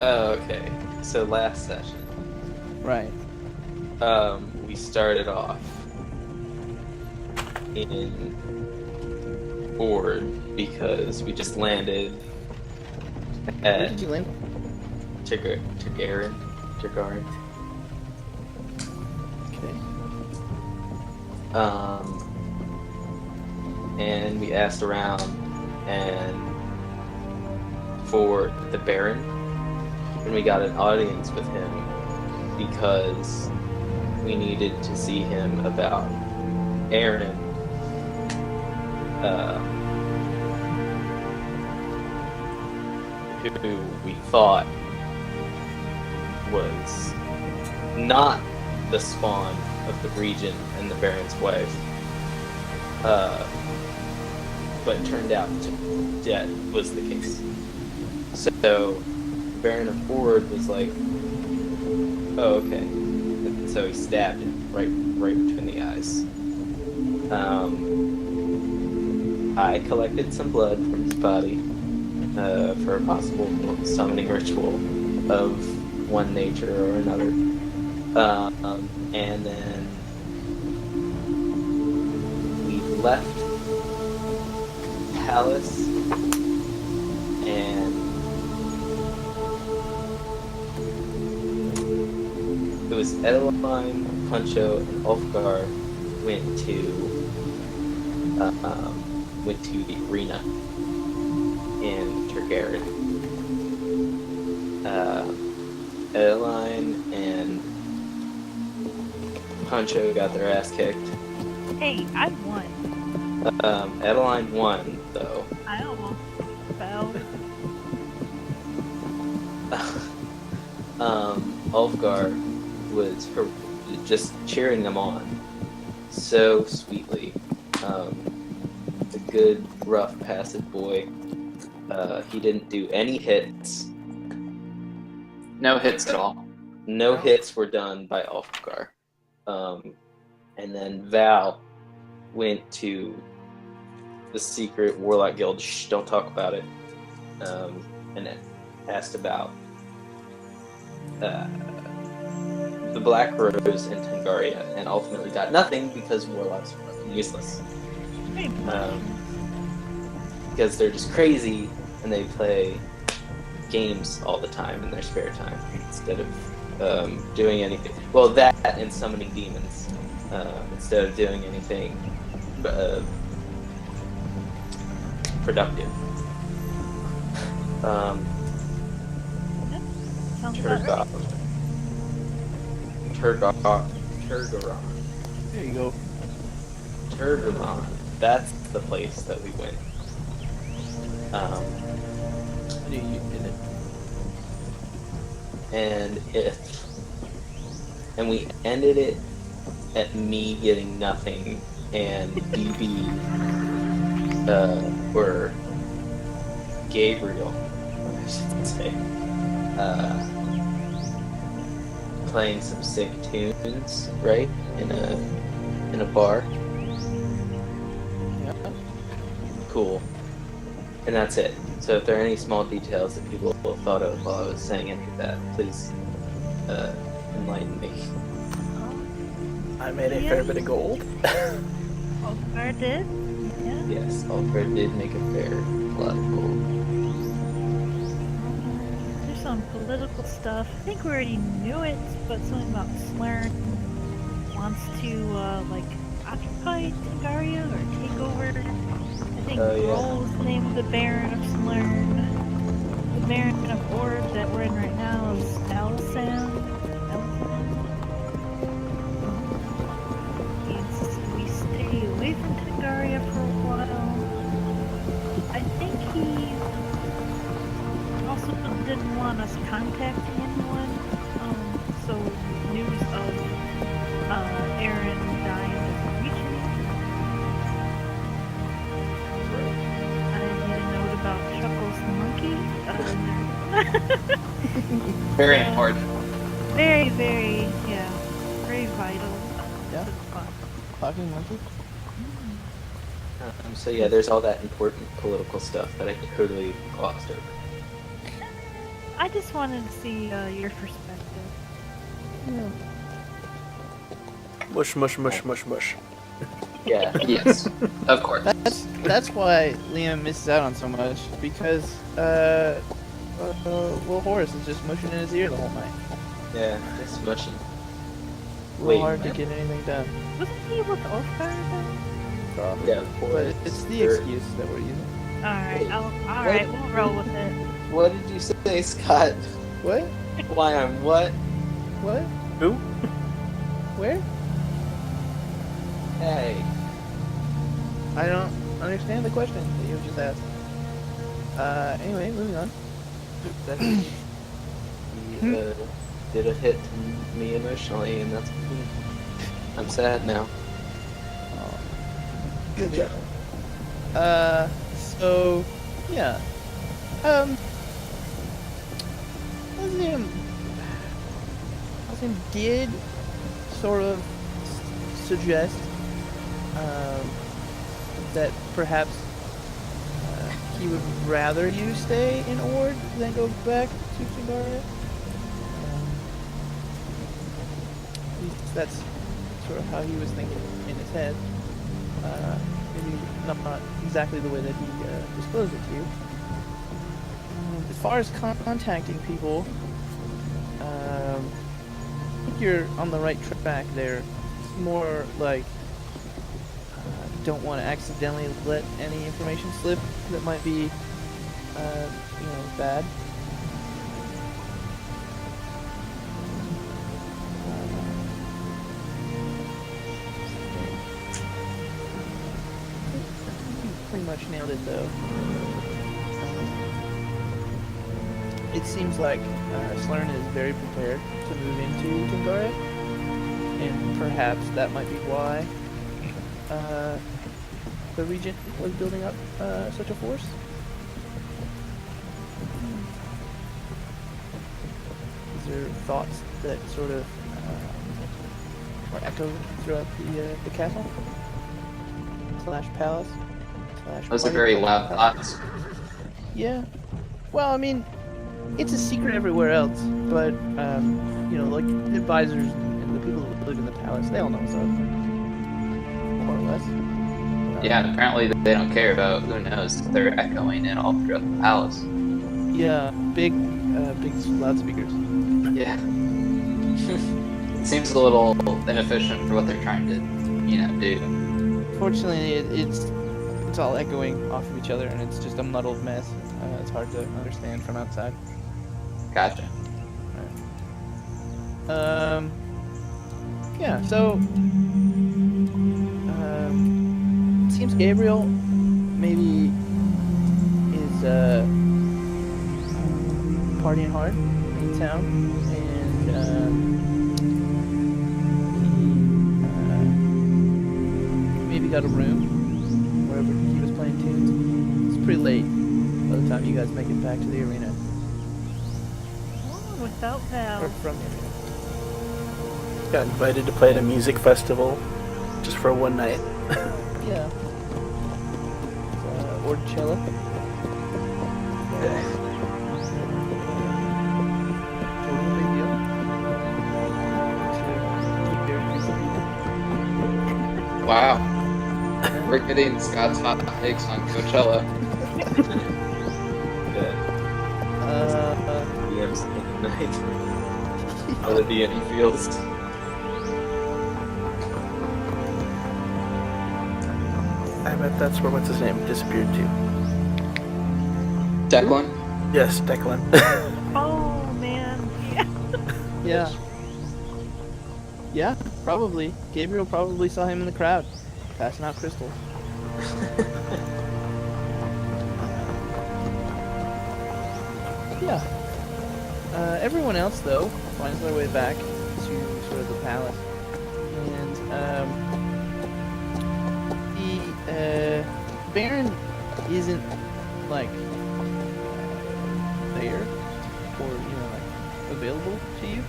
Oh, okay. So last session, Right. we started off in Ford because we just landed Where at did you land? Tagarin. Okay. And we asked around and for the Baron, and we got an audience with him because we needed to see him about Aaron, who we thought was not the spawn of the Regent and the Baron's wife, but turned out that was the case. So Baron of Ford was like, "Oh, okay." And so he stabbed him right between the eyes. I collected some blood from his body for a possible summoning ritual of one nature or another. And then we left the palace and it was Edeline, Puncho, and Ulfgar went to the arena in Targaryen. Edeline and Puncho got their ass kicked. Hey, I won. Edeline won, though. I almost fell. Ulfgar was just cheering them on so sweetly. A good, rough, passive boy. He didn't do any hits. No hits at all. No hits were done by Ulfgar. And then Val went to the secret Warlock Guild. Shh, don't talk about it. And asked about the Black Rose in Tangaria, and ultimately got nothing because Warlocks are fucking useless. Because they're just crazy and they play games all the time in their spare time instead of doing anything. Well, that and summoning demons instead of doing anything productive. Sounds about right. Turgaron. There you go. Turgaron. That's the place that we went. I knew you did it. And we ended it at me getting nothing and DB or Gabriel, I should say, playing some sick tunes, right? In a bar. Yeah. Cool. And that's it. So if there are any small details that people thought of while I was saying any of that, please enlighten me. I made a fair bit of gold. Ulfgar did? Yeah. Yes, Alfred did make a fair lot of gold. There's some political stuff. I think we already knew it, but something about Slurn wants to occupy Tangaria or take over. I think Roll is the name of the Baron of Slurn. The Baron of Ord that we're in right now is Alisan. We stay away from Tangaria for a while. I think he also didn't want us contacting anyone. So news of Aaron dying was reaching. I made a note about Chuckles the monkey. Very important. Very, very, very vital. Yeah. To the fun. Talking monkey? So yeah, there's all that important political stuff that I totally glossed over. I just wanted to see your perspective. Yeah. Mush, mush, mush, mush, mush. Yeah. Yes, of course. That's why Liam misses out on so much, because Will Horace is just mushing in his ear the whole night. Yeah. Just mushing. A little Wait, hard to what? get anything done. Wasn't he with Oathfire though? Probably. Yeah, of But course. it's the Sure. excuse that we're using. Alright, alright, we'll roll with it. What did you say, Scott? What? Why I'm what? What? Who? Where? Hey. I don't understand the question that you just asked. Anyway, moving on. He did a hit to me emotionally, and that's I'm sad now. Good job. So, yeah. Liam did sort of suggest that perhaps he would rather you stay in Ord than go back to Singaria. At least that's sort of how he was thinking in his head. Maybe not exactly the way that he disclosed it to you. As far as contacting people, I think you're on the right track there. It's more like don't want to accidentally let any information slip that might be, bad. Pretty much nailed it though. It seems like Slurn is very prepared to move into Tungaria, and perhaps that might be why the Regent was building up such a force. Is there thoughts that sort of are echoed throughout the castle / palace / Those are party? very loud thoughts. Yeah. Well, I mean, it's a secret everywhere else, but like advisors and the people who live in the palace, they all know what's up, more or less. Yeah, and apparently they don't care about who knows. They're echoing it all throughout the palace. Yeah, big loudspeakers. Yeah. It seems a little inefficient for what they're trying to, do. Fortunately, it's all echoing off of each other, and it's just a muddled mess. It's hard to understand from outside. Gotcha. Yeah, so it seems Gabriel maybe is partying hard in town, and he maybe got a room wherever he was playing tunes. It's pretty late by the time you guys make it back to the arena. Oh, without Val. Or from the arena. Got invited to play at a music festival just for one night. Yeah. Orchella. Sort of a big deal. Wow. We're getting Scott's hot takes on Coachella. Yeah. DM's night. How the DM feels. I bet that's where what's his name disappeared to. Declan? Yes, Declan. Oh man, yeah. Yeah. Yeah, probably. Gabriel probably saw him in the crowd, passing out crystals. Yeah. Everyone else, though, finds their way back to sort of the palace. And, the Baron isn't, like, there, or, available to you.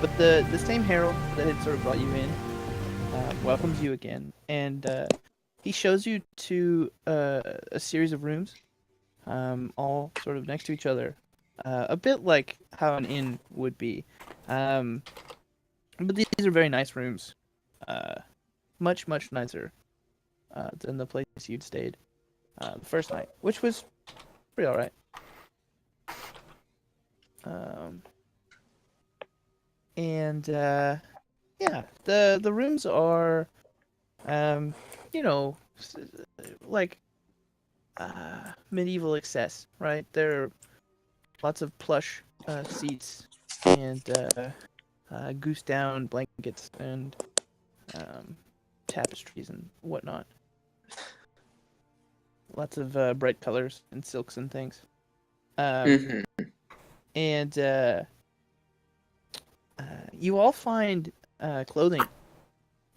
But the same herald that had sort of brought you in welcomes you again, and he shows you to a series of rooms, all sort of next to each other, a bit like how an inn would be. But these are very nice rooms. Much, much nicer than the place you'd stayed the first night, which was pretty alright. And yeah, the rooms are, you know, like medieval excess, right? There are lots of plush seats and goose down blankets and tapestries and whatnot. Lots of bright colors and silks and things. Mhm. And you all find clothing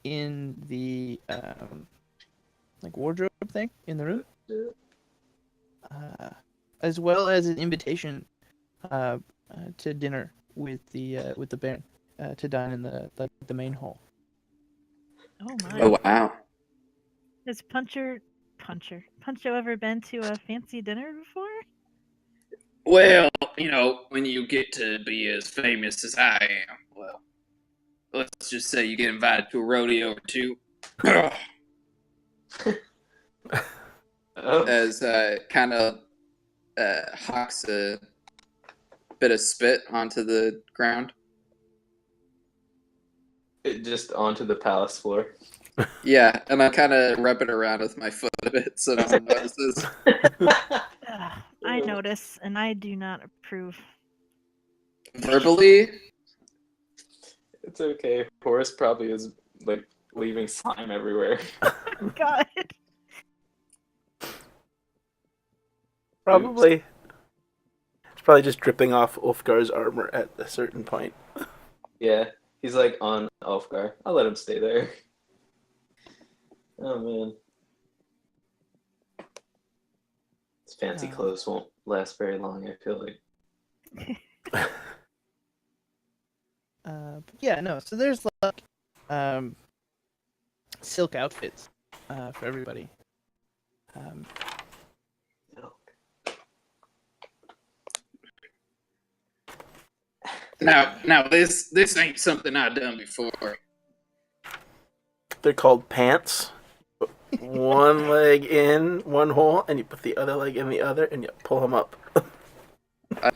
in the like wardrobe thing in the room, as well as an invitation to dinner with the Baron to dine in the main hall. Oh my. Oh wow. Has Puncho ever been to a fancy dinner before? Well, when you get to be as famous as I am, well, let's just say you get invited to a rodeo or two. Oh, As kind of hawks a bit of spit onto the ground. it just onto the palace floor. Yeah, and I kind of rub it around with my foot a bit so no one notices. I notice, and I do not approve. Verbally, It's okay. Horace probably is like leaving slime everywhere. God. Probably. It's probably just dripping off Ulfgar's armor at a certain point. Yeah, he's like on Ulfgar. I'll let him stay there. Oh man, his fancy clothes won't last very long. I feel like. Yeah, no. So there's like silk outfits for everybody. Now this ain't something I've done before. They're called pants. One leg in one hole, and you put the other leg in the other, and you pull them up.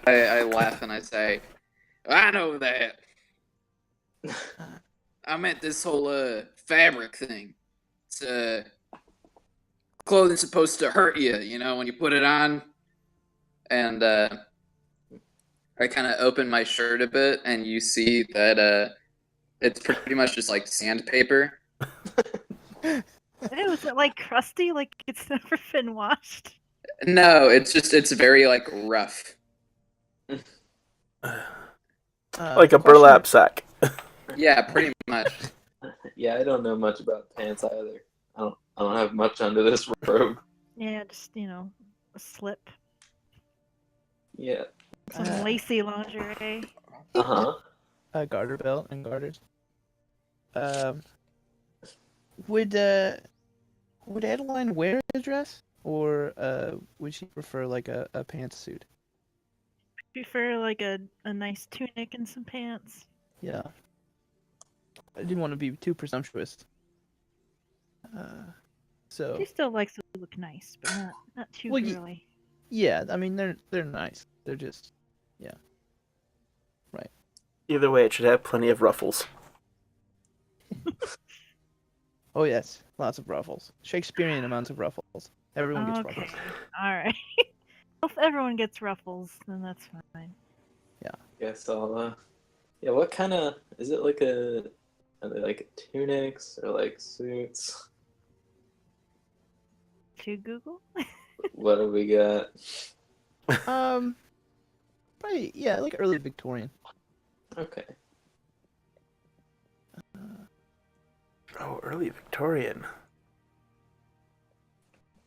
I laugh and I say, I know that. I meant this whole fabric thing. It's clothing's supposed to hurt you, when you put it on. and I kind of open my shirt a bit, and you see that it's pretty much just like sandpaper. Ew, is it like crusty? Like it's never been washed? No, it's very like rough. Like a burlap sack. Yeah, pretty much. Yeah, I don't know much about pants either. I don't have much under this robe. Yeah, just a slip, Yeah. some lacy lingerie. Uh-huh. Garter belt and garters. Would Adeline wear a dress, or would she prefer like a pantsuit? Prefer like a nice tunic and some pants. Yeah. I didn't want to be too presumptuous. So She still likes to look nice, but not too Well, girly. yeah, I mean they're nice. They're just Either way, it should have plenty of ruffles. oh yes, lots of ruffles. Shakespearean amounts of ruffles. Everyone gets Okay, ruffles. all right. If everyone gets ruffles, then that's fine. Guess I'll yeah, what kind of is it like are they like tunics or like suits? To Google? What do we got? Probably like early Victorian. Okay. Oh, early Victorian.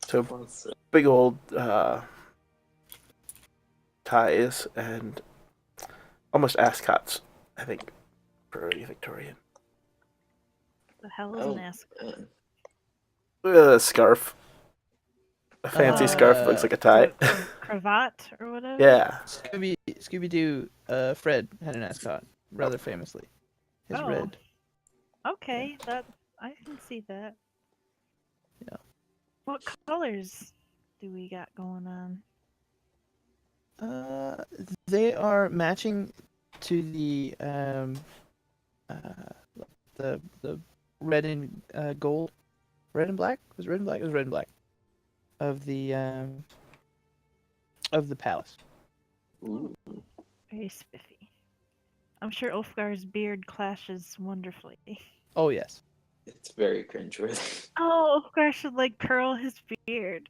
So Let's see. big old ties and almost ascots, I think, for early Victorian. The hell is Oh, an ask? man. Scarf. A fancy scarf looks like a tie. Cravat or whatever. Yeah. Scooby-Doo, Fred had an ascot, rather famously. His Oh. red. Okay, that I can see that. Yeah. What colors do we got going on? They are matching to the red and gold, red and black. Was it red and black? It was red and black of the palace. Ooh. Very spiffy. I'm sure Ulfgar's beard clashes wonderfully. Oh yes. It's very cringeworthy. Oh, Ulfgar should like curl his beard.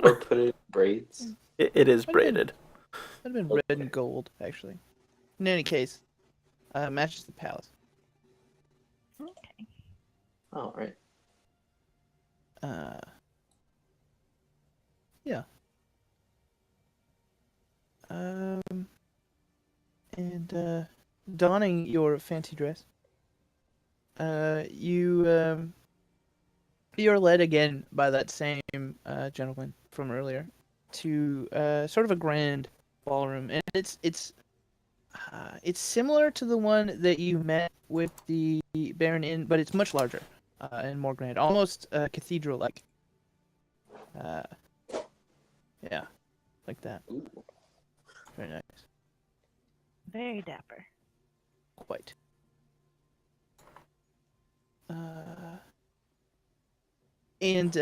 Or put it in braids. It is braided. That'd have been red and gold, actually. In any case, matches the palace. Okay. All right. Yeah. And donning your fancy dress, you're led again by that same gentleman from earlier to sort of a grand ballroom, and it's similar to the one that you met with the Baron in, but it's much larger and more grand, almost cathedral-like. Yeah, like that. Ooh. Very nice. Very dapper. Quite. And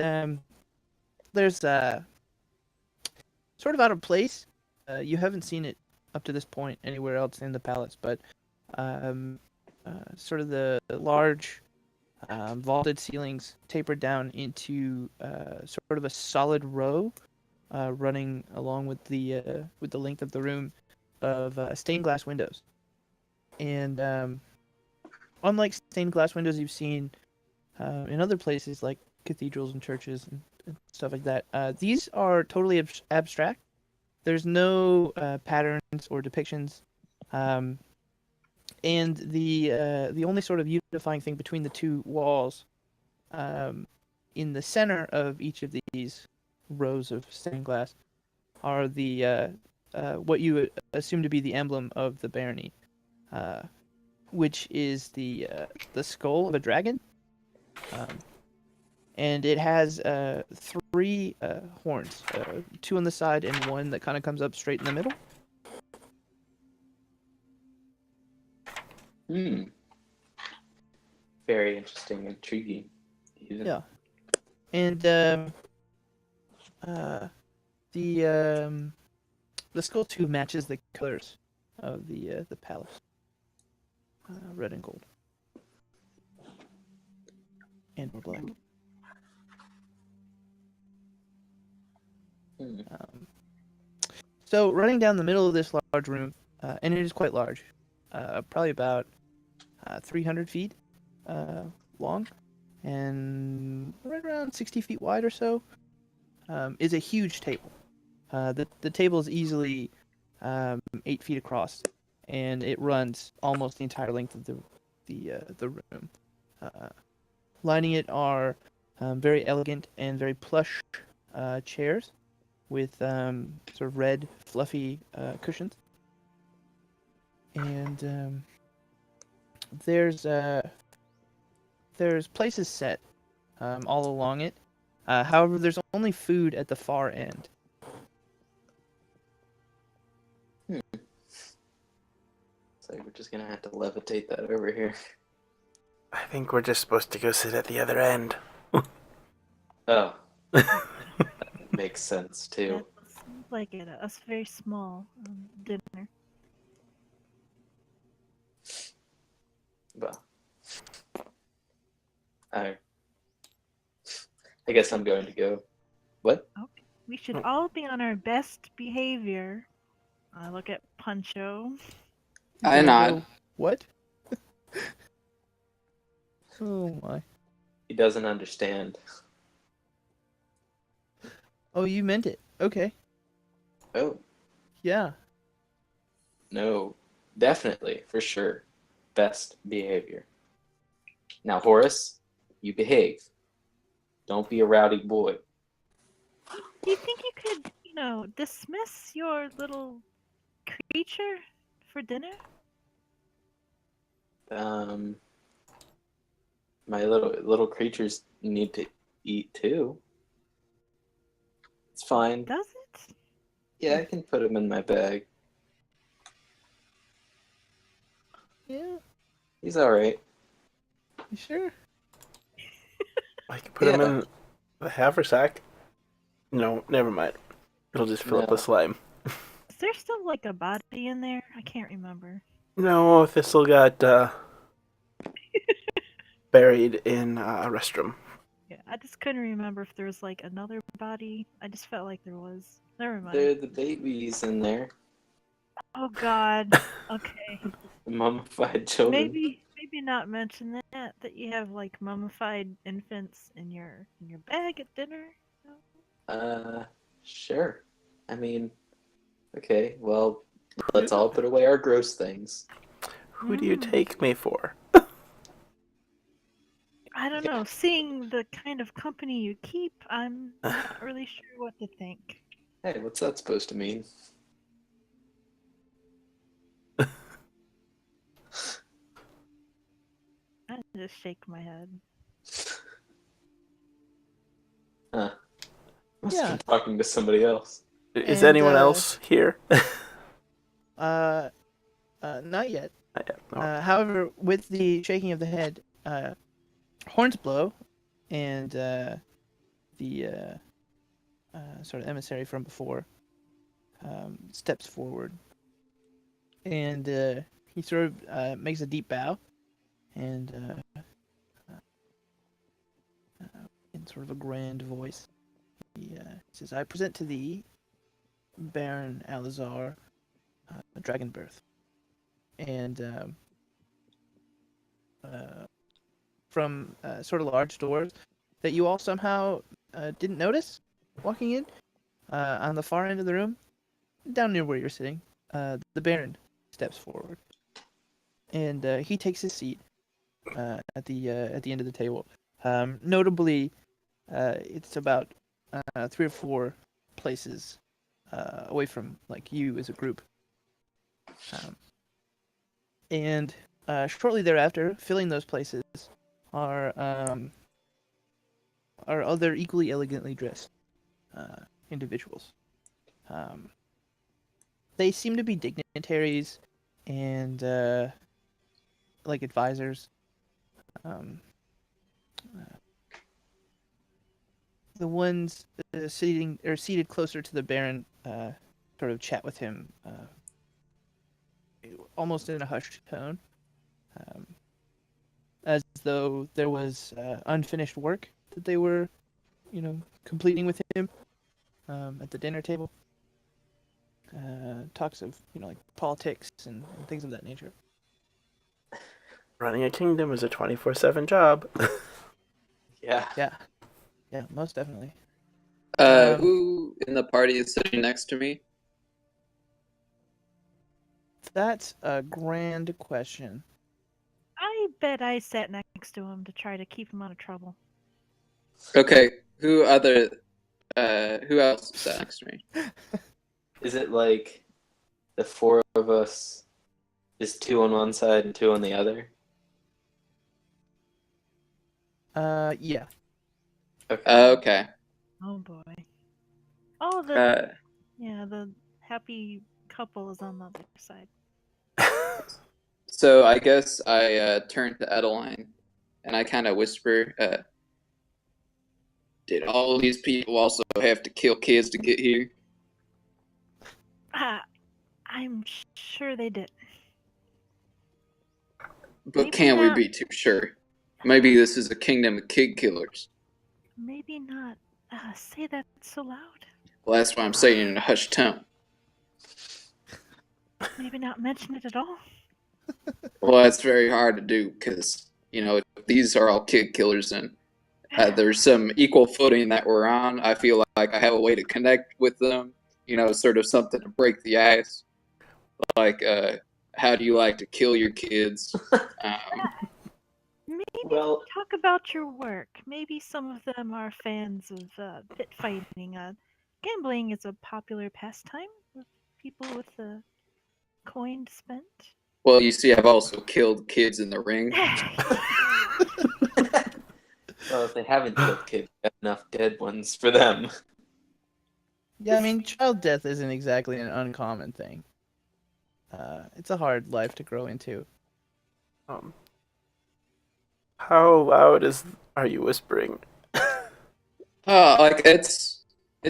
there's sort of out of place. You haven't seen it up to this point anywhere else in the palace, but sort of the large vaulted ceilings tapered down into sort of a solid row, running along with the length of the room of stained glass windows. And unlike stained glass windows you've seen in other places like cathedrals and churches and stuff like that, these are totally abstract. There's no patterns or depictions, and the only sort of unifying thing between the two walls, in the center of each of these rows of stained glass, are the what you would assume to be the emblem of the barony, which is the skull of a dragon, and it has 3 horns, 2 on the side and 1 that kind of comes up straight in the middle. Hmm. Very interesting, intriguing. Even. Yeah, and the skull too matches the colors of the palace, red and gold, and black. Hmm. So running down the middle of this large room, and it is quite large, probably about 300 feet long, and right around 60 feet wide or so, is a huge table. The table is easily 8 feet across, and it runs almost the entire length of the room. Lining it are very elegant and very plush chairs with sort of red, fluffy cushions. And there's places set all along it. However, there's only food at the far end. So we're just gonna have to levitate that over here. I think we're just supposed to go sit at the other end. Oh. That makes sense too. That seems like it. Us very small dinner. Well, I guess I'm going to go. What? Okay. We should all be on our best behavior. I look at Puncho. I nod. What? Oh my. He doesn't understand. Oh, you meant it. Okay. Oh, Yeah. no. Definitely, for sure. Best behavior. Now, Horace, you behave. Don't be a rowdy boy. Do you think you could, dismiss your little creature for dinner? Um, my little creatures need to eat too. It's fine. Does it? Yeah, I can put them in my bag. Yeah, He's all right. you sure? I can put him Yeah. in the haversack. No, never mind. It'll just fill up No. with slime. Is there still like a body in there? I can't remember. No, Thistle got buried in a restroom. Yeah, I just couldn't remember if there was like another body. I just felt like there was. Never mind. They're the babies in there. Oh God. Okay. Mummified children. Maybe not mention that you have like mummified infants in your bag at dinner. Sure. I mean, okay, well, let's all put away our gross things. Who do you take me for? I don't know. Seeing the kind of company you keep, I'm not really sure what to think. Hey, what's that supposed to mean? I just shake my head. Huh. Must Yeah. have been talking to somebody else. Is And, anyone else here? Not yet. No. However, with the shaking of the head, horns blow, and the sort of emissary from before steps forward, and he sort of makes a deep bow, and in sort of a grand voice, he says, "I present to thee, Baron Alizar, Dragonbirth," and from sort of large doors that you all somehow didn't notice walking in on the far end of the room, down near where you're sitting. The Baron steps forward, and he takes his seat at the end of the table. Notably, it's about 3 or 4 places away from like you as a group. And shortly thereafter, filling those places are other equally elegantly dressed individuals. They seem to be dignitaries and like advisors. The ones seated closer to the Baron sort of chat with him almost in a hushed tone, as though there was unfinished work that they were, completing with him at the dinner table. Talks of, like politics and things of that nature. Running a kingdom is a 24/7 job. Yeah. Yeah, most definitely. Who in the party is sitting next to me? That's a grand question. I bet I sat next to him to try to keep him out of trouble. Okay, who else is sat next to me? Is it like the 4 of us is 2 on one side and 2 on the other? Yeah. Okay. Oh boy. Oh, Uh, the happy couple is on the other side. so I guess I turn to Adeline, and I kind of whisper, "Did all these people also have to kill kids to get here?" I'm sure they did. But Maybe can we not. be too sure? Maybe this is a kingdom of kid killers. Maybe not say that so loud. Well, that's why I'm saying in a hushed tone. Maybe not mention it at all. Well, that's very hard to do because, these are all kid killers and there's some equal footing that we're on. I feel like I have a way to connect with them, sort of something to break the ice. Like, how do you like to kill your kids? Maybe Well, talk about your work. Maybe some of them are fans of pit fighting. Gambling is a popular pastime with people with a coin to spend. Well, you see, I've also killed kids in the ring. well, if they haven't killed kids, we have enough dead ones for them. Yeah, I mean, child death isn't exactly an uncommon thing. It's a hard life to grow into. How loud are you whispering? Like it's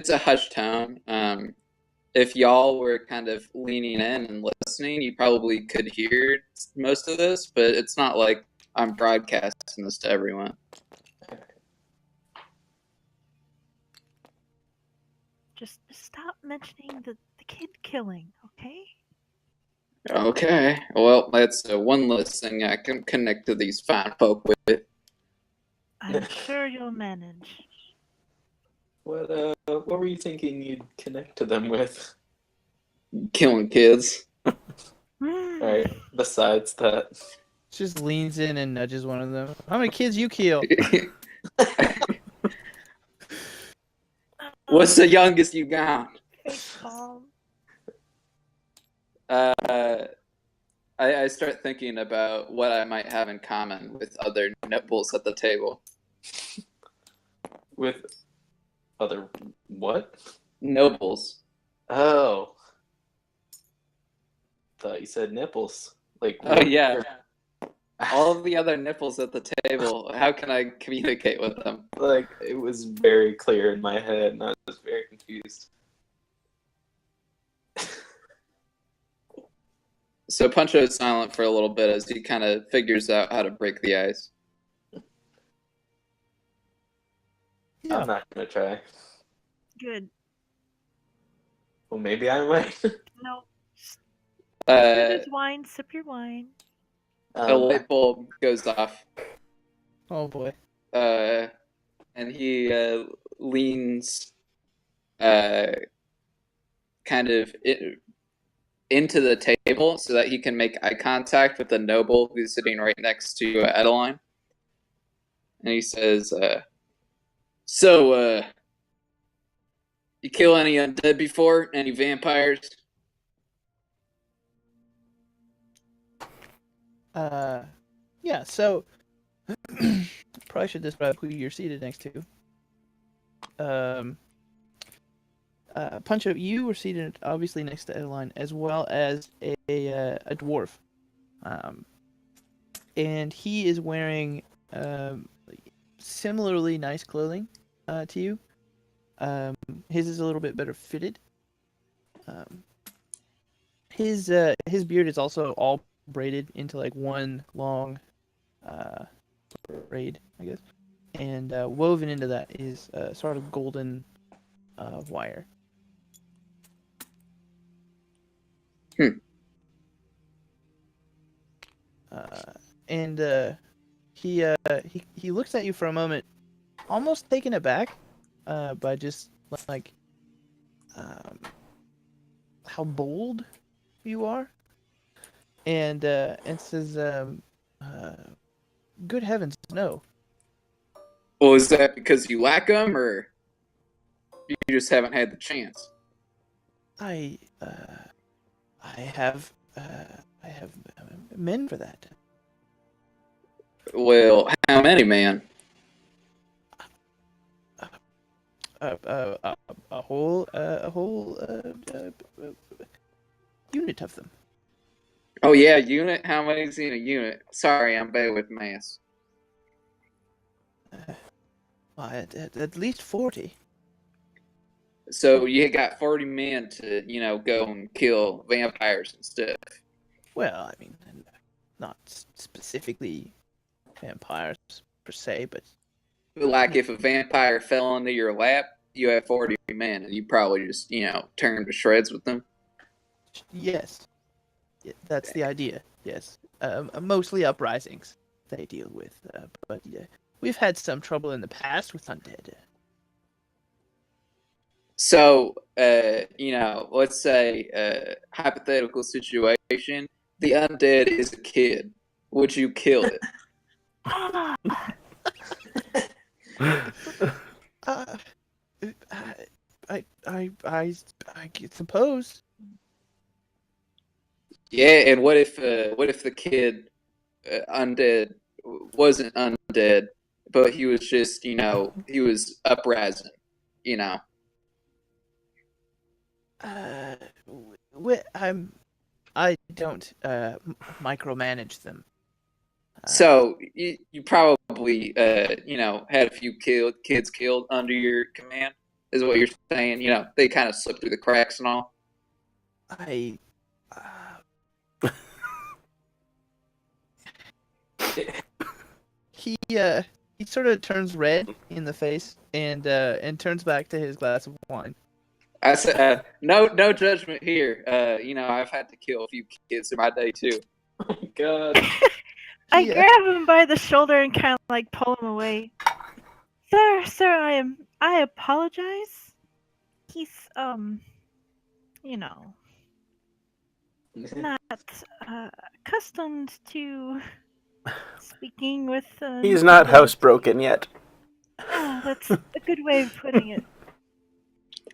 a hushed tone. If y'all were kind of leaning in and listening, you probably could hear most of this, but it's not like I'm broadcasting this to everyone. Just stop mentioning the kid killing, okay? Okay, well, that's one less thing I can connect to these fine folk with. I'm sure you'll manage. What were you thinking you'd connect to them with? Killing kids. Alright, besides that. Just leans in and nudges one of them. How many kids you kill? What's the youngest you got? Face palm. I start thinking about what I might have in common with other nobles at the table. With other what? Nobles. Oh. Thought you said nipples. Like Oh, yeah. All of the other nipples at the table, how can I communicate with them? Like it was very clear in my head and I was very confused. So Puncho is silent for a little bit as he kind of figures out how to break the ice. Yeah. I'm not gonna try. Good. Well, maybe I might. No. Uh, There's wine. Sip your wine. a light bulb goes off, Oh boy. and he leans kind of into the table so that he can make eye contact with the noble who's sitting right next to Adeline. And he says, So, you kill any undead before? Any vampires? Yeah, so probably should describe who you're seated next to. Punch-Out, you were seated obviously next to Adeline, as well as a dwarf. And he is wearing similarly nice clothing to you. His is a little bit better fitted. His beard is also all braided into like one long braid, I guess. And woven into that is sort of golden wire. And he looks at you for a moment, almost taken aback by just like how bold you are, and says, "Good heavens, no! Well, is that because you lack them, or you just haven't had the chance? I have men for that." Well, how many, man? A whole unit of them. Oh yeah, unit? How many's in a unit? Sorry, I'm bad with math. At least 40. So you got 40 men to, go and kill vampires and stuff. Well, I mean, not specifically vampires per se, but Like if a vampire fell into your lap, you have 40 men, and you probably just, turn to shreds with them. yes, that's the idea. Yes, mostly uprisings they deal with, but yeah, we've had some trouble in the past with undead. So, let's say, hypothetical situation, the undead is a kid. Would you kill it? Ah, Uh, I suppose. Yeah, and what if the kid undead wasn't undead, but he was just he was uprising, you know. Uh, I don't micromanage them. So you probably had a few kids killed under your command, is what you're saying. They kind of slipped through the cracks and all. I he sort of turns red in the face and turns back to his glass of wine. I said, no judgment here. I've had to kill a few kids in my day too. Oh my god. I He, grab him by the shoulder and kind of like pull him away. Sir, I apologize. He's, you know, not accustomed to speaking with. He's not housebroken yet. That's a good way of putting it.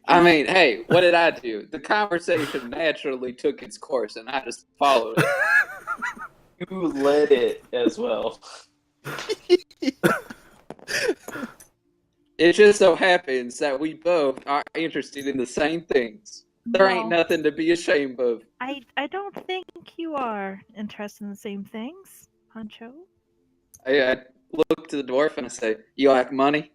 I mean, hey, what did I do? The conversation naturally took its course, and I just followed it. You led it as well. It just so happens that we both are interested in the same things. There ain't No, nothing to be ashamed of. I don't think you are interested in the same things, Pancho. I look to the dwarf and I say, "You like money?"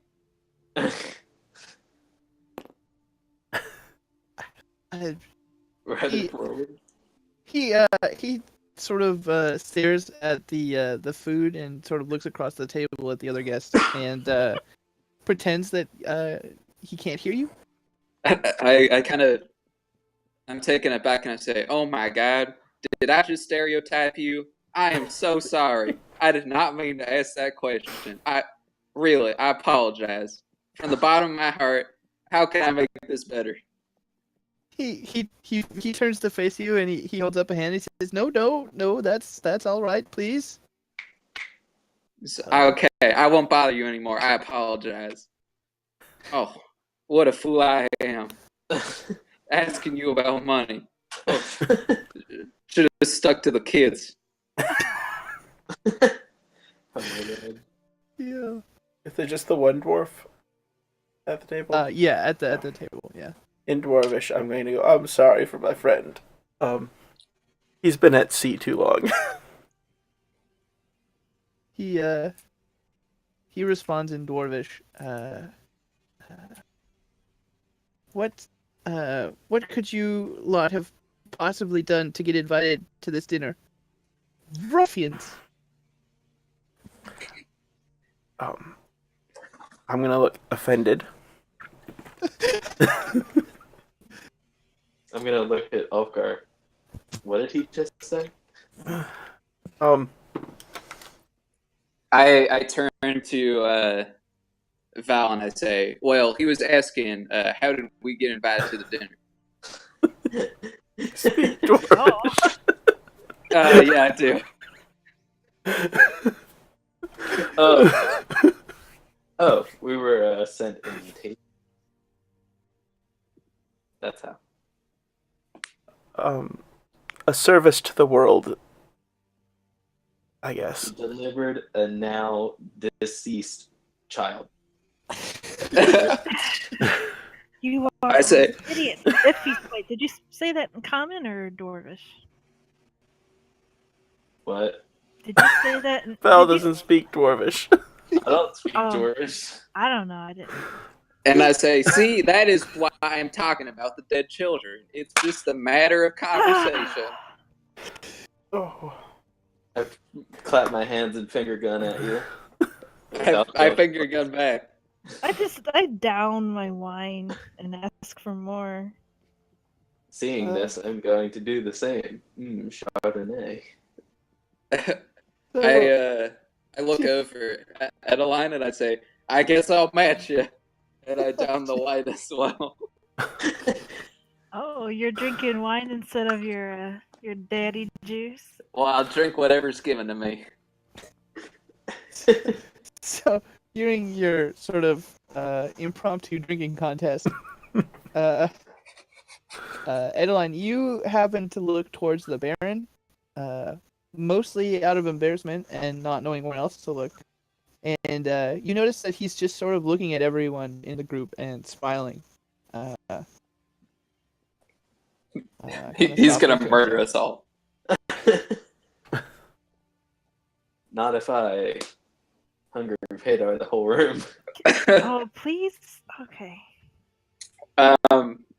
Rather forward. he sort of stares at the food and sort of looks across the table at the other guests and pretends that he can't hear you. I'm taken aback and I say, "Oh my God, did I just stereotype you? I am so sorry. I did not mean to ask that question. I apologize from the bottom of my heart. How can I make this better?" He turns to face you and he holds up a hand. He says, "No, that's all right, please." Okay, I won't bother you anymore. I apologize. Oh, what a fool I am. Asking you about money. Oh, should have stuck to the kids. Oh my god. Yeah. Is there just the one dwarf at the table? Yeah, at the table. Yeah. In Dwarvish, I'm going to go, I'm sorry for my friend. He's been at sea too long. He responds in Dwarvish. What could you lot have possibly done to get invited to this dinner? Ruffians. I'm going to look offended. I'm gonna look at Ulfgar. What did he just say? I turn to Val and I say, "Well, he was asking, how did we get invited to the dinner?" Speak Dwarvish. Yeah, I do. Oh, we were sent an invitation. That's how. A service to the world, I guess. Delivered a now deceased child. You are I say- an idiot. Wait, did you say that in common or Dwarvish? What? Did you say that? Val doesn't speak Dwarvish. I don't speak Oh. Dwarvish. I don't know. I didn't. And I say, "See, that is why I'm talking about the dead children. It's just a matter of conversation." Oh. I clap my hands and finger gun at you. I finger gun back. I down my wine and ask for more. Seeing this, I'm going to do the same. Chardonnay. I look over at a line and I say, "I guess I'll match you." And I down the wine as well. Oh, you're drinking wine instead of your daddy juice. Well, I'll drink whatever's given to me. So during your sort of impromptu drinking contest, uh, Adeline, you happen to look towards the Baron, mostly out of embarrassment and not knowing where else to look. And you notice that he's just sort of looking at everyone in the group and smiling. He's gonna murder us all. Not if I hunger Hadar the whole room. Oh, please. Okay.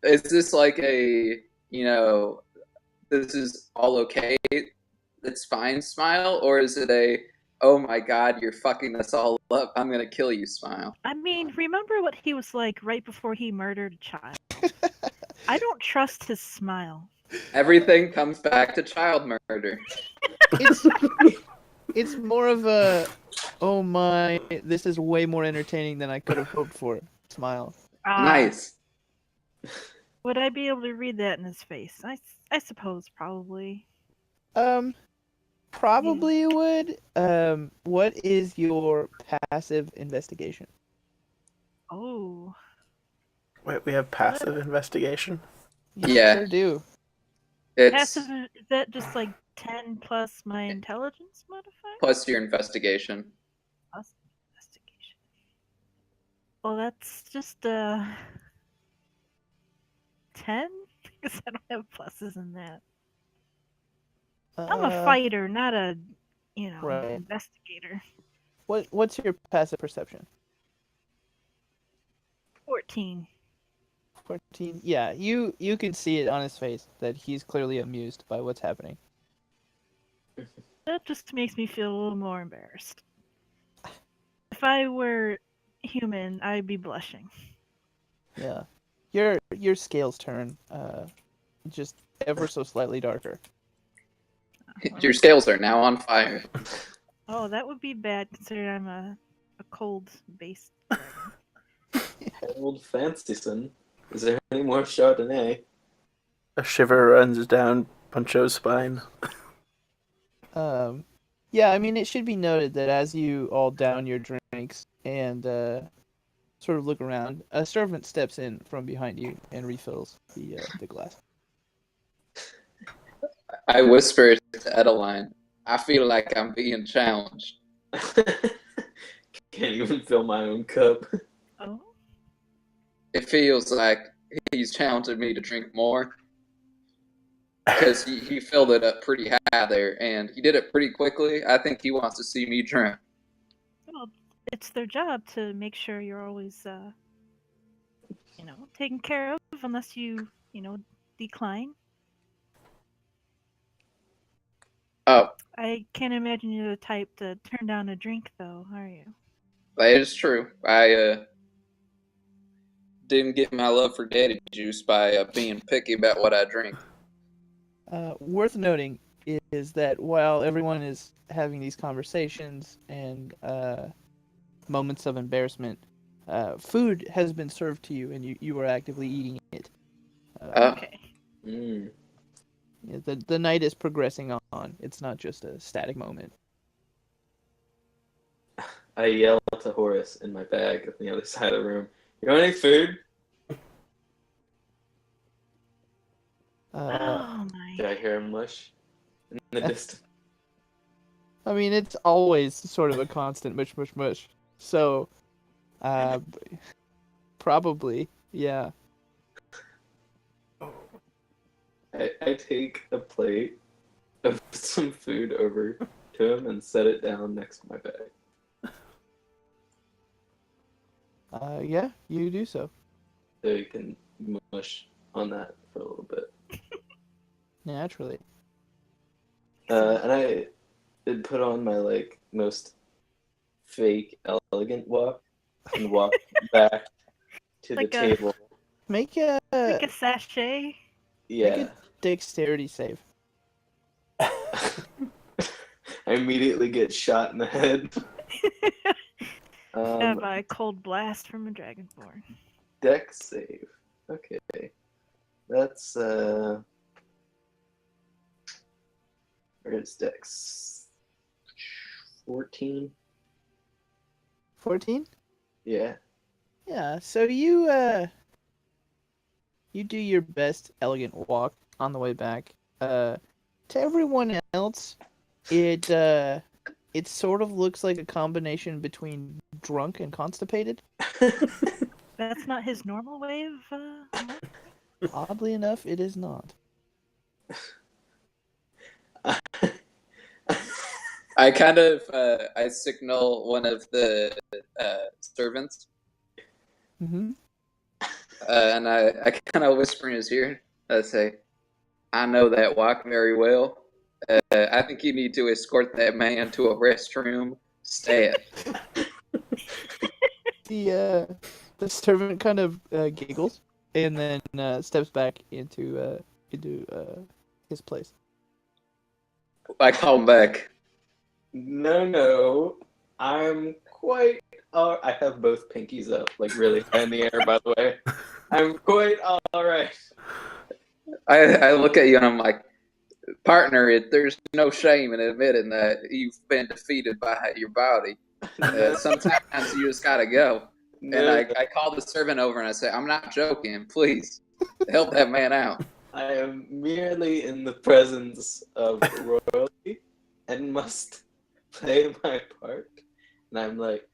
Is this like a, this is all okay, it's fine smile, or is it a, oh my god, you're fucking us all up, I'm gonna kill you smile? I mean, remember what he was like right before he murdered a child. I don't trust his smile. Everything comes back to child murder. It's more of a, oh my, this is way more entertaining than I could have hoped for smile. Nice. Would I be able to read that in his face? I suppose probably. Probably you would. What is your passive investigation? Oh. Wait, we have passive investigation? You Yeah. sure do. It's Passive, is that just like 10 plus my intelligence modifier? plus your investigation. Plus investigation. Well, that's just 10? Because I don't have pluses in that. I'm a fighter, not a, right. investigator. What's your passive perception? 14. 14. Yeah, you can see it on his face that he's clearly amused by what's happening. That just makes me feel a little more embarrassed. If I were human, I'd be blushing. Yeah. Your scales turn just ever so slightly darker. Your scales are now on fire. Oh, that would be bad considering I'm a cold-based dragon. Old fancy son. Is there any more Chardonnay? A shiver runs down Puncho's spine. Yeah, I mean, it should be noted that as you all down your drinks and sort of look around, a servant steps in from behind you and refills the glass. I whisper to Adeline, I feel like I'm being challenged. Can't even fill my own cup. Oh? It feels like he's challenging me to drink more. Because he filled it up pretty high there, and he did it pretty quickly. I think he wants to see me drink. Well, it's their job to make sure you're always, taken care of unless you, decline. Oh, I can't imagine you're the type to turn down a drink, though, are you? that is true. I didn't get my love for daddy juice by being picky about what I drink. Worth noting is that while everyone is having these conversations and moments of embarrassment, food has been served to you and you are actively eating it. Okay. Mm. Yeah, the night is progressing on. It's not just a static moment. I yell to Horace in my bag on the other side of the room. You want any food? Oh Did my. I hear him mush in the distance? I mean, it's always sort of a constant mush, mush, mush. So, probably, yeah. I take a plate of some food over to him and set it down next to my bag. Yeah, you do so. So you can mush on that for a little bit. Naturally. And I did put on my most fake elegant walk and walk back to Like the a- table. Make a Like a sachet? Yeah. dexterity save. I immediately get shot in the head. Have a cold blast from a dragonborn. Dex save. Okay. That's where's Dex? 14. 14? Yeah. Yeah, so you do your best elegant walk on the way back. To everyone else, it sort of looks like a combination between drunk and constipated. That's not his normal way of walking? Oddly enough, it is not. I kind of I signal one of the servants, Mm-hmm. and I kind of whisper in his ear. I say, "I know that walk very well. I think you need to escort that man to a restroom. Stat." The servant kind of giggles and then steps back into his place. I call him back. No. I'm quite. I have both pinkies up, like really high in the air. By the way, I'm quite all right. I look at you and I'm like, partner, there's no shame in admitting that you've been defeated by your body. Sometimes you just gotta go. And No, I call the servant over and I say, I'm not joking. Please help that man out. I am merely in the presence of royalty and must play my part. And I'm like,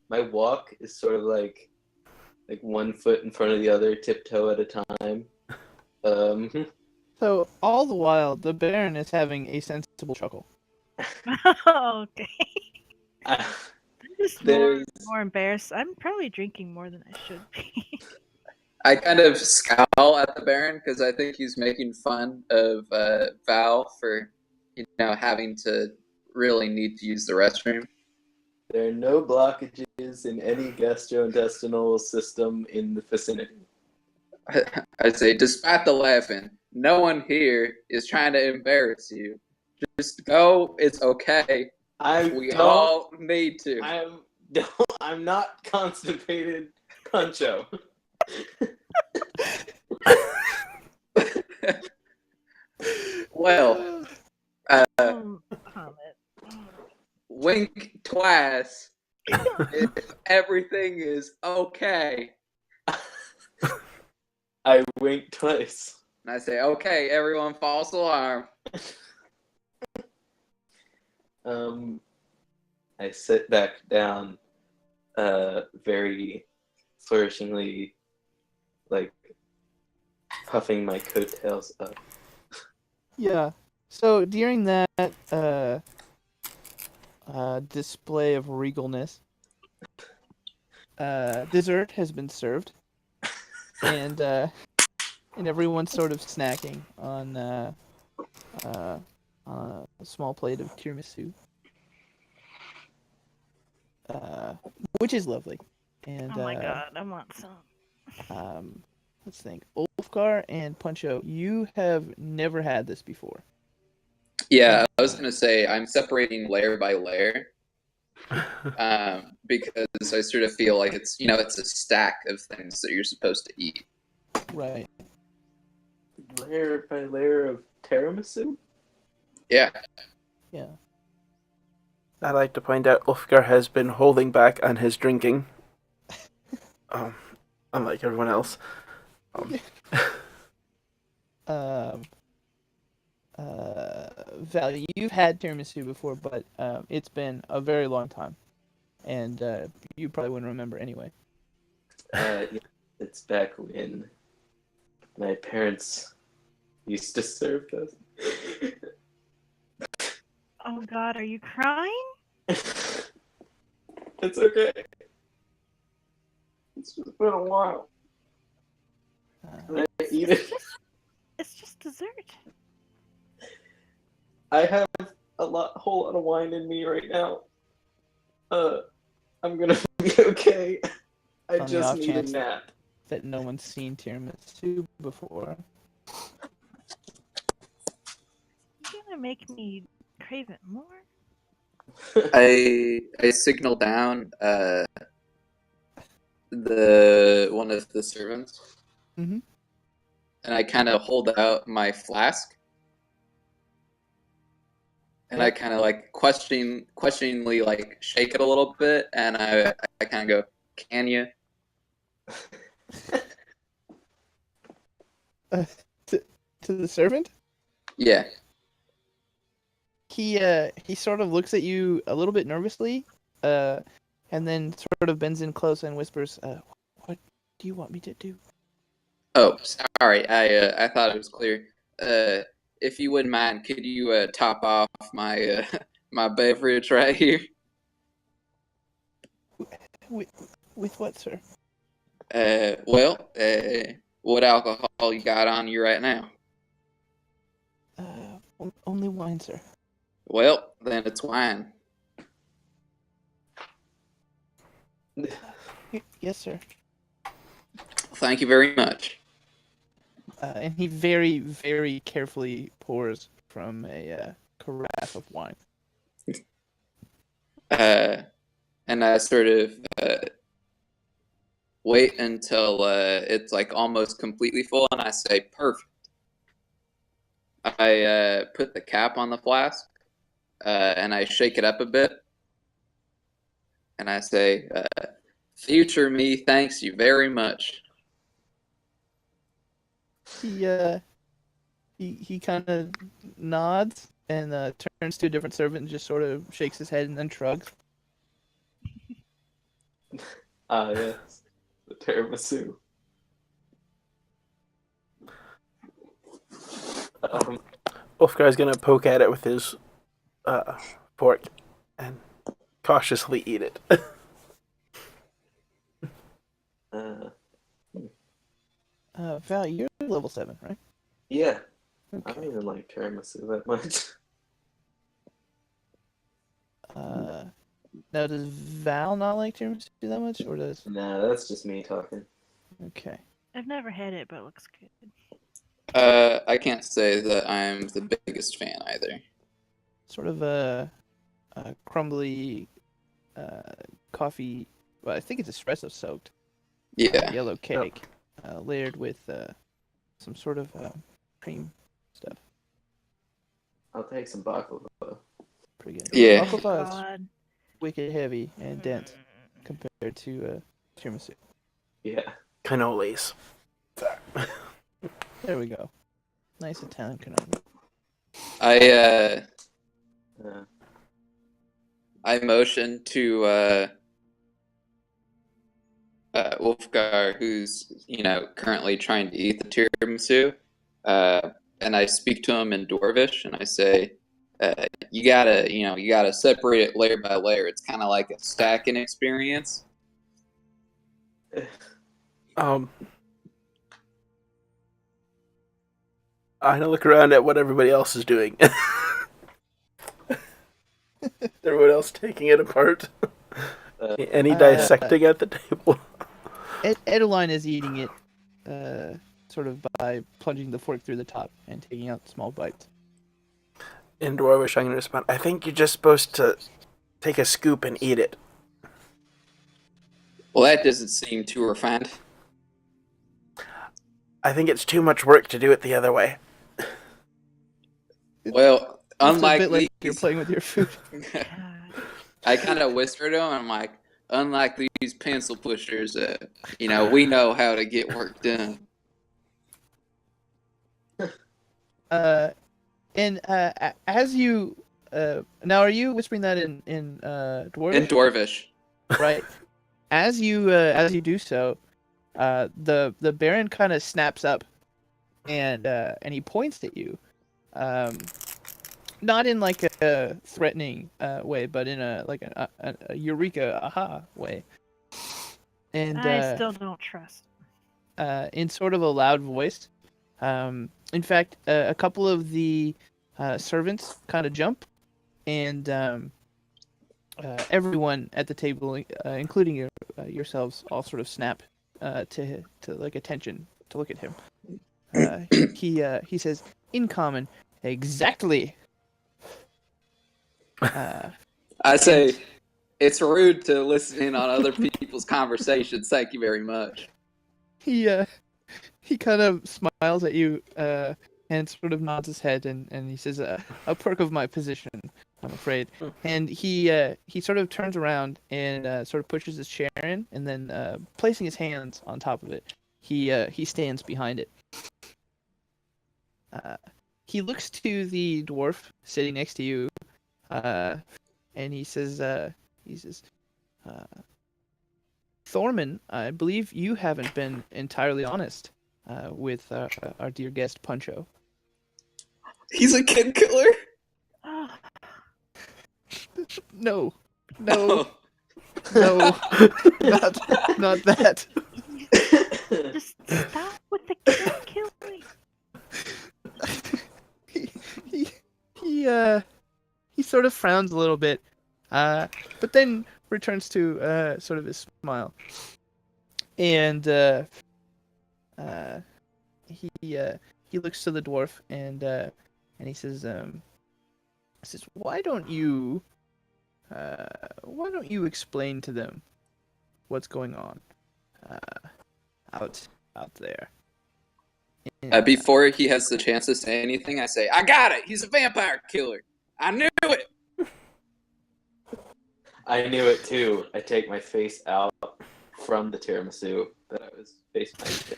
my walk is sort of like 1 foot in front of the other, tiptoe at a time. So all the while, the Baron is having a sensible chuckle. Okay. I'm just more embarrassed. I'm probably drinking more than I should be. I kind of scowl at the Baron because I think he's making fun of Val for, having to really need to use the restroom. There are no blockages in any gastrointestinal system in the vicinity. I say, despite the laughing, no one here is trying to embarrass you. Just go. It's okay. We all need to. I'm not constipated, Puncho. Well, wink twice if everything is okay. I wink twice. And I say, okay, everyone, false alarm. I sit back down, very flourishingly, like puffing my coattails up. Yeah. So during that display of regalness, dessert has been served, and everyone's sort of snacking on a small plate of tiramisu, which is lovely. And Oh my god, I want some. let's think. Ulfgar and Puncho, you have never had this before. Yeah, I was gonna say I'm separating layer by layer, because I sort of feel like it's a stack of things that you're supposed to eat. Right. Layer by layer of tiramisu? Yeah. Yeah. I'd like to point out Ulfgar has been holding back on his drinking. Unlike everyone else. Val, you've had tiramisu before, but it's been a very long time, and you probably wouldn't remember anyway. Yeah, it's back when my parents used to serve us. Oh god, are you crying? It's okay. It's just been a while. I eat it. It's just dessert. I have whole lot of wine in me right now. I'm gonna be okay. I On the just off need a chance nap. that no one's seen tiramisu before. You're gonna make me crave it more? I signal down the one of the servants, Mm-hmm. and I kind of hold out my flask. And I kind of like questioningly like shake it a little bit, and I kind of go, "Can you?" To the servant. Yeah. He sort of looks at you a little bit nervously, and then sort of bends in close and whispers, "What do you want me to do?" Oh, sorry. I thought it was clear. If you wouldn't mind, could you top off my my beverage right here? With what, sir? Well, what alcohol you got on you right now? Only wine, sir. Well, then it's wine. Yes, sir. Thank you very much. And he very, very carefully pours from a carafe of wine. And I sort of wait until it's like almost completely full, and I say, "Perfect." I put the cap on the flask, and I shake it up a bit, and I say, "Future me thanks you very much." He kind of nods and turns to a different servant and just sort of shakes his head and then shrugs. Ah, yes. The tiramisu. Ulfgar's gonna poke at it with his fork and cautiously eat it. Val, you're level 7, right? Yeah. I Okay. don't even like tiramisu that much. Now, does Val not like tiramisu that much, or does? Nah, that's just me talking. Okay. I've never had it, but it looks good. I can't say that I'm the biggest fan either. Sort of a crumbly coffee. Well, I think it's espresso soaked. Yeah. Yellow cake, layered with some sort of cream stuff. I'll take some baklava. Pretty good. Yeah. Baklava is God. wicked heavy and dense compared to tiramisu. Yeah. Cannolis. There we go. Nice Italian cannoli. I motion to Wolfgar, who's currently trying to eat the tiramisu, and I speak to him in Dwarvish, and I say, "You gotta separate it layer by layer. It's kind of like a stacking experience." I look around at what everybody else is doing. Everyone else taking it apart. Any dissecting at the table? Edeline is eating it, sort of by plunging the fork through the top and taking out small bites. In Dwarvish, I'm going to respond, I think you're just supposed to take a scoop and eat it. Well, that doesn't seem too refined. I think it's too much work to do it the other way. Well, It's a unlike bit like you're these, playing with your food. God. I kind of whisper to him, I'm like, unlike these pencil pushers, we know how to get work done. And as you now, are you whispering that in Dwarvish? In Dwarvish. Right. As you do so, the Baron kind of snaps up, and he points at you, not in like a threatening way, but in a eureka aha way. And I still don't trust. in sort of a loud voice. In fact, a couple of the servants kind of jump, and everyone at the table, including yourselves, all sort of snap to like attention to look at him. He says, "In common, exactly." I say, it's rude to listen in on other people's conversations. Thank you very much. He kind of smiles at you and sort of nods his head, and he says, "A perk of my position, I'm afraid." And he sort of turns around and sort of pushes his chair in, and then placing his hands on top of it, he stands behind it. He looks to the dwarf sitting next to you, and he says, "Thorman, I believe you haven't been entirely honest with our dear guest Puncho." He's a kid killer? Ah, No, Oh. no, not that. just stop with the kid killing. He sort of frowns a little bit, but then returns to sort of his smile, and he looks to the dwarf and he says, "Why don't you explain to them what's going on out there?" And, Before he has the chance to say anything, I say, I got it! He's a vampire killer! I knew it! I knew it too. I take my face out from the tiramisu that I was face planting.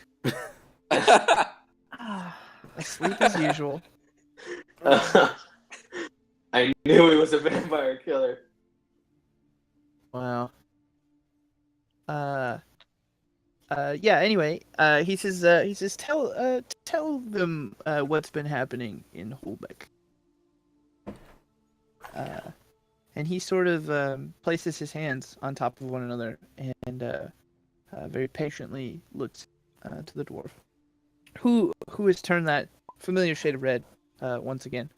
Ah, asleep as usual. I knew he was a vampire killer. Wow. Yeah, anyway, he says, tell them what's been happening in Holbeck. And he sort of places his hands on top of one another and very patiently looks to the dwarf, who has turned that familiar shade of red once again.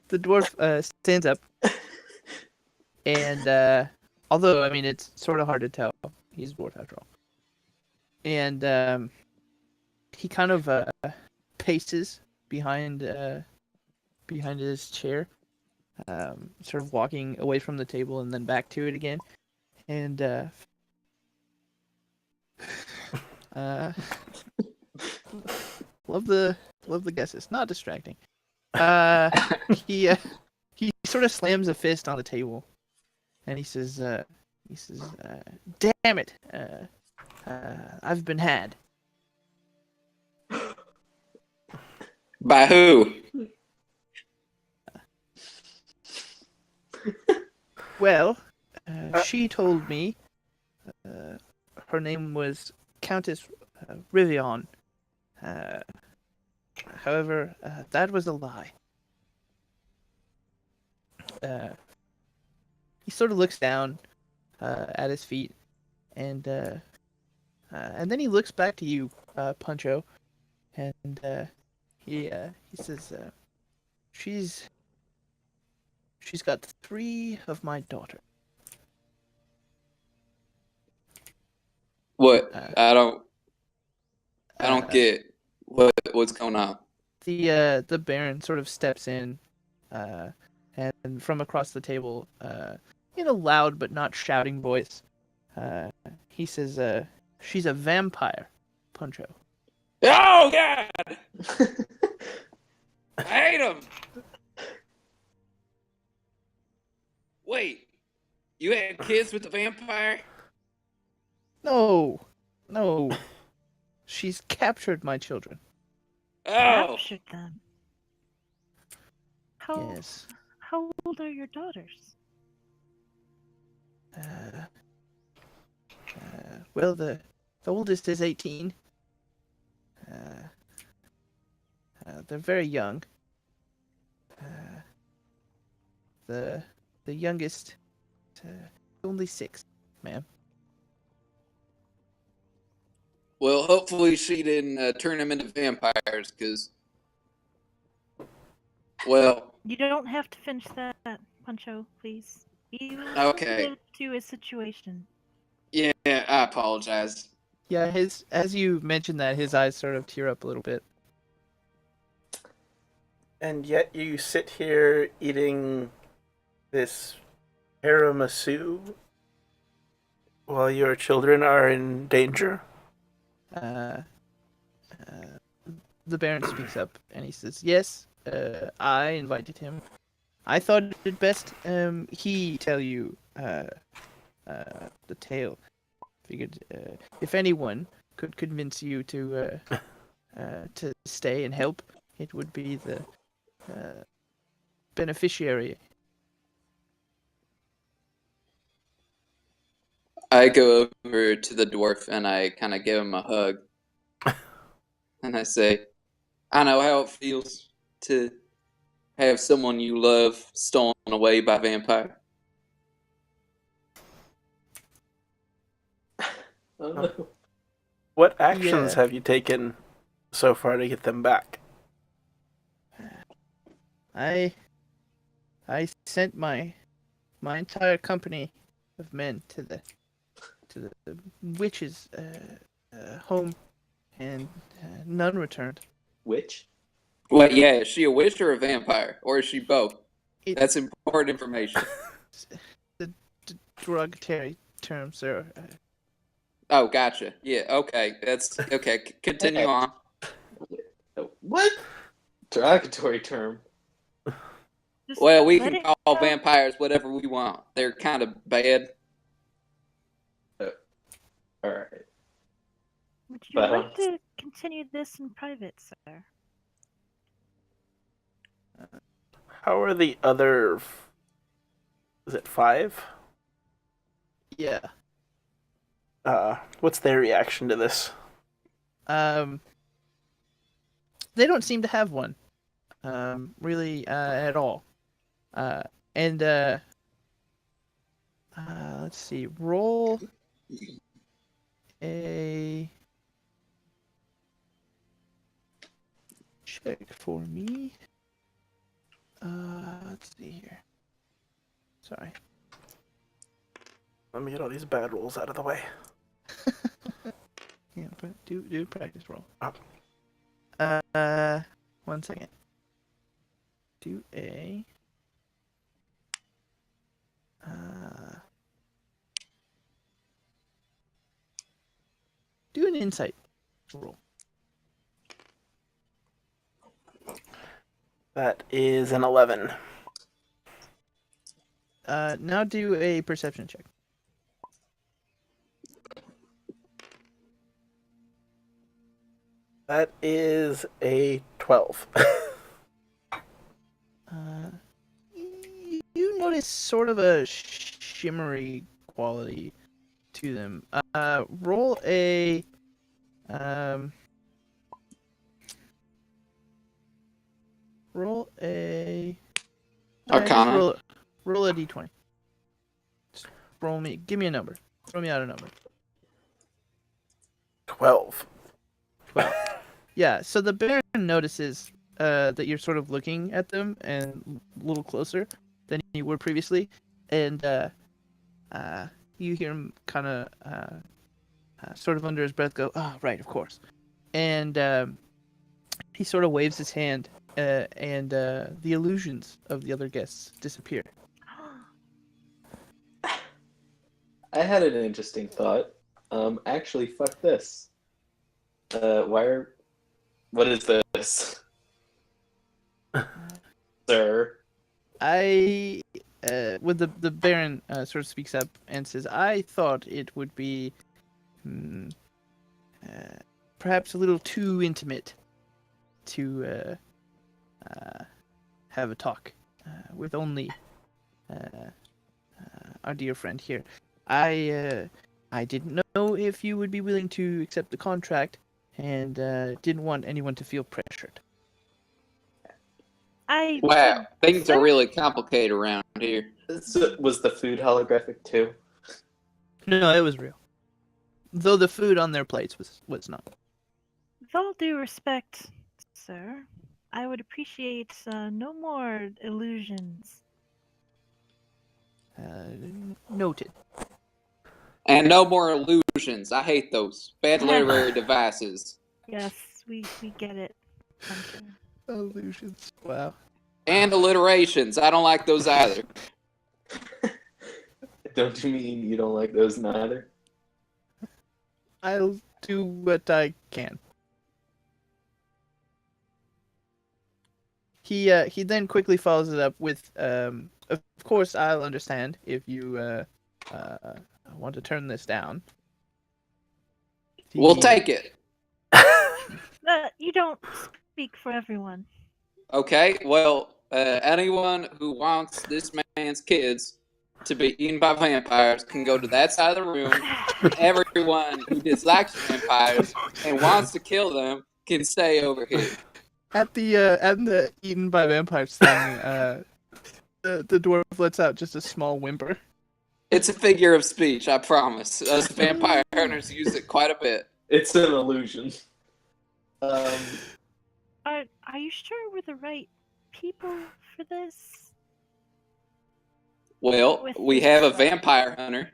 The dwarf stands up, and although I mean it's sort of hard to tell, he's a dwarf after all, and he kind of paces behind his chair, sort of walking away from the table and then back to it again, and love the guesses, not distracting. He sort of slams a fist on the table, and he says, "Damn it! I've been had." By who? Well, she told me her name was Countess Rivion. However, that was a lie. He sort of looks down at his feet, and then he looks back to you, Puncho, and he says, "She's got 3 of my daughters." What? I don't get what's going on. The Baron sort of steps in, and from across the table, in a loud but not shouting voice, he says, "She's a vampire, Puncho." Oh God! I hate him. Wait, you had kids with the vampire? No, she's captured my children. Oh, captured them. How Yes. how old are your daughters? Well, the oldest is 18. They're very young. The youngest, only 6, ma'am. well, hopefully she didn't turn them into vampires, because, well, You don't have to finish that, Puncho, please. Be Okay. sensitive to a situation. yeah, I apologize. Yeah, as you mentioned that, his eyes sort of tear up a little bit. And yet you sit here eating this Tiramisu, while your children are in danger? Uh, the Baron speaks up and he says, "Yes, I invited him. I thought it best he tell you the tale. Figured if anyone could convince you to stay and help, it would be the beneficiary." I go over to the dwarf and I kind of give him a hug. And I say, I know how it feels to have someone you love stolen away by vampire. Oh no. What actions Yeah. have you taken so far to get them back? I sent my entire company of men to the witch's home, and none returned. Witch? Wait, yeah, is she a witch or a vampire? Or is she both? It- That's important information. The derogatory terms are Oh, gotcha. Yeah, okay. That's okay. Continue on. What? Derogatory term. Just Well, we let can it call go. vampires whatever we want. They're kind of bad. Alright. Would you But, like to continue this in private, sir? How are the other... Is it 5? yeah. What's their reaction to this? They don't seem to have one, really, at all. And let's see, roll a check for me. Let's see here. Sorry. Let me get all these bad rolls out of the way. Yeah, but do practice roll. Oh. 1 second. Do a do an insight roll. That is an 11. Now do a perception check. That is a 12. You notice sort of a shimmery quality to them. Roll a roll a just Arcana. roll a d20. Just give me a number. Throw me out a number. 12. 12. Yeah, so the Baron notices that you're sort of looking at them and a little closer than you were previously, and you hear him kind of sort of under his breath go, "Ah, right, of course," and he sort of waves his hand, and the illusions of the other guests disappear. I had an interesting thought. Actually, fuck this. What is this? Sir? When the Baron sort of speaks up and says, "I thought it would be perhaps a little too intimate to have a talk with only our dear friend here. I didn't know if you would be willing to accept the contract, and didn't want anyone to feel pressured." Wow, things Sir? are really complicated around here. Was the food holographic too? No, it was real. Though the food on their plates was not. With all due respect, sir, I would appreciate no more illusions. Noted. And no more illusions. I hate those. Bad literary devices. Yes, we get it. Hunter. Illusions. Wow. And alliterations. I don't like those either. Don't you mean you don't like those neither? I'll do what I can. He then quickly follows it up with, of course, I'll understand if you want to turn this down. We'll take it. You don't speak for everyone. Okay, well, anyone who wants this man's kids to be eaten by vampires can go to that side of the room. And everyone who dislikes vampires and wants to kill them can stay over here. At the eaten by vampires thing, the dwarf lets out just a small whimper. It's a figure of speech, I promise. Us vampire hunters use it quite a bit. It's an illusion. Are you sure we're the right people for this? Well, we have a vampire hunter.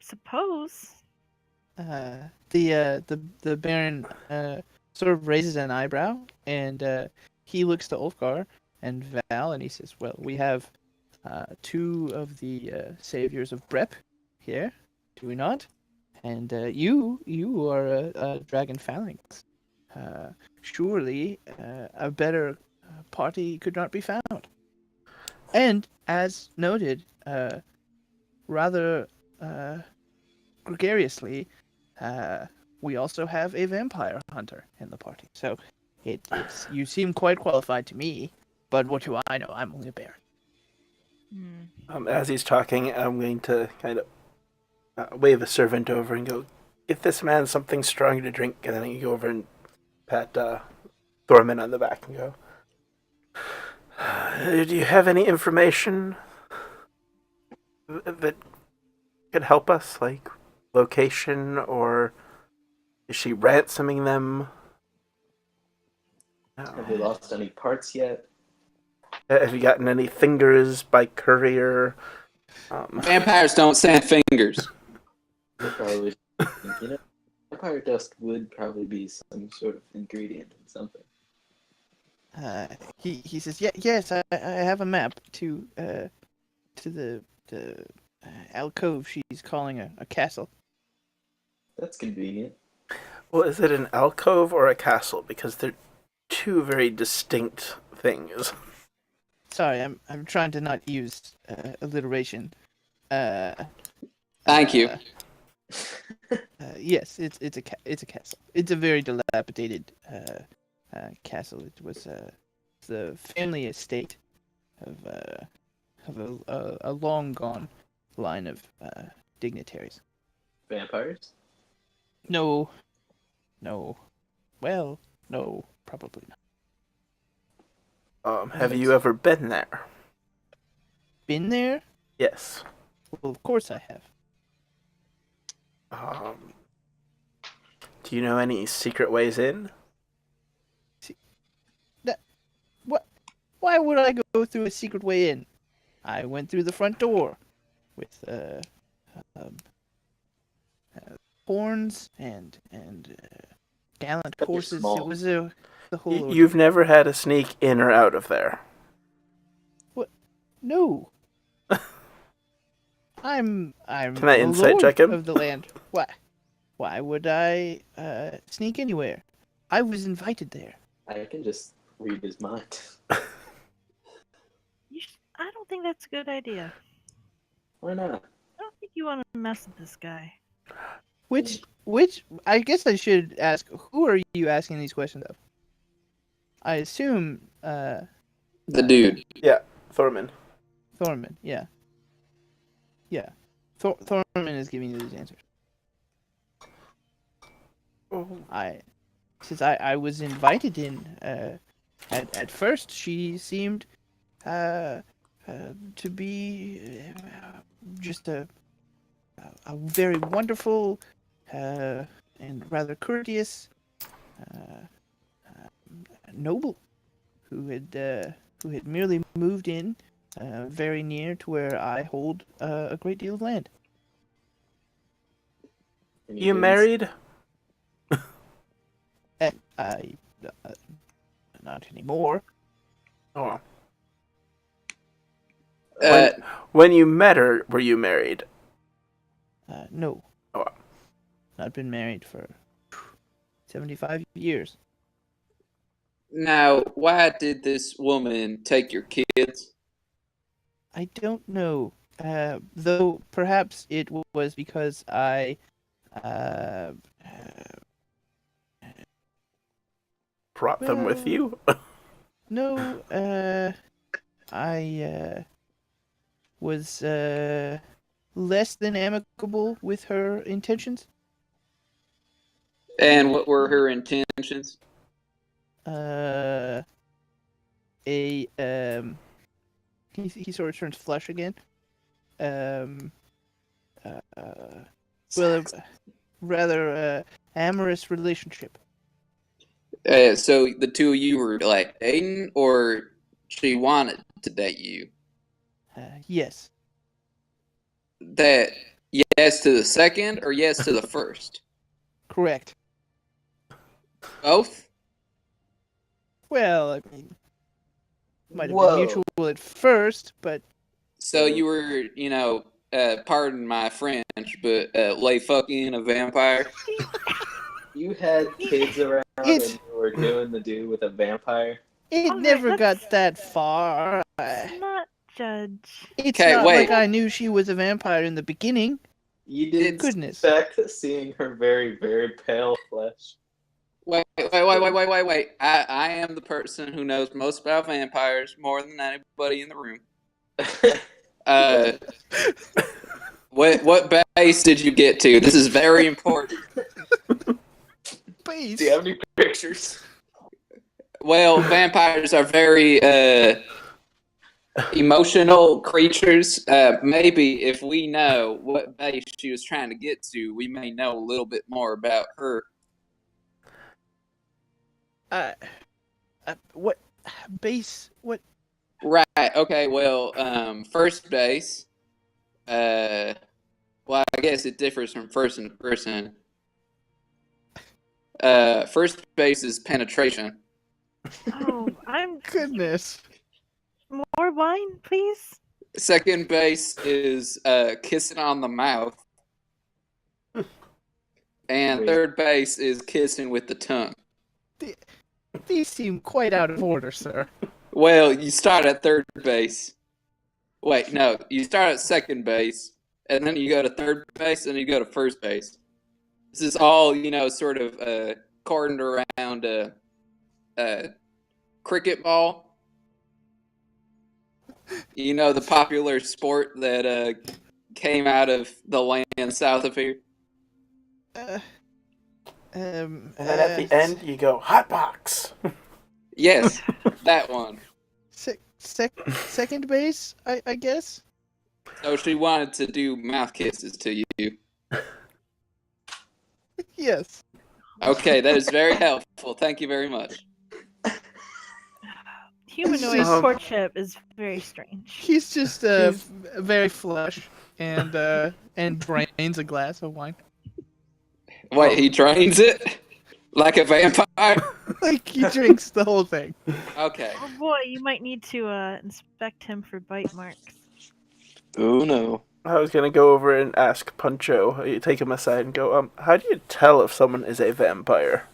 Suppose. The Baron sort of raises an eyebrow, and he looks to Ulfgar and Val, and he says, "Well, we have two of the saviors of Brep here, do we not? And you are a dragon phalanx. Surely a better party could not be found. And as noted, rather gregariously, we also have a vampire hunter in the party. So it's you seem quite qualified to me, but what do I know? I'm only a baron." As he's talking, I'm going to kind of wave a servant over and go, "Get this man something strong to drink," and then you go over and pat Thorman on the back and go, "Do you have any information that could help us, like location, or is she ransoming them? Have we lost any parts yet? Have you gotten any fingers by courier?" Vampires don't send fingers. Probably, vampire dust would probably be some sort of ingredient in something. He says, yes, I have a map to the alcove she's calling a castle. That's convenient. Well, is it an alcove or a castle? Because they're two very distinct things. Sorry, I'm trying to not use alliteration. Thank you. Yes, it's a castle. It's a very dilapidated castle. It was the family estate of a long gone line of dignitaries. Vampires? No. Well, no, probably not. Have you ever been there? Been there? Yes. Well, of course I have. Do you know any secret ways in? What? Why would I go through a secret way in? I went through the front door with horns and gallant But they're horses. small. It was the whole. You've never had a sneak in or out of there. What? No. I'm. Can I the insight lord check him? of the land. Why? Why would I sneak anywhere? I was invited there. I can just read his mind. I don't think that's a good idea. Why not? I don't think you want to mess with this guy. Which? I guess I should ask. Who are you asking these questions of? I assume. The dude. Yeah, Thorman. Thorman. Yeah. Yeah. Thorman is giving you these answers. Since I was invited in. At first, she seemed to be just a very wonderful and rather courteous noble who had merely moved in very near to where I hold a great deal of land. Any You news? married? I not anymore. Oh. Uh, When you met her, were you married? No. Oh. Not been married for 75 years. Now, why did this woman take your kids? I don't know. Though perhaps it was because I uh, Brought them with Well- you? no, I was less than amicable with her intentions. And what were her intentions? A he sort of turns flush again. Um, well, a rather amorous relationship. So the two of you were like dating, or she wanted to date you? Yes, That yes to the second, or yes to the first? correct. Both? Well, I mean, might have Whoa. been mutual at first, but So you were, pardon my French, but lay fucking a vampire? You had kids around It's- and you were doing the do with a vampire? it Alright, never let's- got that far. Not judge. It's 'Kay, not wait. like I knew she was a vampire in the beginning. You didn't Goodness. expect seeing her very, very pale flesh. Wait. I am the person who knows most about vampires more than anybody in the room. What base did you get to? This is very important. Base. Do you have any pictures? Well, vampires are very emotional creatures. Maybe if we know what base she was trying to get to, we may know a little bit more about her. What base? What? Right. Okay. Well, first base. Well, I guess it differs from person to person. First base is penetration. Oh, I'm Goodness. more wine, please. Second base is kissing on the mouth. And Wait. third base is kissing with the tongue. These seem quite out of order, sir. Well, you start at third base. Wait, no, you start at second base, and then you go to third base, and you go to first base. This is all, sort of cordoned around a cricket ball. You know, the popular sport that came out of the land south of here? And then at the end, you go, hot box! Yes, that one. Second base, I guess. So she wanted to do mouth kisses to you. Yes. Okay, that is very helpful. Thank you very much. Humanoid Um, courtship is very strange. He's just very flush and drains a glass of wine. Wait, he drains it? Like a vampire? Like he drinks the whole thing. Okay. Oh boy, you might need to inspect him for bite marks. Oh no. I was gonna go over and ask Puncho. You take him aside and go, how do you tell if someone is a vampire?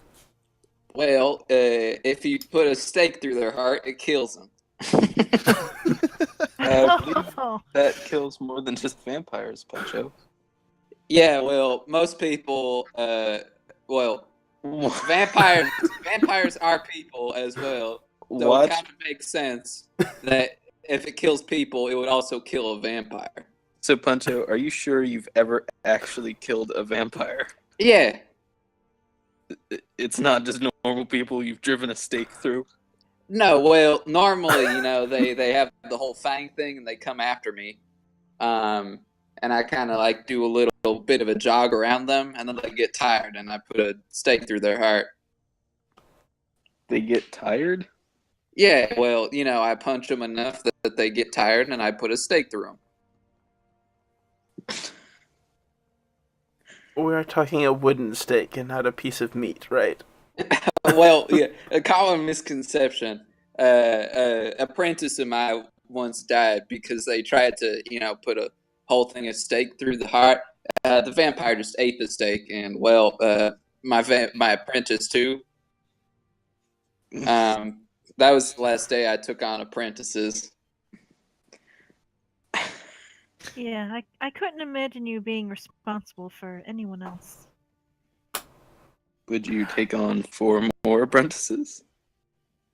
Well, if you put a stake through their heart, it kills them. I believe Oh, that kills more than just vampires, Pancho. Yeah, well, most people, vampires are people as well. So What? it kind of makes sense that if it kills people, it would also kill a vampire. So, Pancho, are you sure you've ever actually killed a vampire? Yeah. It's not just normal people you've driven a stake through? No, well, normally, they have the whole fang thing and they come after me. And I kind of like do a little bit of a jog around them, and then they get tired, and I put a stake through their heart. They get tired? Yeah, well, I punch them enough that they get tired, and I put a stake through them. We are talking a wooden stake and not a piece of meat, right? Well, yeah, a common misconception. Apprentice of mine once died because they tried to, put a whole thing of steak through the heart. The vampire just ate the steak, and my apprentice too. That was the last day I took on apprentices. Yeah, I couldn't imagine you being responsible for anyone else. Would you take on 4 more apprentices?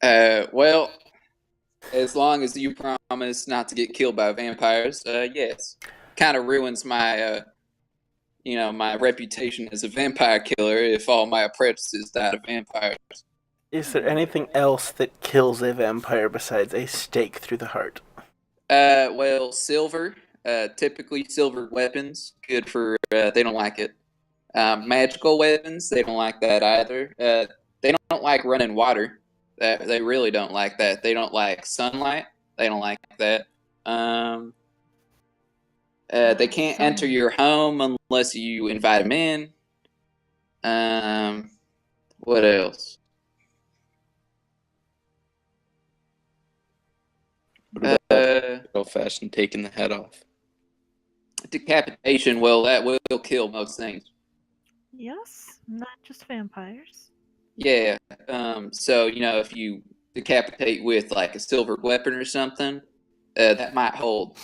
Well, as long as you promise not to get killed by vampires, yes. Kind of ruins my, my reputation as a vampire killer if all my apprentices died of vampires. Is there anything else that kills a vampire besides a stake through the heart? Well, silver. Typically silver weapons. Good for, they don't like it. Magical weapons, they don't like that either. They don't like running water. They really don't like that. They don't like sunlight. They don't like that. They can't enter your home unless you invite them in. What else? What about old-fashioned taking the head off? Decapitation, well, that will kill most things. Yes, not just vampires. Yeah. So, if you decapitate with like a silver weapon or something, that might hold.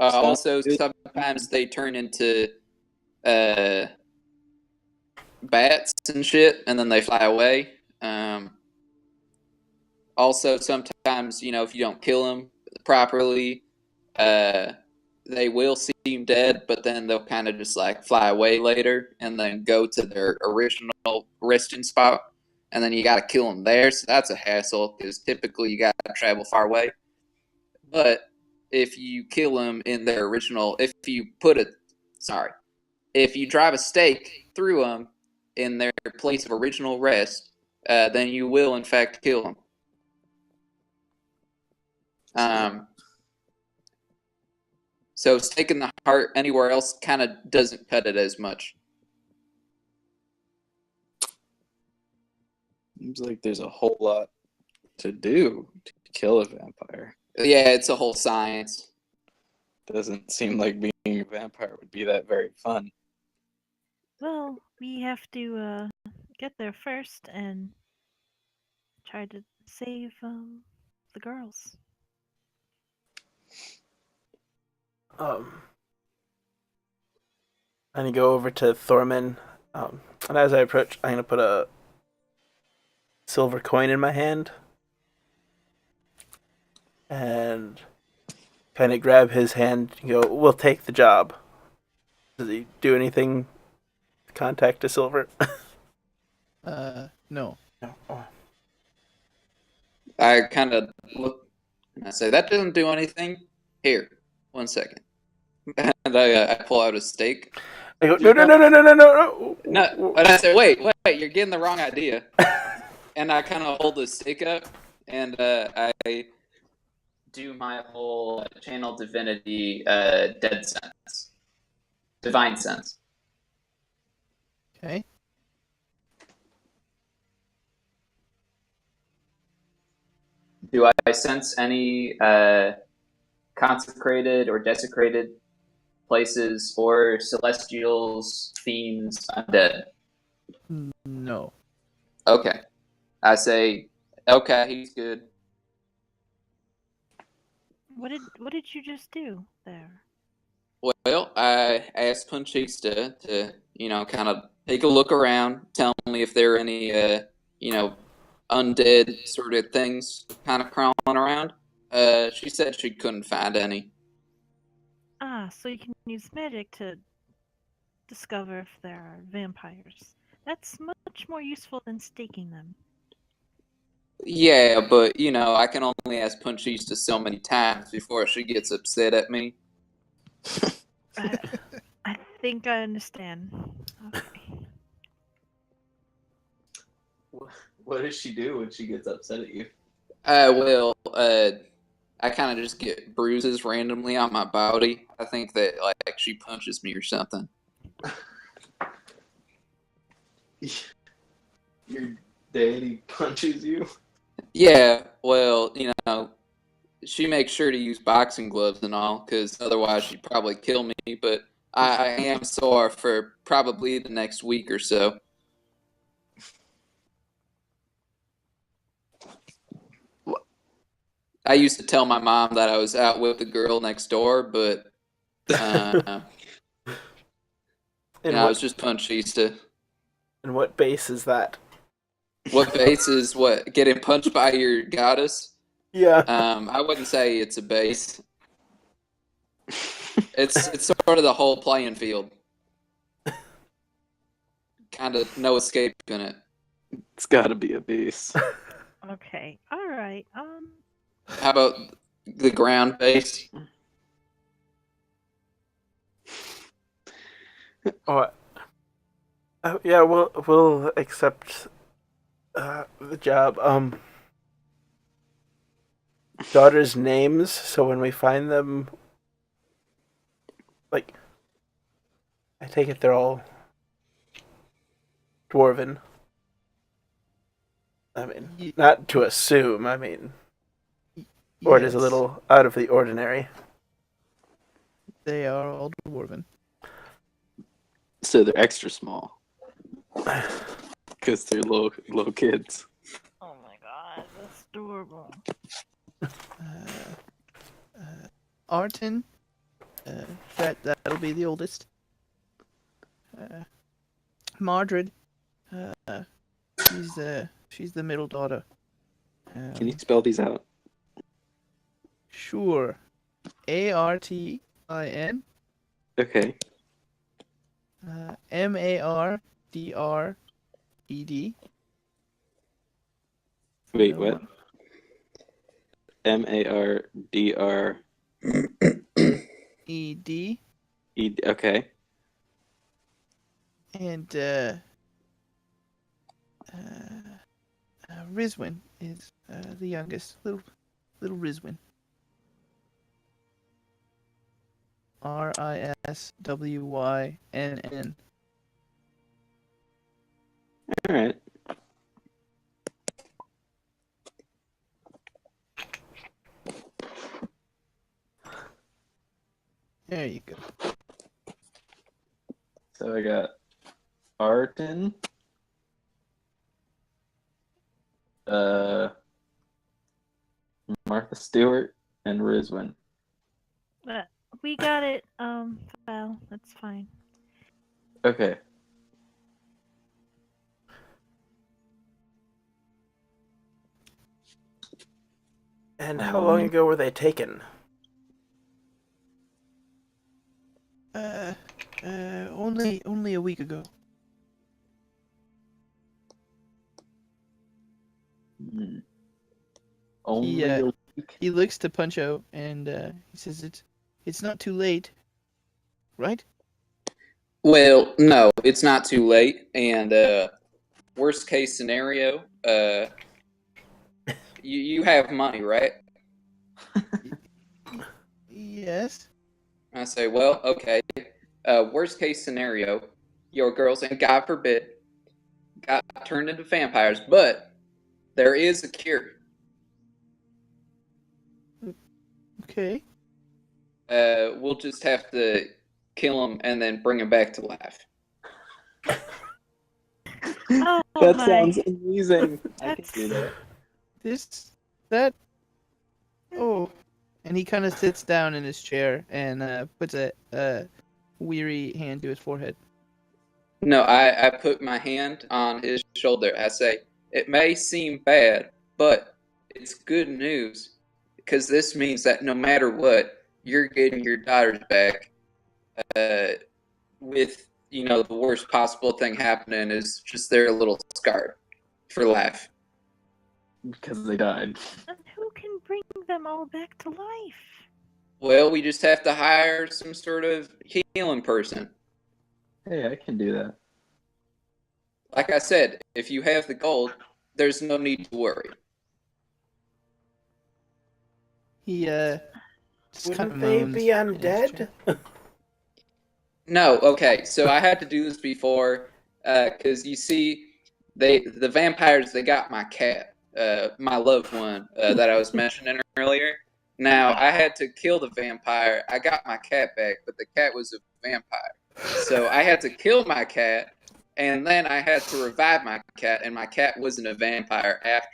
Also, sometimes they turn into bats and shit, and then they fly away. Also, sometimes, if you don't kill them properly, they will seem dead, but then they'll kind of just like fly away later and then go to their original resting spot. And then you got to kill them there. So that's a hassle because typically you got to travel far away. But if you kill them in their original, if you drive a stake through them in their place of original rest, then you will in fact kill them. So staking the heart anywhere else kind of doesn't cut it as much. Seems like there's a whole lot to do to kill a vampire. Yeah, it's a whole science. Doesn't seem like being a vampire would be that very fun. Well, we have to get there first and try to save the girls. I'm gonna go over to Thorman, and as I approach, I'm gonna put a silver coin in my hand and kind of grab his hand and go, "We'll take the job." Does he do anything to contact a silver? No. No. Oh. I kind of look and I say, that doesn't do anything. Here, 1 second. And I pull out a steak. I go, no. No, but I say, wait, you're getting the wrong idea. And I kind of hold the steak up, and I do my whole channel divinity dead sense. Divine sense. Okay. Do I sense any consecrated or desecrated places or celestials, fiends, undead? No. Okay. I say, okay, he's good. What did you just do there? Well, I asked Punchista to, kind of take a look around, tell me if there are any, undead sort of things kind of crawling around. She said she couldn't find any. Ah, so you can use magic to discover if there are vampires. That's much more useful than staking them. Yeah, but, I can only ask Punchista so many times before she gets upset at me. I think I understand. Okay. What does she do when she gets upset at you? I kind of just get bruises randomly on my body. I think that, like, she punches me or something. Your daddy punches you? Yeah, well, she makes sure to use boxing gloves and all, because otherwise she'd probably kill me. But I am sore for probably the next week or so. I used to tell my mom that I was out with the girl next door, but I was just punchy to. And what base is that? What base is what? Getting punched by your goddess? Yeah. I wouldn't say it's a base. It's sort of the whole playing field. Kind of no escape in it. It's got to be a base. Okay. All right. How about the ground base? Oh, yeah, we'll accept the job. Daughters' names, so when we find them, like, I take it they're all dwarven. I mean, not to assume, I mean, or it is a little out of the ordinary. They are all dwarven. So they're extra small. Because they're little kids. Oh my god, that's adorable. Arton, that'll be the oldest. Mardred, she's the middle daughter. Can you spell these out? Sure. Artin. Okay. Mardred. Wait, what? Mardr. Ed. Okay. And Rizwin is the youngest, little Rizwin. Riswynn. All right. There you go. So I got Arton. Martha Stewart and Rizwin. We got it. Well, that's fine. Okay. And how long ago were they taken? Only a week ago. Only He, a week? He looks to Puncho and he says it's not too late, right? Well, no, it's not too late. And worst case scenario, you have money, right? Yes. I say, well, okay. Worst case scenario, your girls, and God forbid, got turned into vampires, but there is a cure. Okay. We'll just have to kill them and then bring them back to life. Oh That my. sounds amazing. I can That's- do that. Oh. And he kind of sits down in his chair and puts a weary hand to his forehead. No, I put my hand on his shoulder. I say, it may seem bad, but it's good news, because this means that no matter what, you're getting your daughters back. With, the worst possible thing happening is just they're a little scarred for life. Because they died. And who can bring them all back to life? Well, we just have to hire some sort of healing person. Hey, I can do that. Like I said, if you have the gold, there's no need to worry. He just kind of Wouldn't they moans be in his undead? chair. No, okay, so I had to do this before, because you see, the vampires, they got my cat, my loved one that I was mentioning earlier. Now, I had to kill the vampire. I got my cat back, but the cat was a vampire. So I had to kill my cat, and then I had to revive my cat, and my cat wasn't a vampire after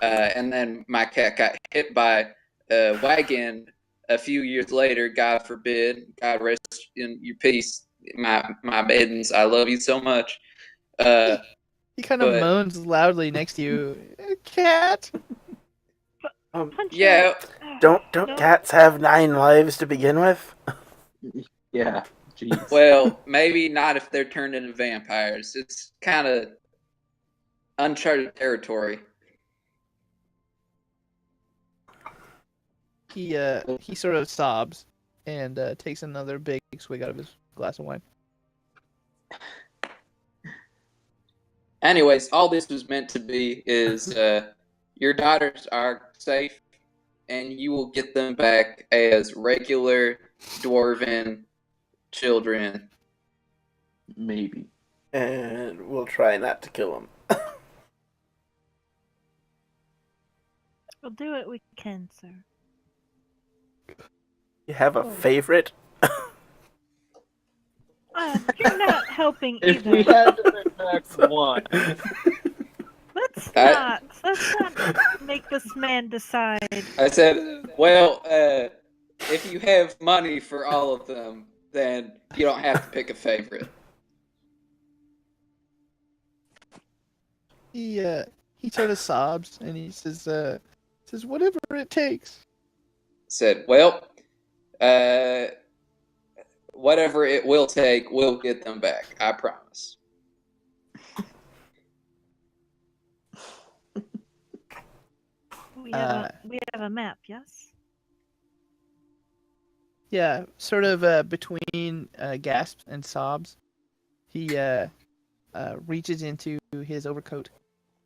that. And then my cat got hit by a wagon a few years later. God forbid. God rest in your peace, my maidens. I love you so much. He kind of But- moans loudly next to you. Cat. Punch Yeah, Don't No. cats have 9 lives to begin with? Yeah. Jeez. well, maybe not if they're turned into vampires. It's kind of uncharted territory. He sort of sobs and takes another big swig out of his glass of wine. Anyways, all this was meant to be is your daughters are safe, and you will get them back as regular dwarven children. Maybe. And we'll try not to kill him. We'll do what we can, sir. You have a favorite? You're not helping If either. we had to bring back one, Let's I- not make this man decide. I said, well, if you have money for all of them, then you don't have to pick a favorite. He sort of sobs and he says whatever it takes. Said, well, whatever it will take, we'll get them back. I promise. We have a map, yes? Yeah, sort of between gasps and sobs, he reaches into his overcoat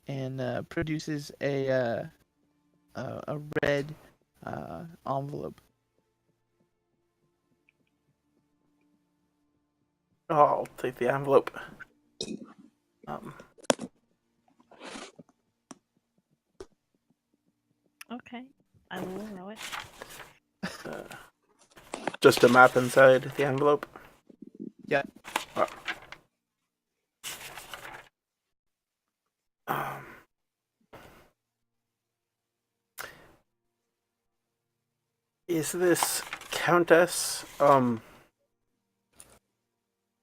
and produces a red envelope. Oh, I'll take the envelope. Okay, I will allow it. Just a map inside the envelope. Yeah. Oh. Is this Countess, does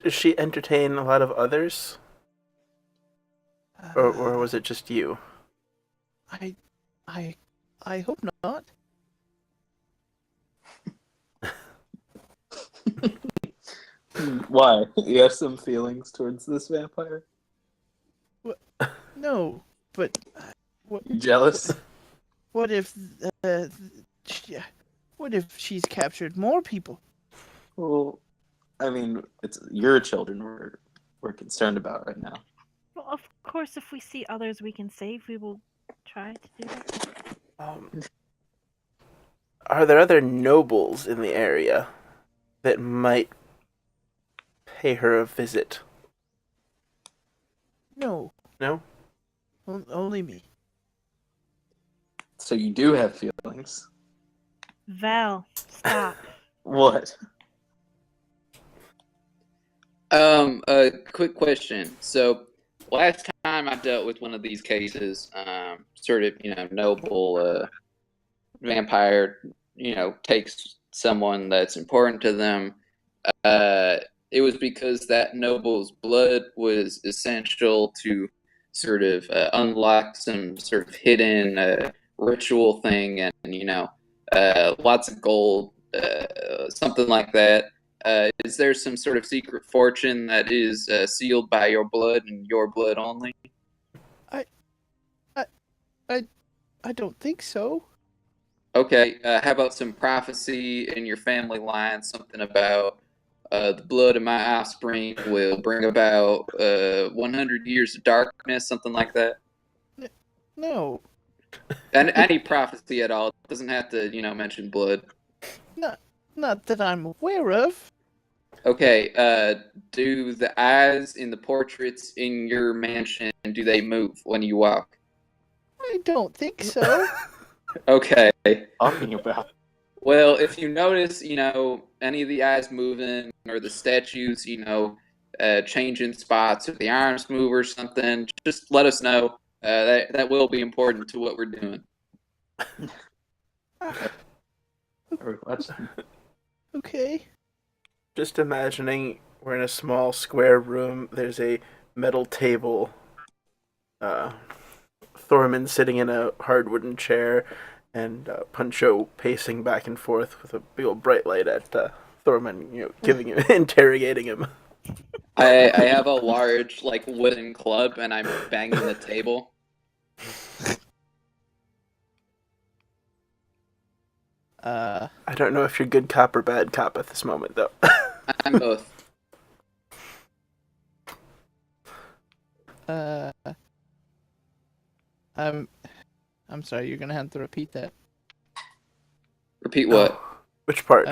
she entertain a lot of others? Or was it just you? I hope not. why? You have some feelings towards this vampire? No, but what? You jealous? What if what if she's captured more people? Well, I mean, it's your children we're concerned about right now. Well, of course, if we see others we can save, we will try to do that. Are there other nobles in the area that might pay her a visit? No, No? only me. So you do have feelings. Val, stop. What? A quick question. So, last time I dealt with one of these cases, sort of, noble vampire, takes someone that's important to them. It was because that noble's blood was essential to sort of unlock some sort of hidden ritual thing, and lots of gold, something like that. Is there some sort of secret fortune that is sealed by your blood and your blood only? I don't think so. Okay, how about some prophecy in your family line? Something about the blood of my offspring will bring about 100 years of darkness, something like that? No, And any prophecy at all. It doesn't have to, mention blood. not that I'm aware of. Okay, do the eyes in the portraits in your mansion, do they move when you walk? I don't think so. Okay. Talking about. Well, if you notice, any of the eyes moving or the statues, changing spots or the arms move or something, just let us know. That will be important to what we're doing. Are we watching? Okay. Just imagining we're in a small square room. There's a metal table. Thorman sitting in a hard wooden chair, and Puncho pacing back and forth with a big old bright light at Thorman, giving him, interrogating him. I have a large, wooden club, and I'm banging the table. I don't know if you're good cop or bad cop at this moment, though. I'm both. I'm sorry, you're gonna have to repeat that. Repeat what? Which part?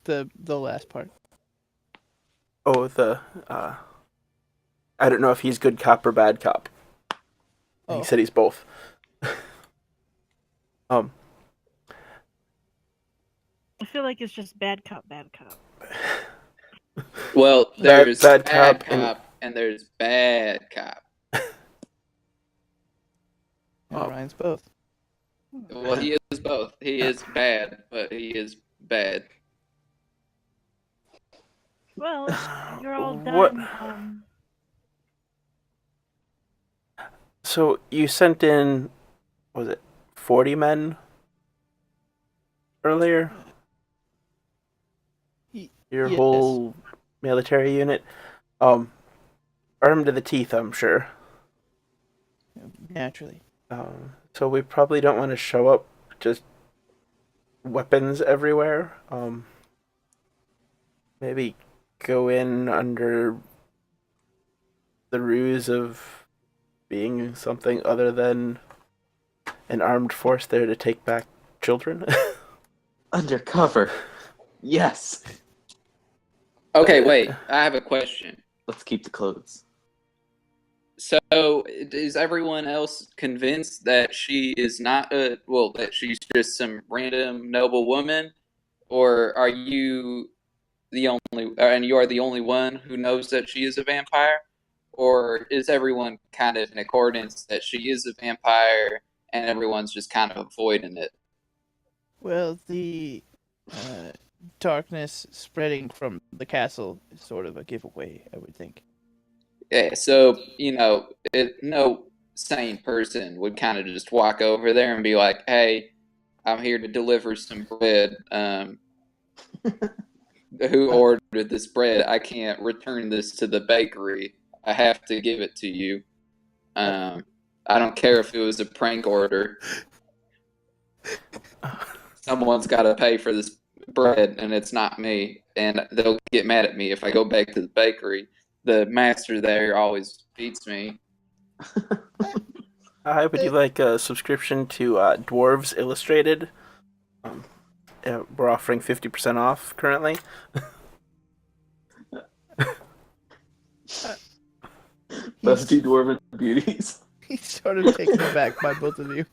The last part. Oh, I don't know if he's good cop or bad cop. Oh. He said he's both. I feel like it's just bad cop, bad cop. Well, there's bad bad cop cop and there's bad cop. And Ryan's both. Well, he is both. He is bad, but he is bad. Well, you're all What? done. So you sent in, was it 40 men earlier? Your Yes. whole military unit? Armed to the teeth, I'm sure. Naturally. So we probably don't want to show up just weapons everywhere. Maybe go in under the ruse of being something other than an armed force there to take back children. Undercover. Yes. Okay, wait. I have a question. Let's keep the clothes. So, is everyone else convinced that she is not that she's just some random noble woman, or are you and you are the only one who knows that she is a vampire, or is everyone kind of in accordance that she is a vampire and everyone's just kind of avoiding it? Well, the darkness spreading from the castle is sort of a giveaway, I would think. Yeah, so no sane person would kind of just walk over there and be like, "Hey, I'm here to deliver some bread. Who ordered this bread? I can't return this to the bakery. I have to give it to you. I don't care if it was a prank order. Someone's got to pay for this bread, and it's not me. And they'll get mad at me if I go back to the bakery. The master there always beats me." Hi, would you like a subscription to Dwarves Illustrated? We're offering 50% off currently. Those two dwarven beauties. He's sort of taken aback by both of you.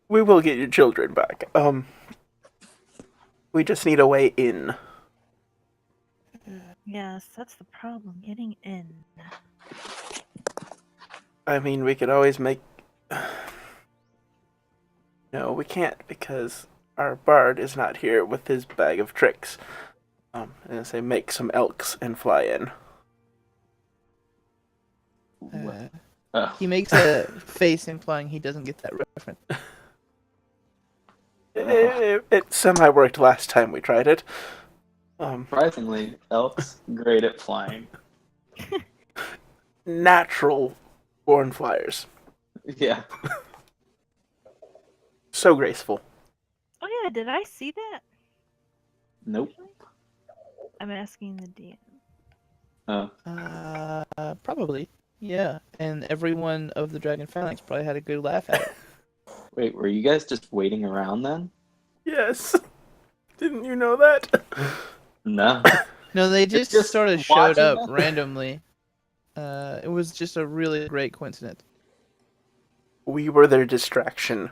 We will get your children back. We just need a way in. Yes, that's the problem, getting in. I mean, we could always make... No, we can't, because our bard is not here with his bag of tricks. And say make some elks and fly in. He makes a face implying he doesn't get that reference. It semi-worked last time we tried it. Surprisingly, elks great at flying. Natural born flyers. Yeah. So graceful. Oh yeah, did I see that? Nope. I'm asking the DM. Probably. Yeah, and everyone of the Dragon Phalanx probably had a good laugh at it. Wait, were you guys just waiting around then? Yes. Didn't you know that? No. No, they It's just, just sort of showed watching up them? randomly. It was just a really great coincidence. We were their distraction.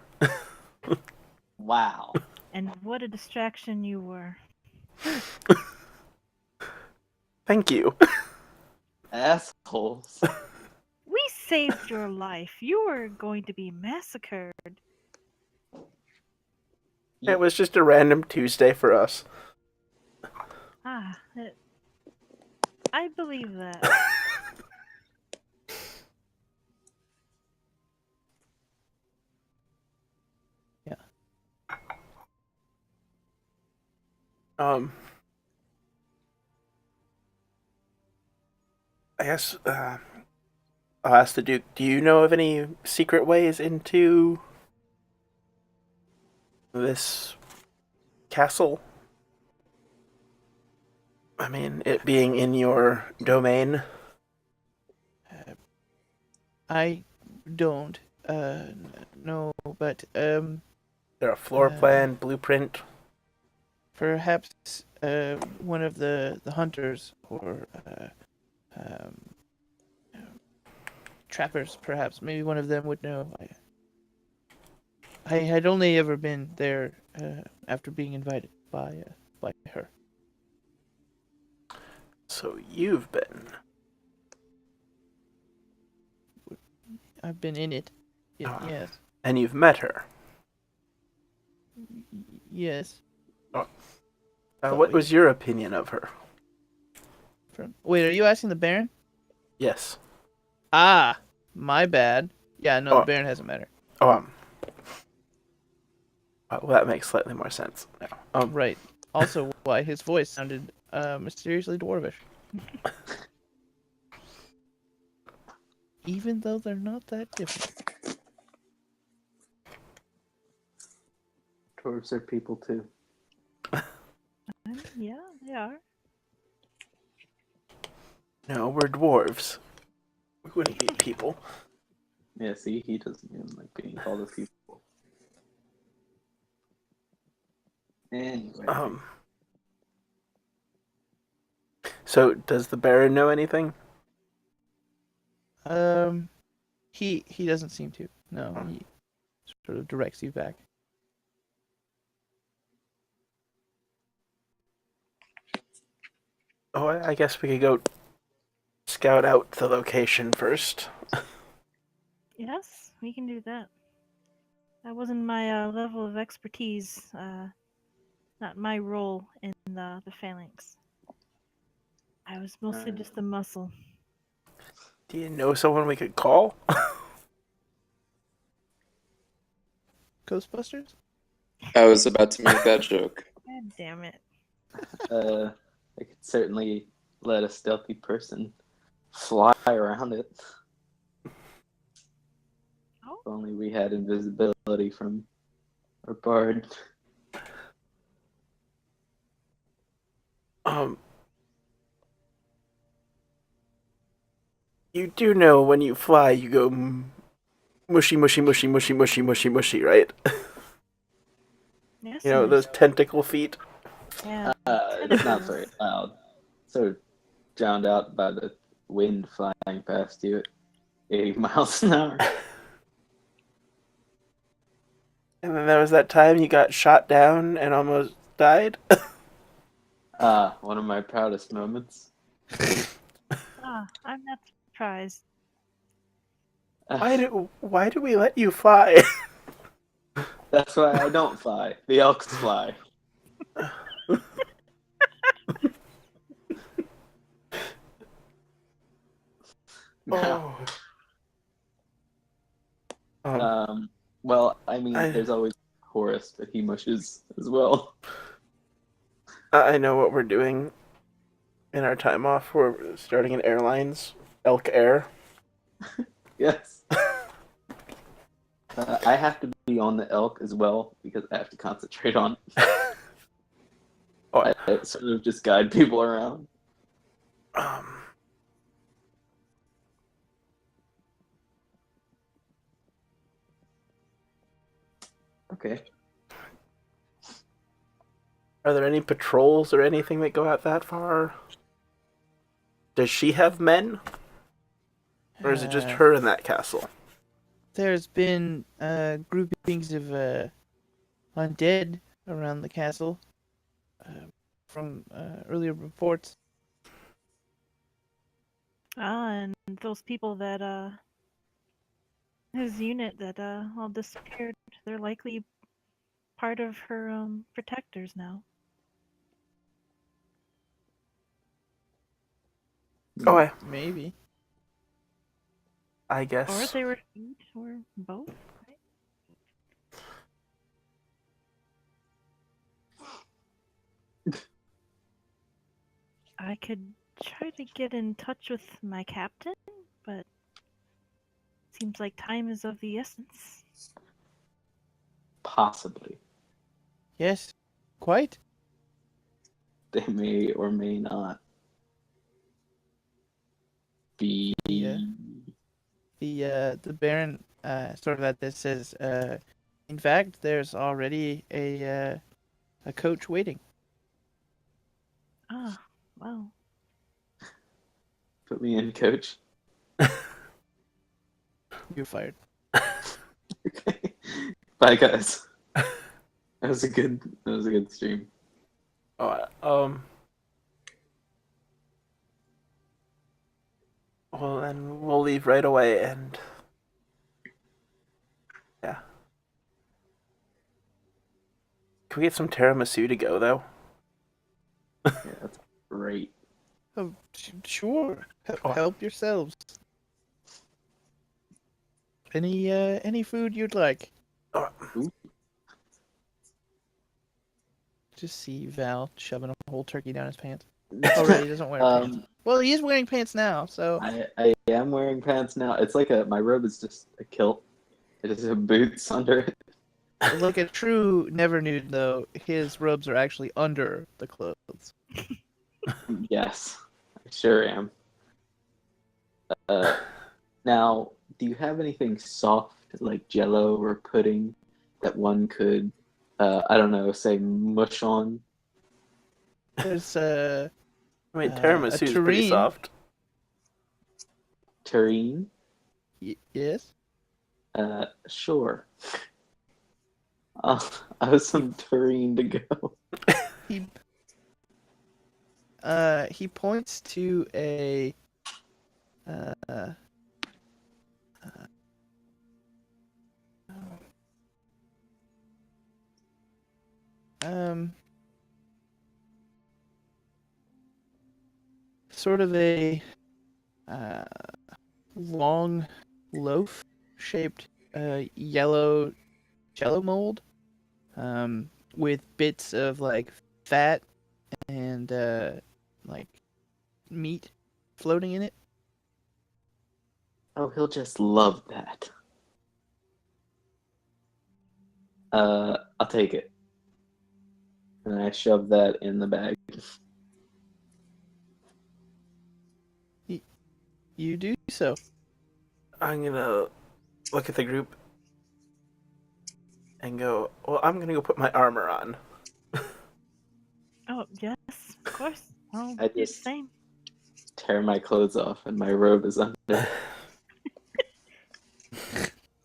Wow. And what a distraction you were. Thank you. Assholes. We saved your life. You were going to be massacred. It was just a random Tuesday for us. I believe that. I guess I'll ask the Duke, do you know of any secret ways into this castle? I mean, it being in your domain. I don't know, but There a floor plan, blueprint? perhaps one of the hunters or trappers, perhaps maybe one of them would know. I had only ever been there after being invited by her. So you've been. I've been in it. Yes. And you've met her. Yes. What was your opinion of her? Wait, are you asking the Baron? Yes. Ah, my bad. Yeah, no, the Baron hasn't met her. Well, that makes slightly more sense now. Right. Also, why his voice sounded mysteriously dwarvish. Even though they're not that different. Dwarves are people too. Yeah, they are. No, we're dwarves. We wouldn't be people. Yeah, see, he doesn't even like being called a people. Anyway. So, does the Baron know anything? He doesn't seem to. No, he sort of directs you back. Oh, I guess we could go scout out the location first. Yes, we can do that. That wasn't my level of expertise. Not my role in the phalanx. I was mostly just the muscle. Do you know someone we could call? Ghostbusters? I was about to make that joke. God damn it. I could certainly let a stealthy person fly around it. Oh. If only we had invisibility from our bard. You do know when you fly, you go mushy, mushy, mushy, mushy, mushy, mushy, mushy, right? Yes, You know, those tentacle feet? Yeah. It's not very loud. So drowned out by the wind flying past you at 80 miles an hour. And then there was that time you got shot down and almost died? One of my proudest moments. I'm not surprised. Why do we let you fly? That's why I don't fly. The elks fly. Oh. Well, I mean, there's always Horace, but he mushes as well. I know what we're doing in our time off. We're starting an airlines, Elk Air. Yes. I have to be on the elk as well because I have to concentrate on it. I sort of just guide people around. Okay. Are there any patrols or anything that go out that far? Does she have men? Or is it just her in that castle? There's been groupings of undead around the castle from earlier reports. And those people that his unit that all disappeared, they're likely part of her protectors now. Oh, Maybe. I Or guess. they were each, or both, right? I could try to get in touch with my captain, but seems like time is of the essence. Possibly. Yes, quite. They may or may not be. The Baron sort of at this says, in fact, there's already a coach waiting. Ah, well. Put me in, coach. You're fired. Okay. Bye, guys. That was a good stream. Well, then we'll leave right away, and yeah. Can we get some tiramisu to go though? Yeah, that's great. Oh, sure. Help yourselves. Any food you'd like. Ooh. Just see Val shoving a whole turkey down his pants. Oh, right, he doesn't wear pants. Well, he is wearing pants now, so. I am wearing pants now. It's like my robe is just a kilt. It just has boots under it. Like a true never nude, though, his robes are actually under the clothes. Yes, I sure am. Now, do you have anything soft like Jello or pudding that one could, I don't know, say mush on? There's I mean, a tiramisu is pretty terrine. soft. Terrine? Yes. Sure. I have some terrine to go. He points to a sort of a long loaf shaped yellow jello mold with bits of like fat and like meat floating in it. Oh, he'll just love that. I'll take it. And I shove that in the bag. You do so. I'm gonna look at the group and go, well, I'm gonna go put my armor on. Oh, yes, of course. I'll I do the just same. tear my clothes off and my robe is under.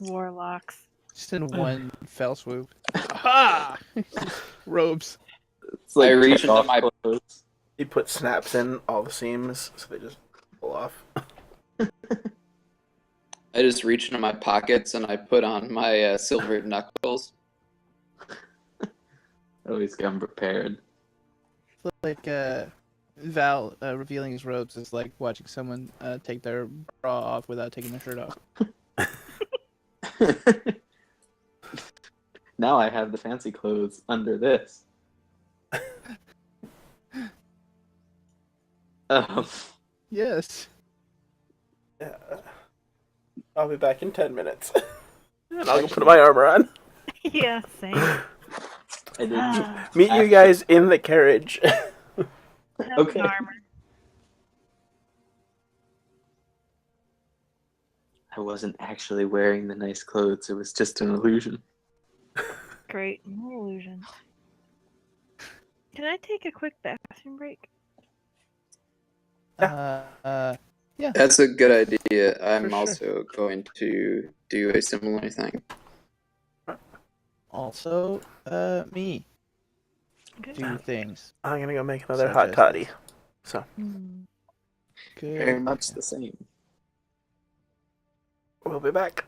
Warlocks. Just in one fell swoop. Aha! Robes. It's like I reach take into off my- clothes. He put snaps in all the seams, so they just pull off. I just reach into my pockets and I put on my silver knuckles. Always come prepared. Like Val revealing his robes is like watching someone take their bra off without taking their shirt off. Now I have the fancy clothes under this. Yes. Yeah. I'll be back in 10 minutes. And I'll go put my armor on. Yeah, same. I did. Meet you guys in the carriage. Okay. Armor. I wasn't actually wearing the nice clothes. It was just an illusion. great. No illusions. Can I take a quick bathroom break? Yeah. That's a good idea. I'm sure. also going to do a similar thing. Also, me. Good. 2 things. I'm gonna go make another Such hot as toddy. this. So Good. Very much the same. we'll be back.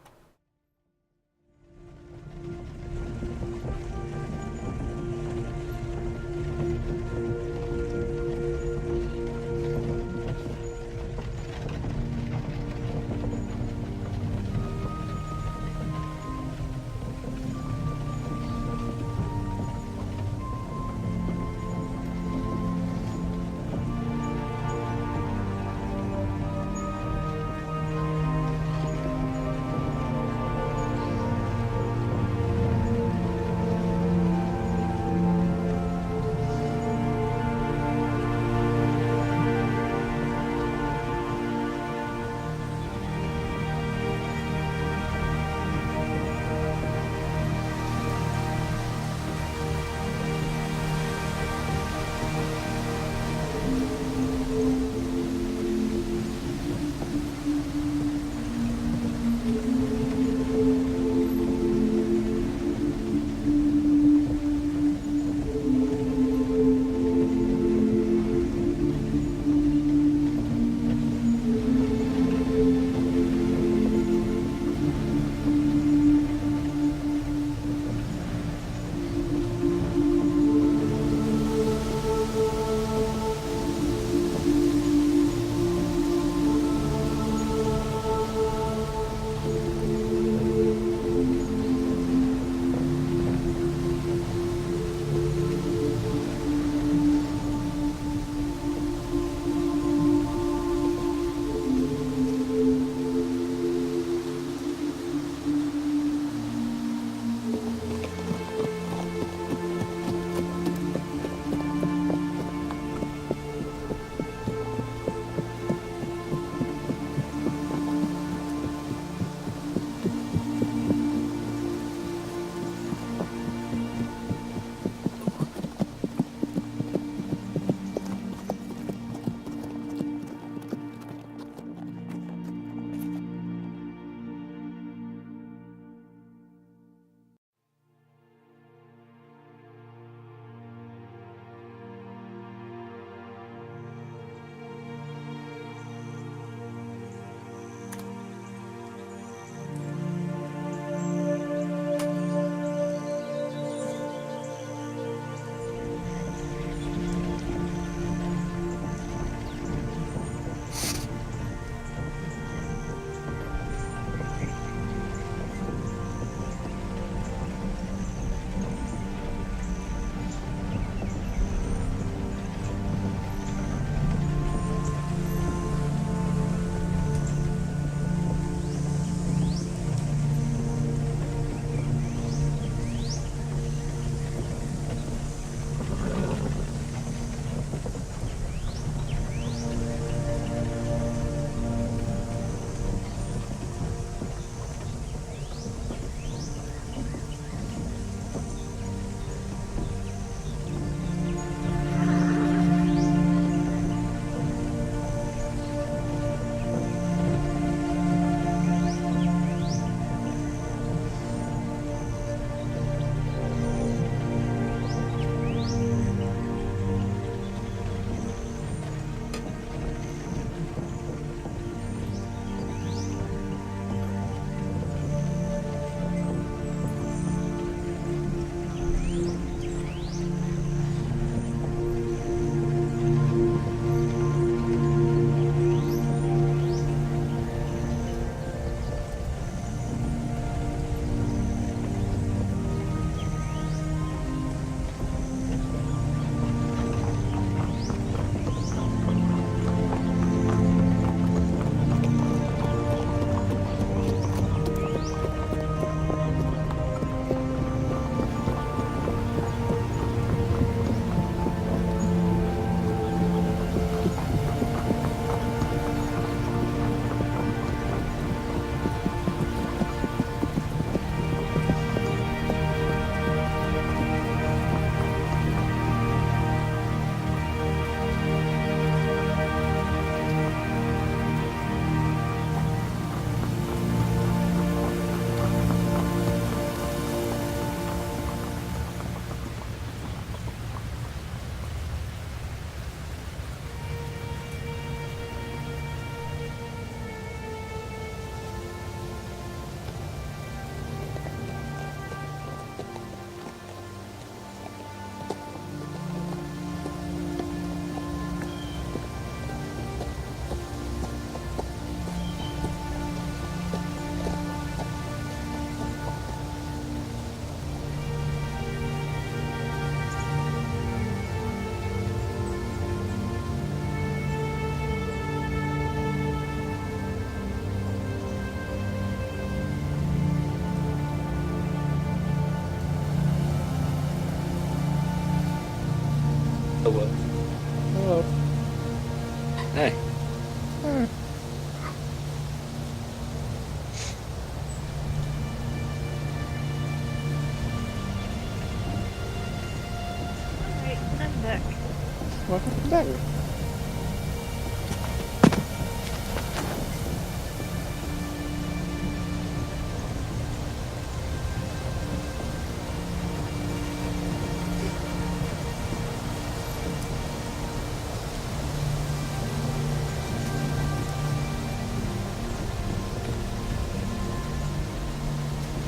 Welcome back.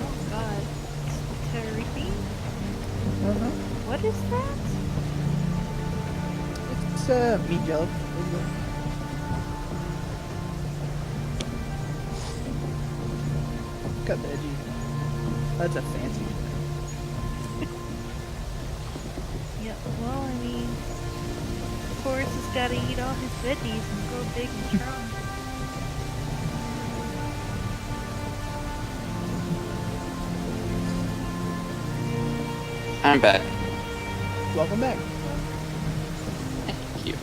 Oh god. Terrifying? Uh-huh. What is that? It's meat jello. Got veggies. That's a fancy. Yeah, well, I mean, of course, he's gotta eat all his veggies and grow big and strong. I'm back. Welcome back. Thank you.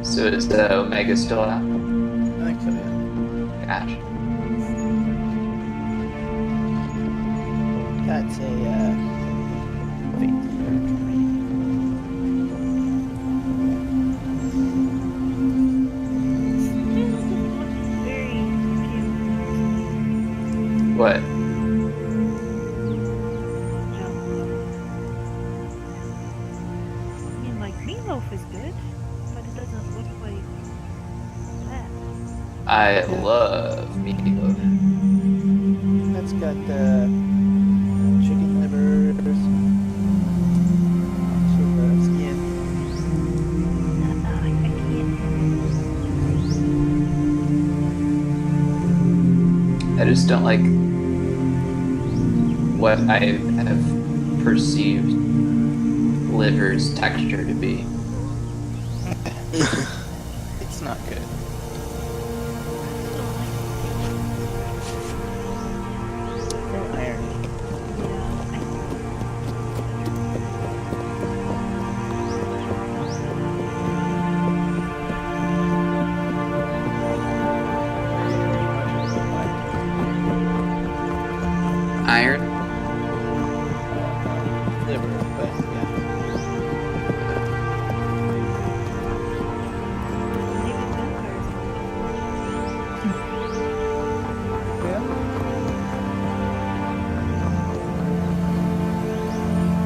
So is Omega still out? I think so, yeah. Gotcha. That's a fake Still doesn't look very cute. What? I mean, like, meatloaf is good, but it doesn't look like that. I love meatloaf. That's got chicken livers, sort of skin. I can't. I just don't like what I have perceived liver's texture to be. It's not good. Very irony. Iron? Liver, but yeah.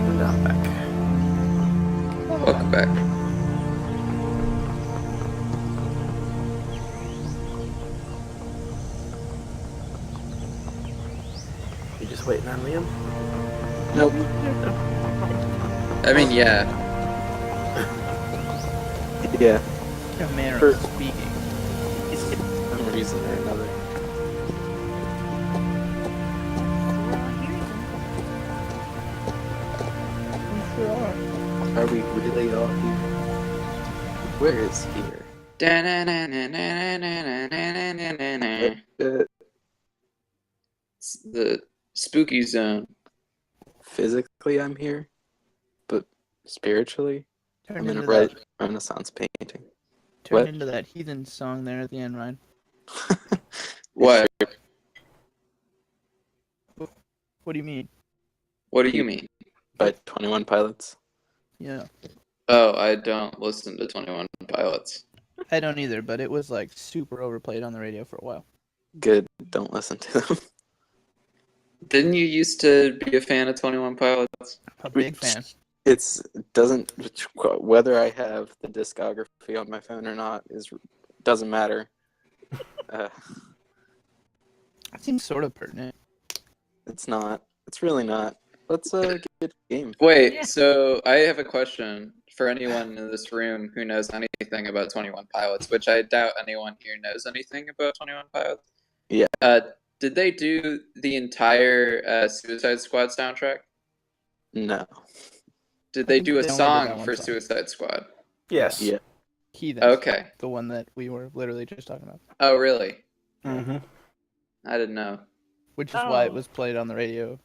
And I'm back. Welcome back. You just waiting on Liam? Nope. I mean, yeah. Yeah, No manner For- of speaking. for some reason or another. We sure are. Are we really all here? Where is here? It's the spooky zone. Physically, I'm here, but spiritually, Turned I'm in a into that, Renaissance painting. turned what? into that heathen song there at the end, Ryan. What? What do you mean? What do you mean? By 21 Pilots. Yeah. Oh, I don't listen to 21 Pilots. I don't either, but it was like super overplayed on the radio for a while. Good. Don't listen to them. Didn't you used to be a fan of 21 Pilots? A big fan. It's doesn't whether I have the discography on my phone or not doesn't matter. It seems sort of pertinent. It's not. It's really not. Let's get a game. Wait, Yeah. so I have a question for anyone in this room who knows anything about 21 Pilots, which I doubt anyone here knows anything about 21 Pilots. Yeah. Did they do the entire Suicide Squad soundtrack? No. Did they think do a they only did song that one for song. Suicide Squad? Yes. Yeah. Heathens. Okay. The one that we were literally just talking about. Oh, really? Mm-hmm. I didn't know. Which is why it Oh. was played on the radio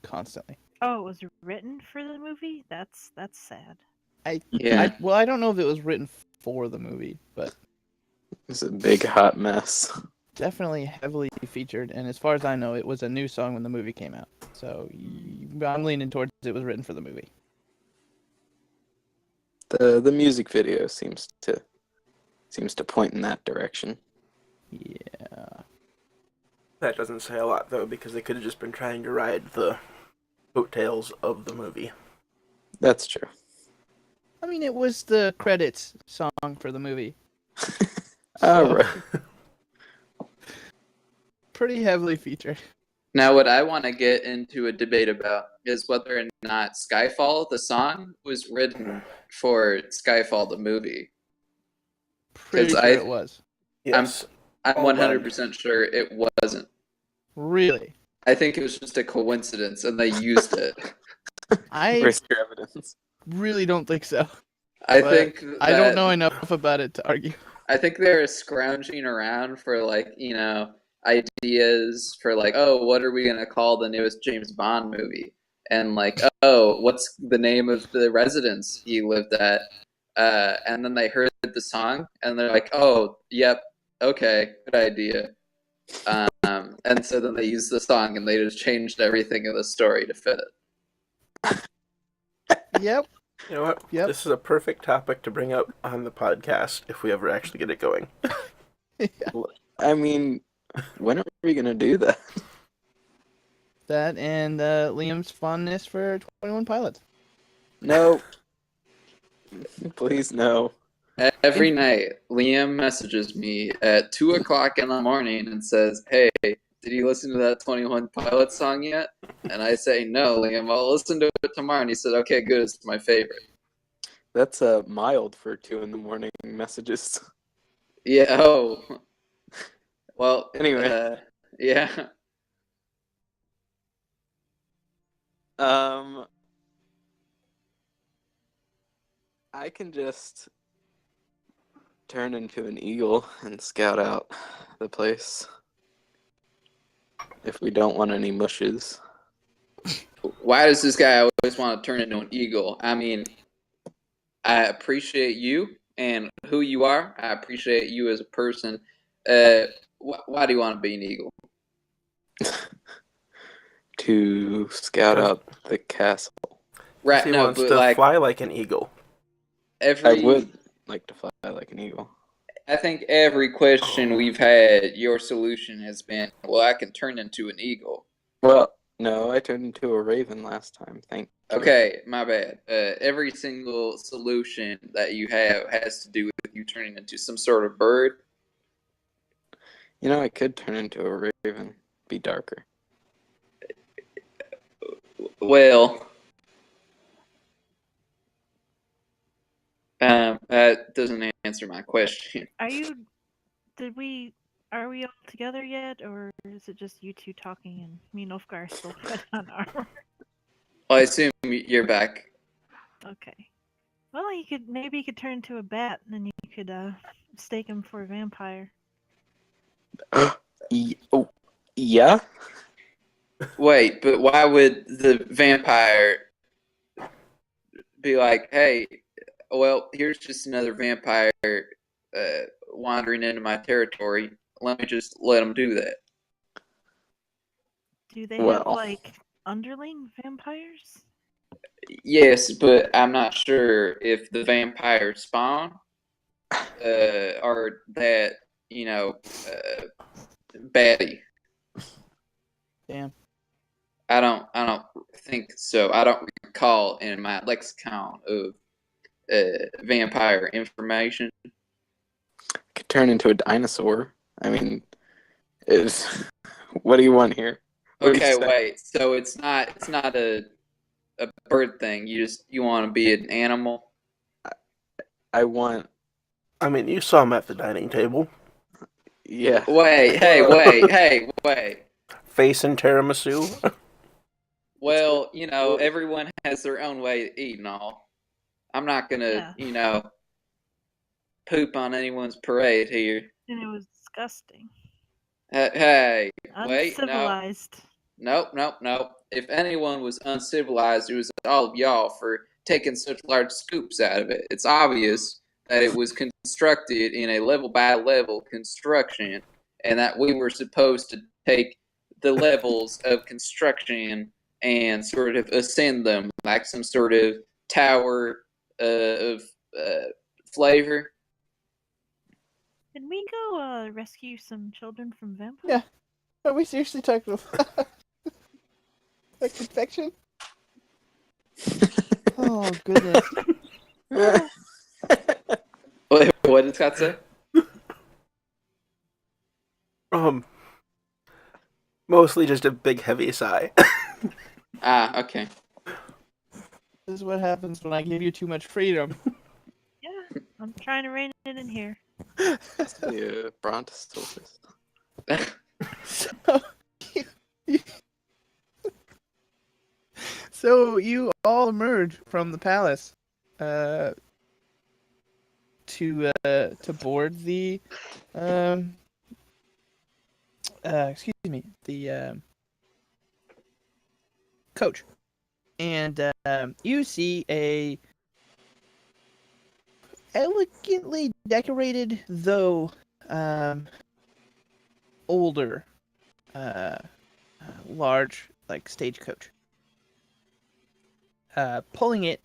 constantly. Oh, it was written for the movie? That's sad. Yeah. I don't know if it was written for the movie, but It's a big hot mess. definitely heavily featured. And as far as I know, it was a new song when the movie came out. So I'm leaning towards it was written for the movie. The music video seems to point in that direction. Yeah. That doesn't say a lot, though, because they could have just been trying to ride the coattails of the movie. That's true. I mean, it was the credits song for the movie. All right. Pretty heavily featured. Now, what I want to get into a debate about is whether or not Skyfall, the song, was written for Skyfall, the movie. Pretty sure it was. Yes. I'm Well done. 100% sure it wasn't. Really? I think it was just a coincidence, and they used it. I Where's your evidence? really don't think so. I But think I don't that- know enough about it to argue. I think they're scrounging around for ideas for oh, what are we gonna call the newest James Bond movie? And oh, what's the name of the residence he lived at? And then they heard the song and they're like, oh, yep, okay, good idea. And so then they used the song and they just changed everything in the story to fit it. Yep. You know what? Yep. This is a perfect topic to bring up on the podcast if we ever actually get it going. I mean, when are we gonna do that? That and Liam's fondness for 21 Pilots. No. Please no. Every night, Liam messages me at 2:00 in the morning and says, "Hey, did you listen to that 21 Pilots song yet?" And I say, "No, Liam. I'll listen to it tomorrow." And he said, "Okay, good. It's my favorite." That's mild for 2 a.m. messages. Yeah. Oh. Well. Anyway. Yeah. I can just turn into an eagle and scout out the place if we don't want any mushes. Why does this guy always want to turn into an eagle? I mean, I appreciate you and who you are. I appreciate you as a person. Why do you want to be an eagle? To scout out the castle. Right? He No, wants but to fly like an eagle. I would like to fly like an eagle. I think every question we've had, your solution has been, well, I can turn into an eagle. Well, no, I turned into a raven last time. Thank you. Okay, my bad. Every single solution that you have has to do with you turning into some sort of bird. You know, I could turn into a raven. Be darker. Well, that doesn't answer my question. Are we all together yet, or is it just you two talking and me and Ulfgar still put on armor? Well, I assume you're back. Okay. Well, maybe you could turn into a bat, and then you could stake him for a vampire. Oh, yeah? Wait, but why would the vampire be like, hey, well, here's just another vampire wandering into my territory. Let me just let him do that. Do they have, underling vampires? Yes, but I'm not sure if the vampires spawn are that, baddie. Damn. I don't think so. I don't recall in my lexicon of vampire information. Could turn into a dinosaur. I mean, what do you want here? What do you Okay, say? wait. So it's not a bird thing. You want to be an animal. I want. I mean, you saw him at the dining table. Yeah. Wait. Face in tiramisu. Well, everyone has their own way of eating all. I'm not gonna, Yeah. poop on anyone's parade here. And it was disgusting. Hey, wait, no. Uncivilized. Nope. If anyone was uncivilized, it was all of y'all for taking such large scoops out of it. It's obvious that it was constructed in a level by level construction, and that we were supposed to take the levels of construction and sort of ascend them like some sort of tower of flavor. Did we go rescue some children from vampires? Yeah. Are we seriously talking about like infection? Oh goodness. Wait, what did Scott say? Mostly just a big heavy sigh. Okay. This is what happens when I give you too much freedom. Yeah, I'm trying to rein it in here. Yeah, brontosaurus. So you all emerge from the palace to board the coach, and you see a elegantly decorated, though older, large like stagecoach. Pulling it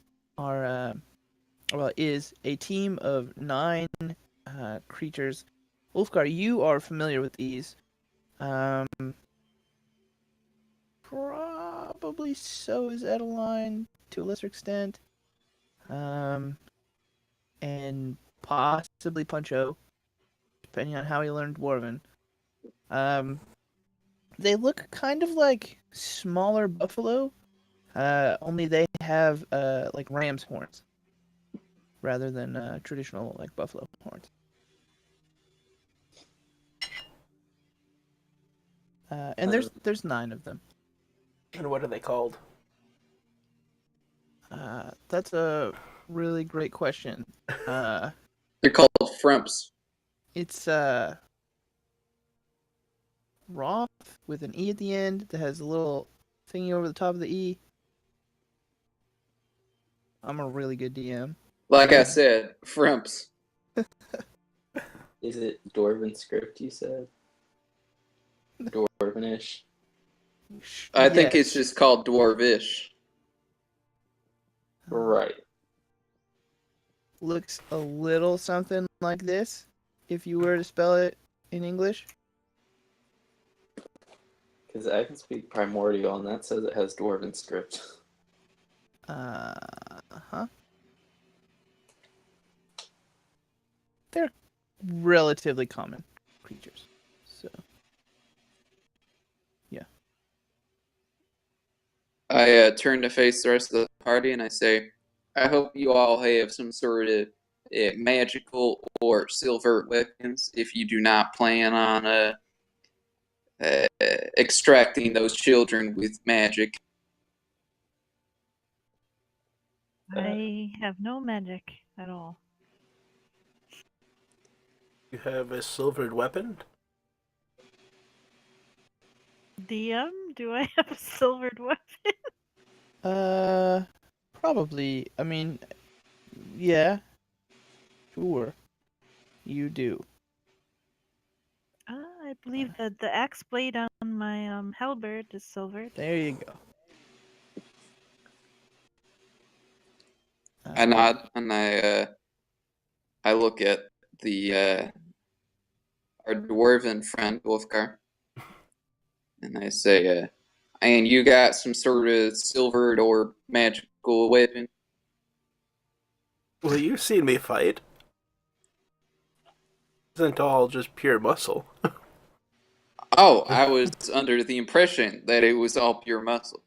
is a team of 9 creatures. Wolfgar, you are familiar with these. Probably so is Edeline to a lesser extent. And possibly Puncho, depending on how he learned Dwarven. They look kind of like smaller buffalo, only they have like ram's horns rather than traditional like buffalo horns. And there's 9 of them. And what are they called? That's a really great question. They're called frumps. It's Roth with an E at the end that has a little thingy over the top of the E. I'm a really good DM. Like I said, frumps. Is it Dwarven script, you said? Dwarvenish? I think it's just called Dwarvish. Right. Looks a little something like this if you were to spell it in English. Because I can speak Primordial, and that says it has Dwarven script. They're relatively common creatures. So, yeah. I turn to face the rest of the party and I say, I hope you all have some sort of magical or silver weapons if you do not plan on extracting those children with magic. I have no magic at all. You have a silvered weapon? DM, do I have a silvered weapon? Probably. I mean, yeah. Sure. You do. I believe that the axe blade on my halberd is silvered. There you go. I nod and I look at the our dwarven friend Wolfgar, and I say, "And you got some sort of silvered or magical weapon?" Well, you've seen me fight. Isn't all just pure muscle. Oh, I was under the impression that it was all pure muscle.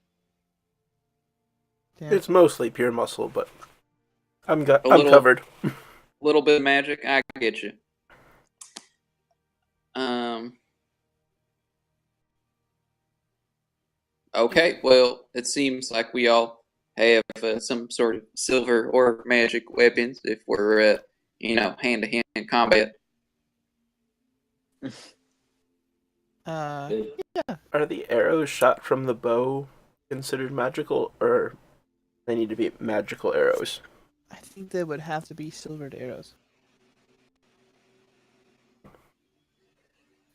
Damn. It's mostly pure muscle, but I'm covered. A little bit of magic, I get you. Okay, well, it seems like we all have some sort of silver or magic weapons if we're, hand-to-hand combat. Good. Are the arrows shot from the bow considered magical, or they need to be magical arrows? I think they would have to be silvered arrows.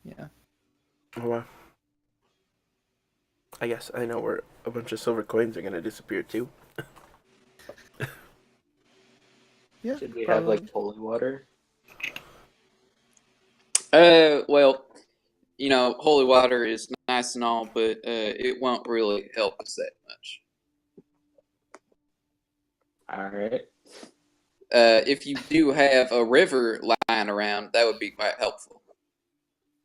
Yeah. Well, I guess I know where a bunch of silver coins are going to disappear too. Yeah. Should we have like holy water? Well, holy water is nice and all, but it won't really help us that much. All right. If you do have a river lying around, that would be quite helpful.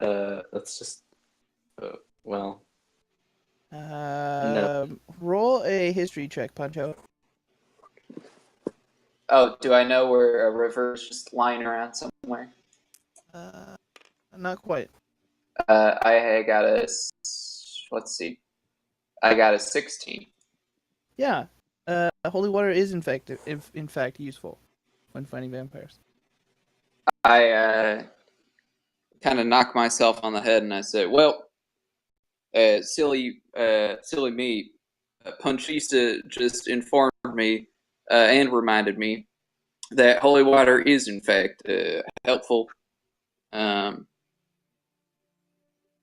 Let's just. Well, Roll a history check, Pancho. Oh, do I know where a river is just lying around somewhere? Not quite. I got a. Let's see. I got a 16. Yeah. Holy water is in fact useful when fighting vampires. I kind of knocked myself on the head and I said, "Well, silly me. Punchista just informed me and reminded me that holy water is in fact helpful.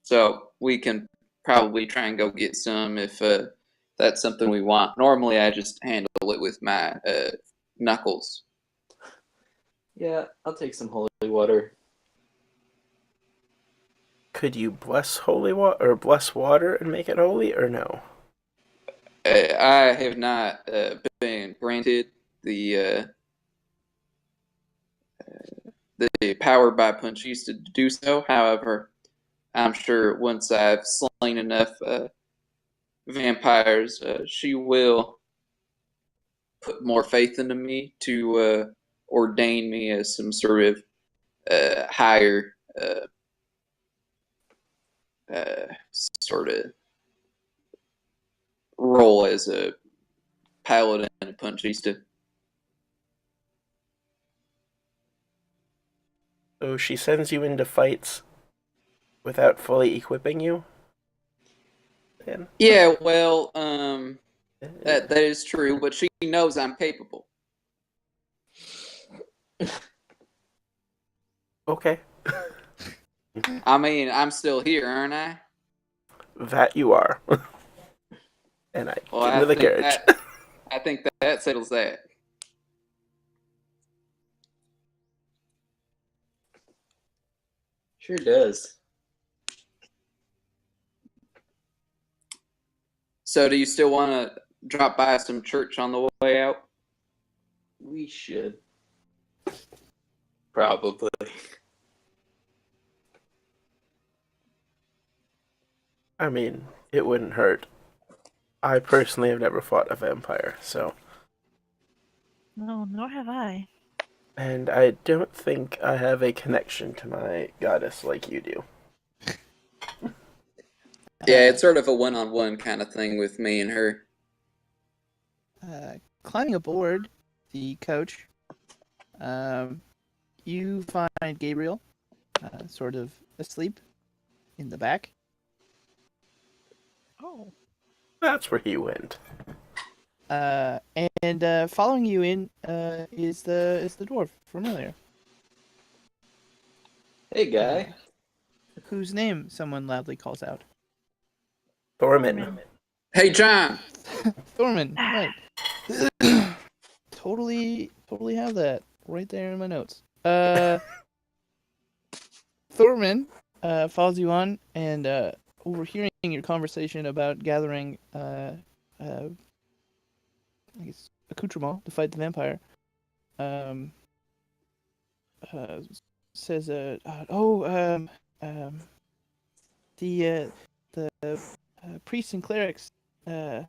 So we can probably try and go get some if that's something we want. Normally, I just handle it with my knuckles." yeah, I'll take some holy water. Could you bless holy water or bless water and make it holy, or no? I have not been granted the power by Punchista to do so. However, I'm sure once I've slain enough vampires, she will put more faith into me to ordain me as some sort of higher sort of role as a paladin and a Punchista. So she sends you into fights without fully equipping you? Then? Yeah, well, that is true, but she knows I'm capable. Okay. I mean, I'm still here, aren't I? That you are. And I Well, get into the carriage. I think that settles that. Sure does. So, do you still want to drop by some church on the way out? We should. Probably. I mean, it wouldn't hurt. I personally have never fought a vampire, so. No, nor have I. And I don't think I have a connection to my goddess like you do. Yeah, it's sort of a one-on-one kind of thing with me and her. Climbing aboard the coach, you find Gabriel sort of asleep in the back. Oh. That's where he went. And following you in is the dwarf from earlier, Hey, guy. whose name someone loudly calls out. Thorman. Hey, John! Thorman, right. Totally have that right there in my notes. Thorman follows you on, and overhearing your conversation about gathering I guess accoutrement to fight the vampire, says the priests and clerics at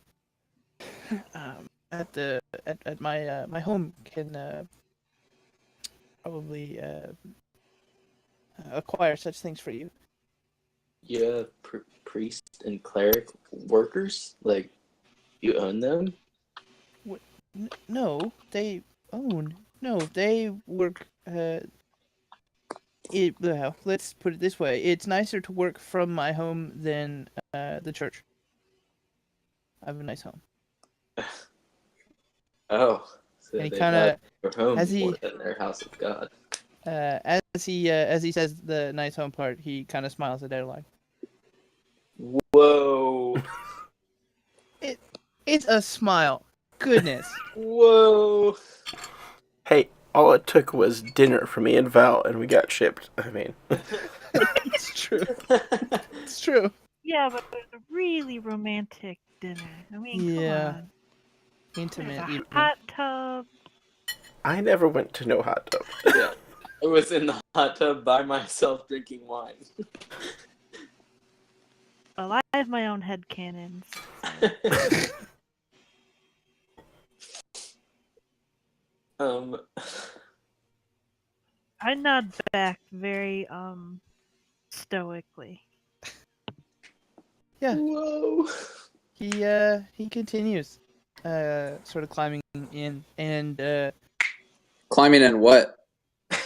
my home can probably acquire such things for you. You have priest and cleric workers? Like, you own them? No, they own. No, they work. Well, let's put it this way: it's nicer to work from my home than the church. I have a nice home. Oh, so And he they kind value of, their home as more he than their house of God. as he says the nice home part, he kind of smiles at Adeline. Whoa. It's a smile. Goodness. Whoa. Hey, all it took was dinner for me and Val, and we got shipped. I mean, It's true. It's true. Yeah, but it was a really romantic dinner. I mean, Yeah. come on. Intimate, There's a even. hot tub. I never went to no hot tub. Yeah. I was in the hot tub by myself drinking wine. Well, I have my own headcanons. um, I nod back very stoically. Yeah. whoa. He continues, sort of climbing in and Climbing in what?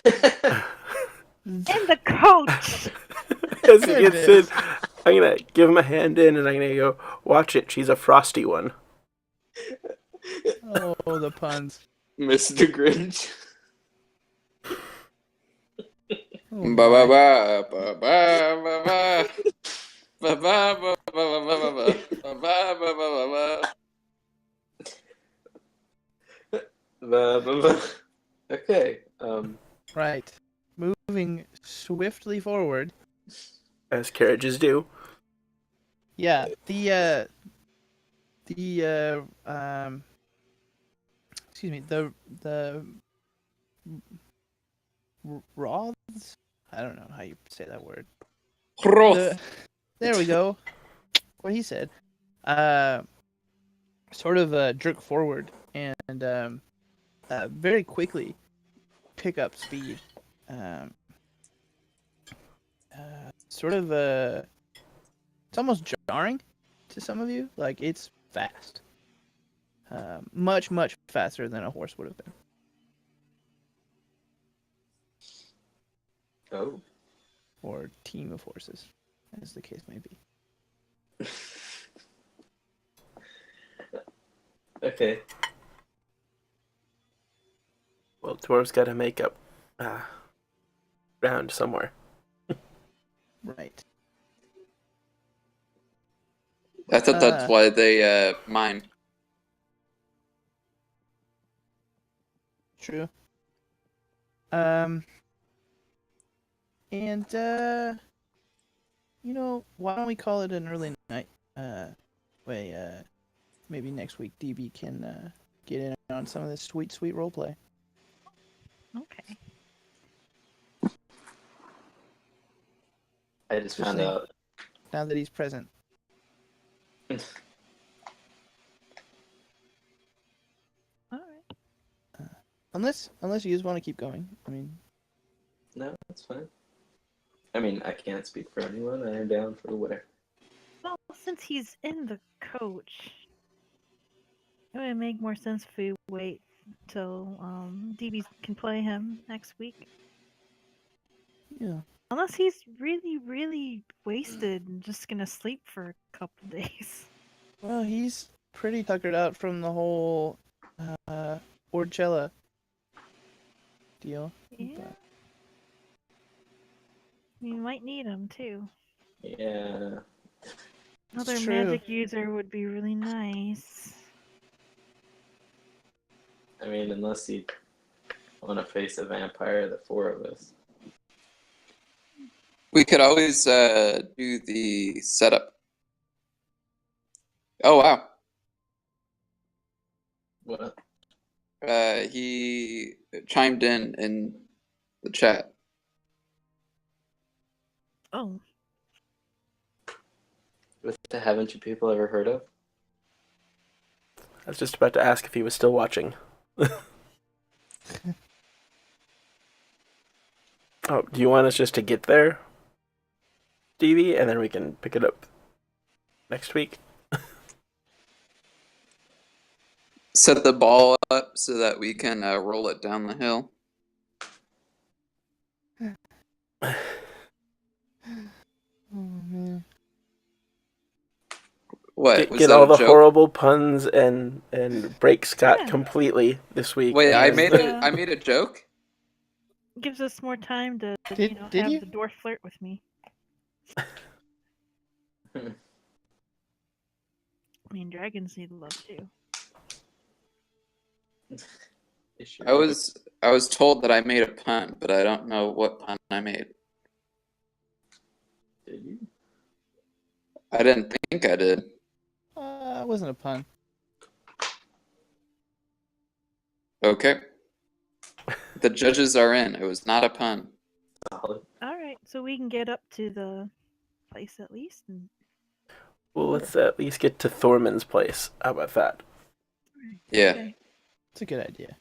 In the coach! As he gets in, Goodness. I'm gonna give him a hand in, and I'm gonna go, watch it, she's a frosty one. Oh, the puns. Mr. Grinch. Oh, Ba ba my. ba ba ba ba ba ba ba ba ba ba ba ba ba ba ba. Okay. Right. Moving swiftly forward. As carriages do. Yeah, excuse me, the rods? I don't know how you say that word. There we go. What he said. Sort of jerk forward and very quickly pick up speed. Sort of it's almost jarring to some of you. Like, it's fast. Much, much faster than a horse would have been. Oh. Or team of horses, as the case may be. Okay. Well, dwarves gotta make up ground somewhere. Right. I thought that's why they mine. True. And why don't we call it an early night? Maybe next week DB can get in on some of this sweet roleplay. Okay. I just Just found saying. out. Now that he's present. Alright. Unless you guys want to keep going. I mean, No, that's fine. I mean, I can't speak for anyone. I am down for whatever. Well, since he's in the coach, it would make more sense if we wait till DB can play him next week. yeah. Unless he's really, really wasted and just gonna sleep for a couple days. Well, he's pretty tuckered out from the whole Orchella deal. Yeah. But You might need him too. Yeah. Another true. magic user would be really nice. I mean, unless you want to face a vampire, the four of us. We could always do the setup. Oh wow. What? He chimed in the chat. Oh, What the haven't you people ever heard of? I was just about to ask if he was still watching. Oh, do you want us just to get there? Stevie, and then we can pick it up next week. Set the ball up so that we can roll it down the hill. Oh man. What was Get that all a the joke? horrible puns and break Scott Yeah. completely this week. Wait, I Yes, made I made a joke. Gives us more time to, Did have you? the dwarf flirt with me. I mean, dragons need love too. I was told that I made a pun, but I don't know what pun I made. Did you? I didn't think I did. It wasn't a pun. Okay. The judges are in. It was not a pun. Solid. All right, so we can get up to the place at least. And... Well, let's at least get to Thorman's place. How about that? Yeah. Okay. It's a good idea.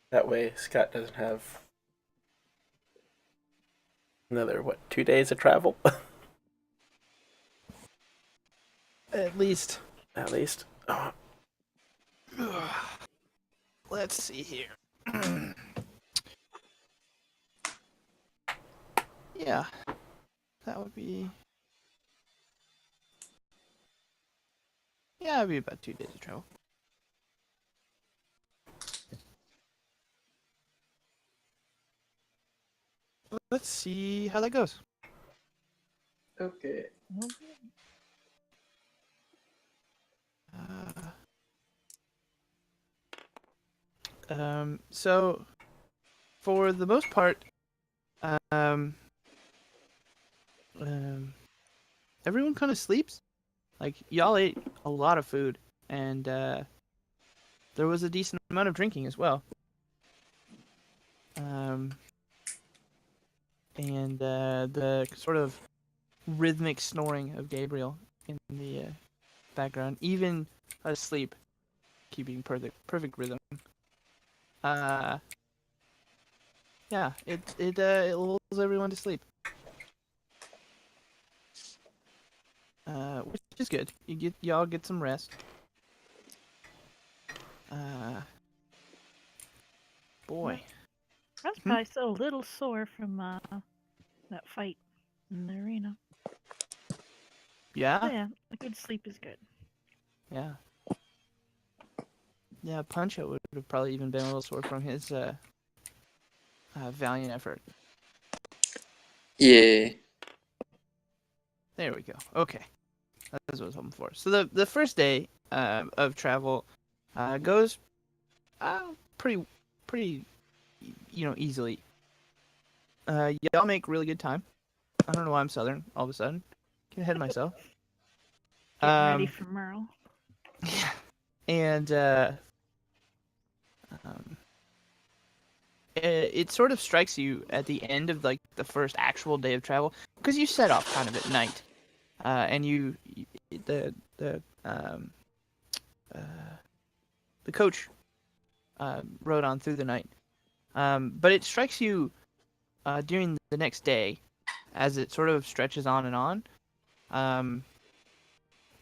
That way, Scott doesn't have another 2 days of travel. At least. At least. Oh, Let's see here. Yeah, that would be. Yeah, it'd be about 2 days of travel. Let's see how that goes. Okay. So for the most part, everyone kind of sleeps. Like y'all ate a lot of food, and there was a decent amount of drinking as well. And the sort of rhythmic snoring of Gabriel in the background, even asleep, keeping perfect rhythm. Yeah, it lulls everyone to sleep. Which is good. Y'all get some rest. Boy. I was probably still a little sore from that fight in the arena. Yeah? Oh, yeah, a good sleep is good. Yeah. Yeah, Pancho would have probably even been a little sore from his valiant effort. Yeah. There we go. Okay. That's what I was hoping for. So the first day of travel goes pretty easily. Y'all make really good time. I don't know why I'm Southern all of a sudden. Get ahead of myself. Getting ready for Merle. Yeah. And it sort of strikes you at the end of like the first actual day of travel, because you set off kind of at night, and the coach rode on through the night, but it strikes you during the next day, as it sort of stretches on and on,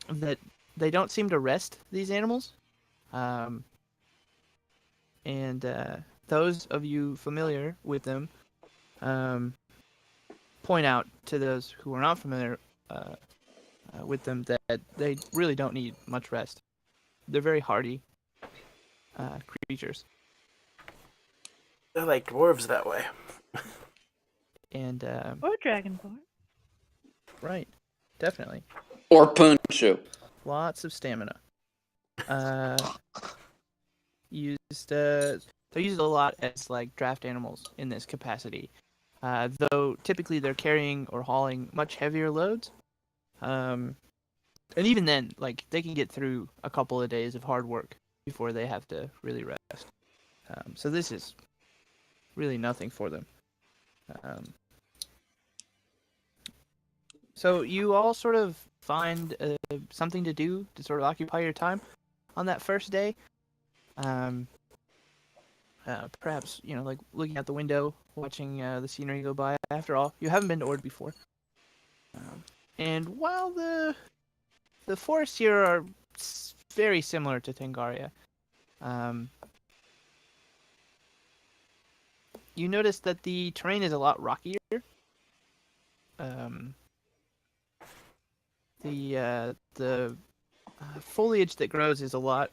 that they don't seem to rest, these animals, and those of you familiar with them point out to those who are not familiar with them that they really don't need much rest. They're very hardy creatures. they're like dwarves that way. And Or Dragonborn. right, definitely. Or Puncho. Lots of stamina. They're used a lot as like draft animals in this capacity. Though typically they're carrying or hauling much heavier loads. And even then, like they can get through a couple of days of hard work before they have to really rest. So this is really nothing for them. So you all sort of find something to do to sort of occupy your time on that first day. Perhaps, like looking out the window, watching the scenery go by. After all, you haven't been to Ord before. And while the forests here are very similar to Tangaria, you notice that the terrain is a lot rockier. The foliage that grows is a lot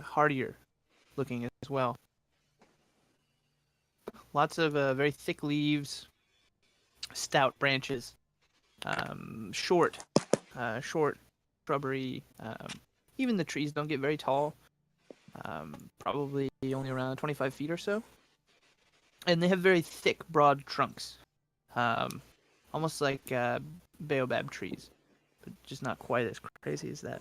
hardier looking as well. Lots of very thick leaves, stout branches, short shrubbery. Even the trees don't get very tall, probably only around 25 feet or so. And they have very thick, broad trunks, almost like baobab trees, but just not quite as crazy as that.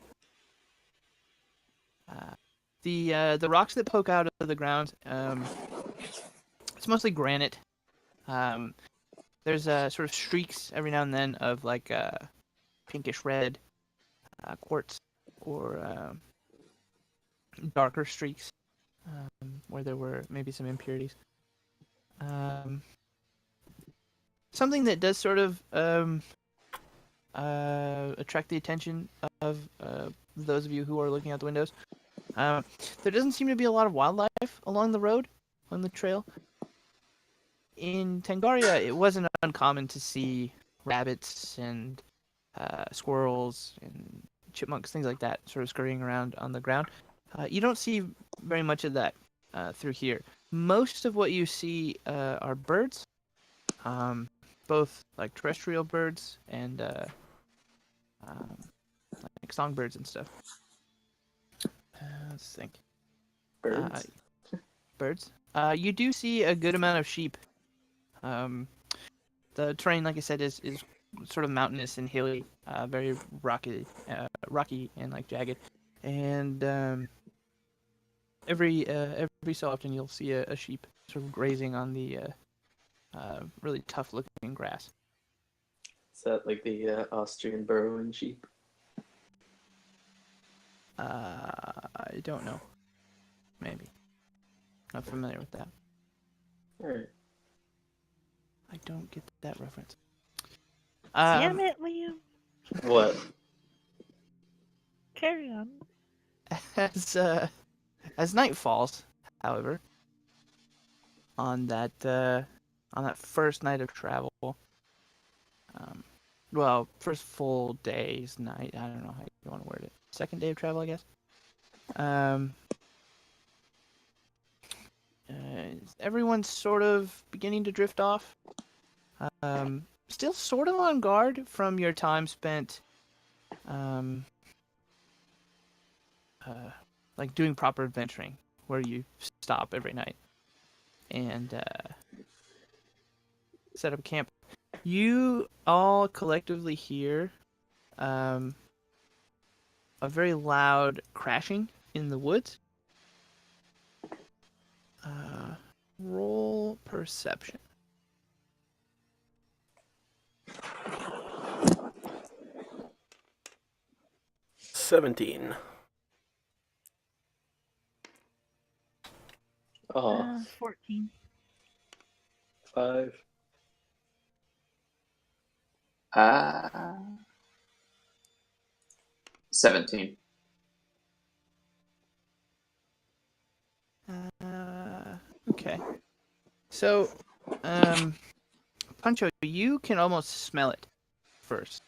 The rocks that poke out of the ground, it's mostly granite. There's sort of streaks every now and then of like pinkish red quartz or darker streaks where there were maybe some impurities. Something that does sort of attract the attention of those of you who are looking out the windows. There doesn't seem to be a lot of wildlife along the road, on the trail. In Tangaria, it wasn't uncommon to see rabbits and squirrels and chipmunks, things like that, sort of scurrying around on the ground. You don't see very much of that through here. Most of what you see are birds, both like terrestrial birds and like songbirds and stuff. Let's think. Birds. Birds. You do see a good amount of sheep. The terrain, like I said, is sort of mountainous and hilly, very rocky and like jagged. And every so often you'll see a sheep sort of grazing on the really tough looking grass. Is that like the Austrian burrowing sheep? I don't know. Maybe. Not familiar with that. Alright. I don't get that reference. Damn it, Liam. What? Carry on. As night falls, however, on that first night of travel, well, first full day's night, I don't know how you want to word it. Second day of travel, I guess. Everyone's sort of beginning to drift off. Still sort of on guard from your time spent like doing proper adventuring, where you stop every night and set up camp. You all collectively hear a very loud crashing in the woods. Roll perception. 17. Oh, 14. 5. 17. Okay. So, Pancho, you can almost smell it first.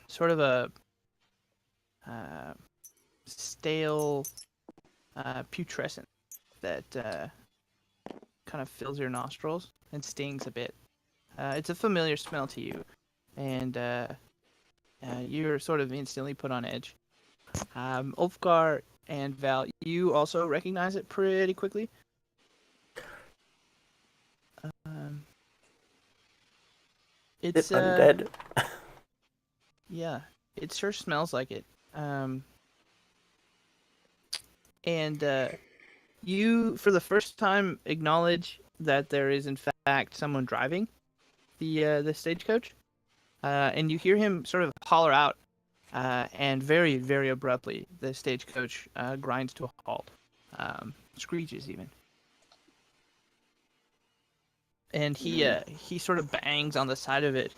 Sort of a stale putrescent that kind of fills your nostrils and stings a bit. It's a familiar smell to you, and you're sort of instantly put on edge. Ulfgar and Val, you also recognize it pretty quickly. It's undead. Yeah, it sure smells like it. And you, for the first time, acknowledge that there is in fact someone driving the stagecoach, and you hear him sort of holler out, and very, very abruptly, the stagecoach grinds to a halt, screeches even. and he sort of bangs on the side of it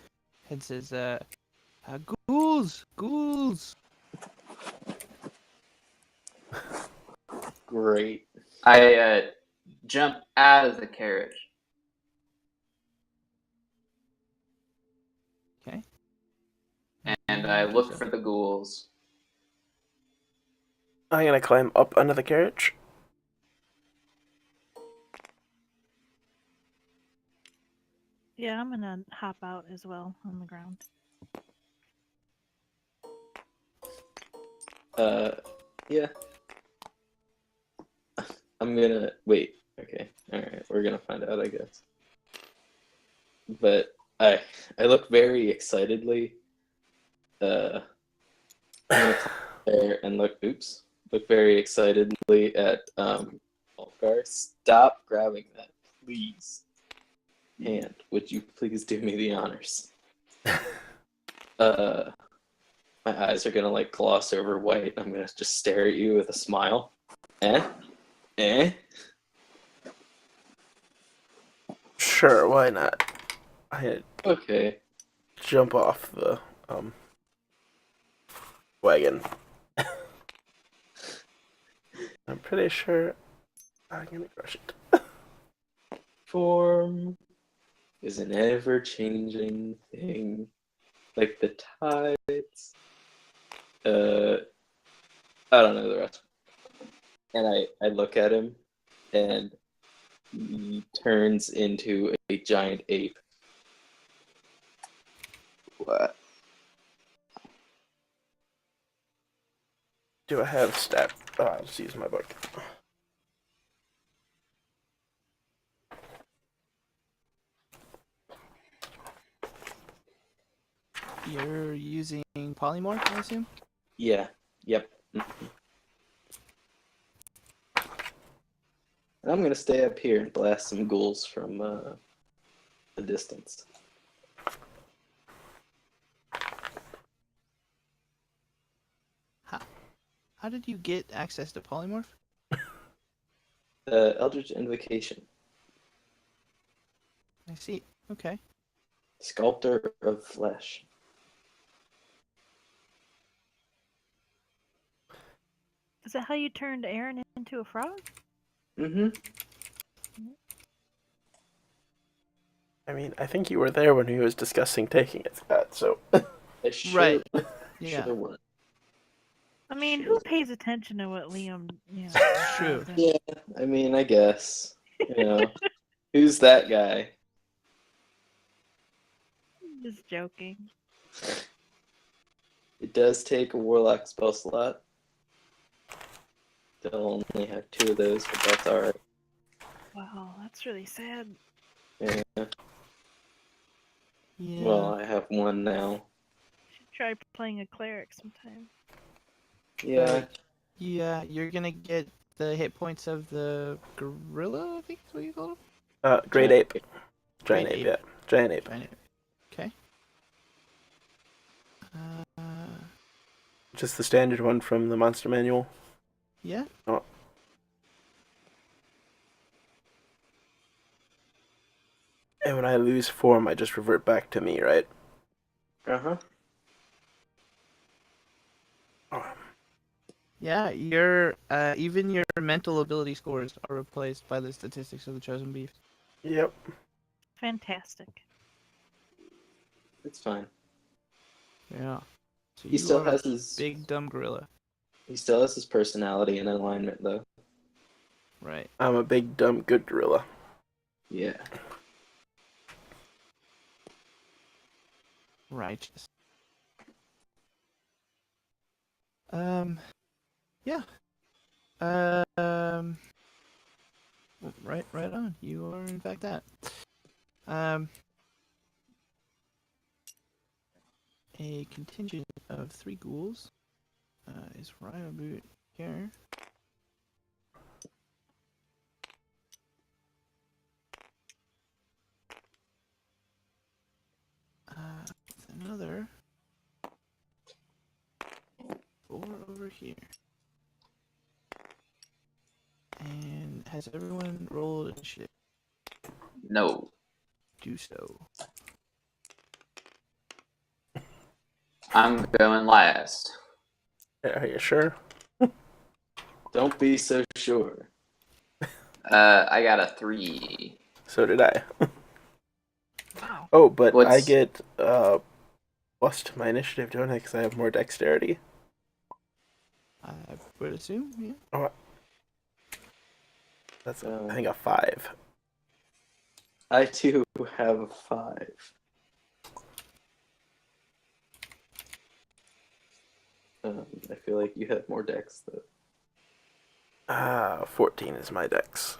and says, ghouls, ghouls. Great. I jump out of the carriage. Okay. And I look for the ghouls. I'm gonna climb up under the carriage. Yeah, I'm gonna hop out as well on the ground. Yeah. I'm gonna wait. Okay. All right. We're gonna find out, I guess. But I look very excitedly. I'm gonna climb there and look. Oops. Look very excitedly at Ulfgar. Stop grabbing that, please. Hand, would you please do me the honors? My eyes are gonna like gloss over white. I'm gonna just stare at you with a smile. Eh? Sure, why not? I Okay. jump off the wagon. I'm pretty sure I'm gonna crush it. Form is an ever-changing thing, like the tides. I don't know the rest. And I look at him, and he turns into a giant ape. What? Do I have stat? Oh, I'll just use my book. You're using polymorph, I assume? Yeah. Yep. And I'm gonna stay up here and blast some ghouls from the distance. How did you get access to polymorph? Eldritch Invocation. I see. Okay. Sculptor of Flesh. Is that how you turned Aaron into a frog? Mm-hmm. I mean, I think you were there when he was discussing taking it, Scott, so. I sure, Right. Sure Yeah. was. I mean, who pays attention to what Liam, True. says? Yeah, I mean, I guess. You know, who's that guy? Just joking. It does take a warlock spell slot. They'll only have 2 of those, but that's alright. Wow, that's really sad. Yeah. Yeah. Well, I have 1 now. Should try playing a cleric sometime. Yeah. Yeah, you're gonna get the hit points of the gorilla, I think is what you call him? Great ape. Giant Great ape, ape. yeah. Giant ape. Giant ape. Okay. Just the standard one from the monster manual. Yeah. Oh. And when I lose form, I just revert back to me, right? Uh-huh. Yeah, your even your mental ability scores are replaced by the statistics of the chosen beast. Yep. Fantastic. It's fine. Yeah. So He you still are has a his big dumb gorilla. He still has his personality and alignment though. Right. I'm a big, dumb, good gorilla. Yeah. Righteous. Yeah. Right on. You are in fact that. A contingent of 3 ghouls is right about here. Another 4 over here. And has everyone rolled initiative? No. do so. I'm going last. Are you sure? Don't be so sure. I got a 3. So did I. Wow. Oh, but I What's get plus to my initiative, don't I? Because I have more dexterity. I would assume, yeah. Oh, that's I think a 5. I too have a 5. I feel like you have more dex though. 14 is my dex.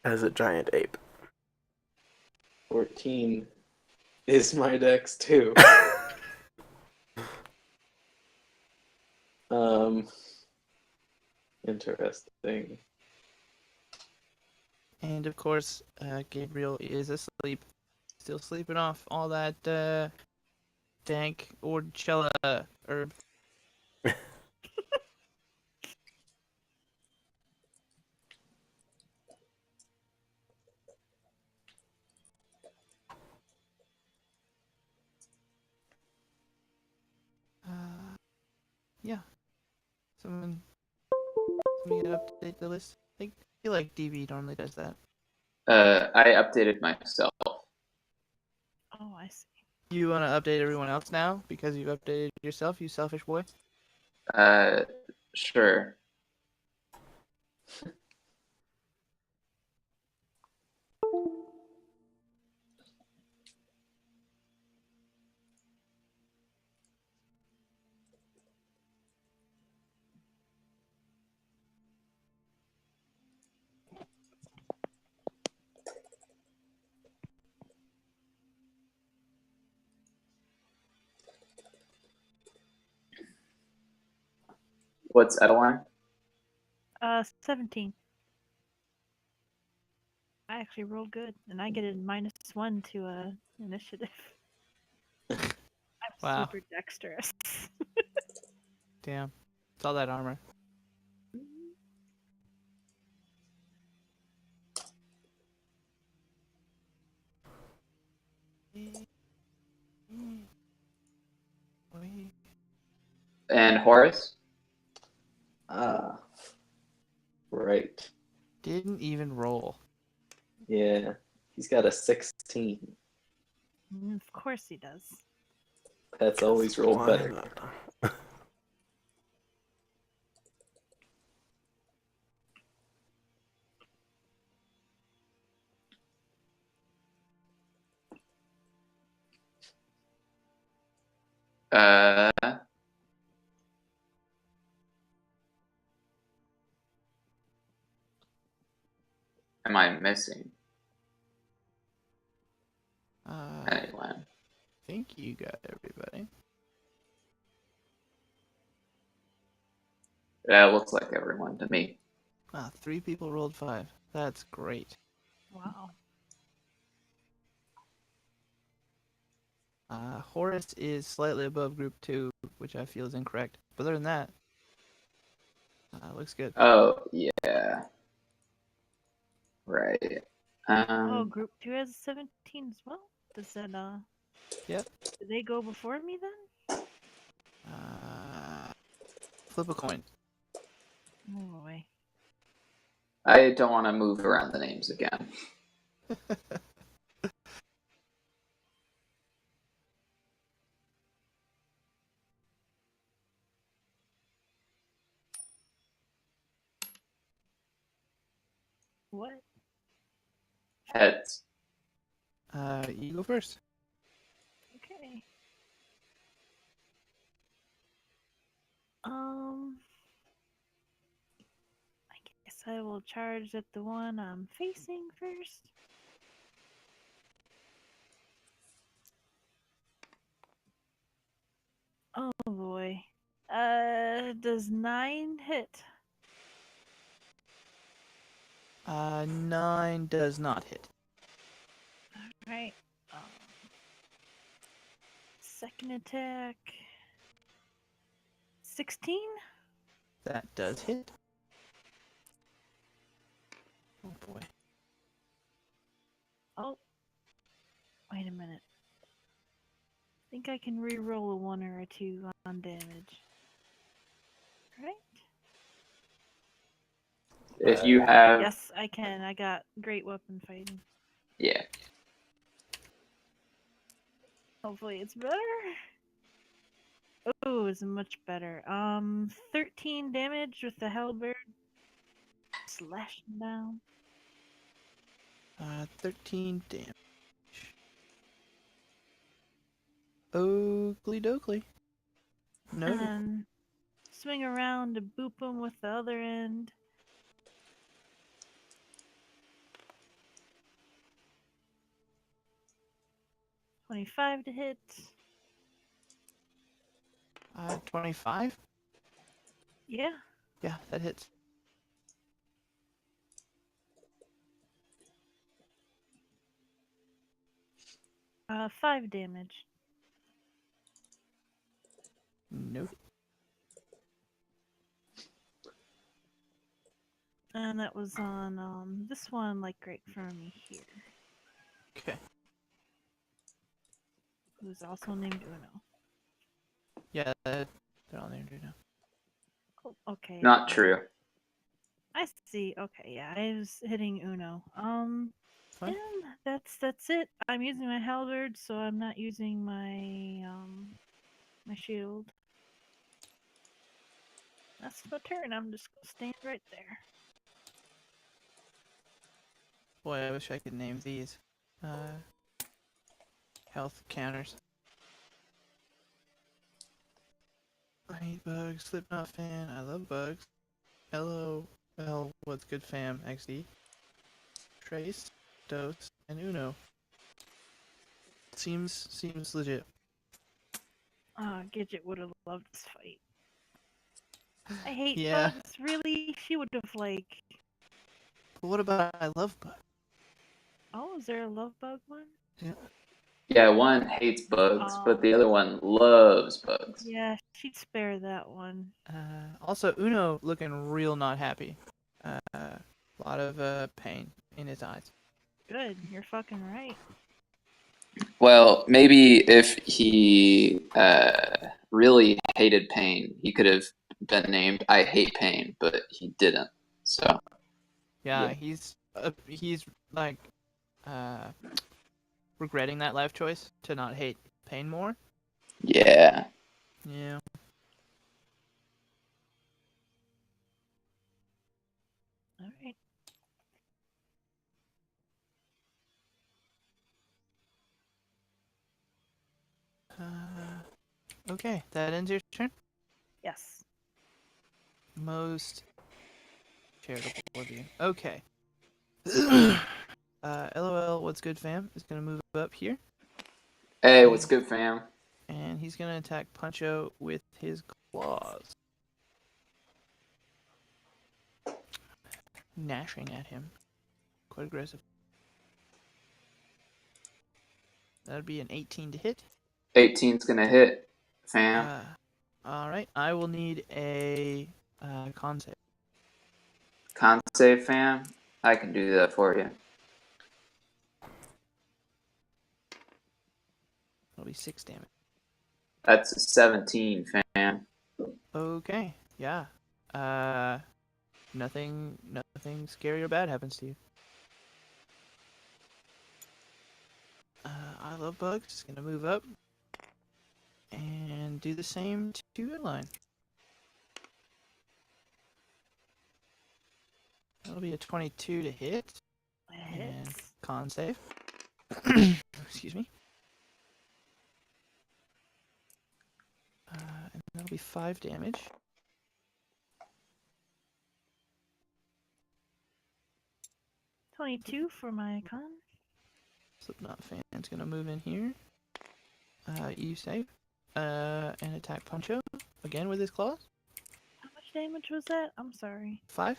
As a giant ape. 14 is my dex too. Interesting. And of course, Gabriel is asleep. Still sleeping off all that dank Orchella herb. Yeah. Someone update the list. I feel like DB normally does that. I updated myself. Oh, I see. You want to update everyone else now because you've updated yourself, you selfish boy? Sure. What's Edeline? 17. I actually rolled good, and I get a -1 to initiative. I'm Wow. super dexterous. Damn. It's all that armor. And Horace? Ah, right. Didn't even roll. Yeah, he's got a 16. Of course he does. That's always rolled better. Uh, am I missing I anyone? think you got everybody. Yeah, it looks like everyone to me. Wow, 3 people rolled 5. That's great. Wow. Horace is slightly above group 2, which I feel is incorrect. But other than that, looks good. Oh, yeah. Right. Oh, group 2 has 17 as well? Does that, Yep. do they go before me then? Flip a coin. Oh boy. I don't want to move around the names again. What? Heads. You go first. Okay. I guess I will charge at the one I'm facing first. Oh boy. Does 9 hit? 9 does not hit. Alright. Second attack. 16? That does hit. Oh boy. Oh. Wait a minute. I think I can re-roll a 1 or a 2 on damage. Right? If you have, Yes, I can. I got great weapon fighting. yeah, Hopefully it's better. Oh, it's much better. 13 damage with the halberd. Slashing down. 13 damage. Oakley dokley. No. And swing around to boop him with the other end. $25 to hit. 25? Yeah. Yeah, that hits. Uh, 5 damage. Nope. And that was on this one, like right in front of me here. Okay. Who's also named Uno. Yeah, they're on there now. Oh, okay. not true. I see. Okay, yeah, I was hitting Uno. Fine. And that's it. I'm using my halberd, so I'm not using my my shield. That's my turn. I'm just gonna stand right there. Boy, I wish I could name these. Health counters. I hate bugs. Slipknot fan. I love bugs. LOL. What's good fam? XD. Trace. Dose. And Uno. Seems legit. Gidget would have loved this fight. I hate Yeah. bugs. Really? She would have like. But what about I love bugs? Oh, is there a love bug one? Yeah, one hates bugs, Oh. but the other one loves bugs. Yeah, she'd spare that one. Also, Uno looking real not happy. A lot of pain in his eyes. Good. You're fucking right. Well, maybe if he really hated pain, he could have been named I Hate Pain, but he didn't. So Yeah, Yeah. he's like regretting that life choice to not hate pain more. yeah. Yeah. All right. Okay, that ends your turn. Yes. Most charitable of you. Okay. LOL, what's good, fam? Is gonna move up here, Hey, what's good, fam? and he's gonna attack Puncho with his claws, gnashing at him. Quite aggressive. That'd be an 18 to hit. 18's gonna hit, fam. All right. I will need a con save. Con save, fam. I can do that for you. That'll be 6 damage. That's a 17, fam. Okay. Yeah. Nothing scary or bad happens to you. I love bugs. Just gonna move up and do the same to Adeline. That'll be a 22 to hit That and hits. con save. Excuse me. And that'll be 5 damage. $22 for my con. Slipknot fan's gonna move in here. You save. And attack Puncho again with his claws. How much damage was that? I'm sorry. 5.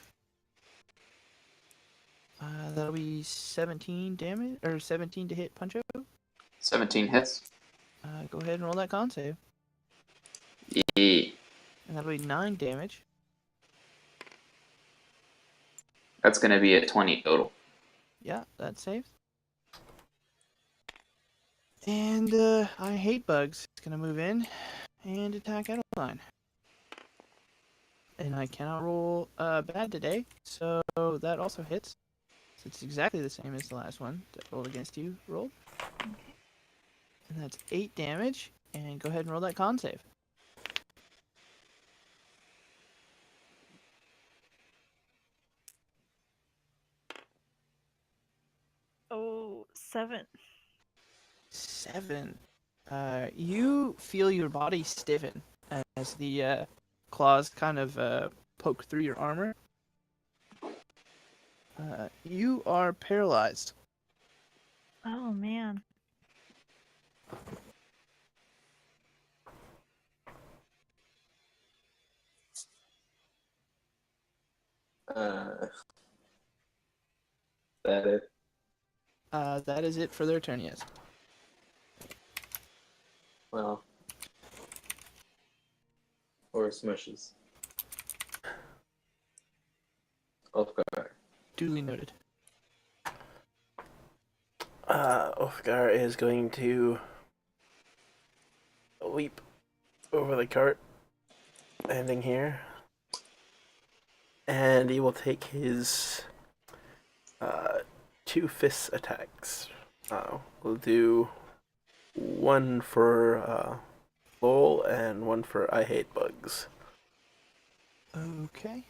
That'll be 17 damage, or 17 to hit Puncho. 17 hits. Go ahead and roll that con save. Yeah. And that'll be 9 damage. That's gonna be a 20 total. Yeah, that saves. And I hate bugs. It's gonna move in and attack Adeline. And I cannot roll bad today, so that also hits. So it's exactly the same as the last one that rolled against you rolled. And that's 8 damage. And go ahead and roll that con save. Oh, 7. 7. You feel your body stiffen as the claws kind of poke through your armor. You are paralyzed. Oh, man. That it? That is it for their turn, yes. Well, or smushes. Ulfgar. Duly noted. Ulfgar is going to leap over the cart, landing here, and he will take his 2 fist attacks. We'll do one for Lowell and one for I Hate Bugs. Okay.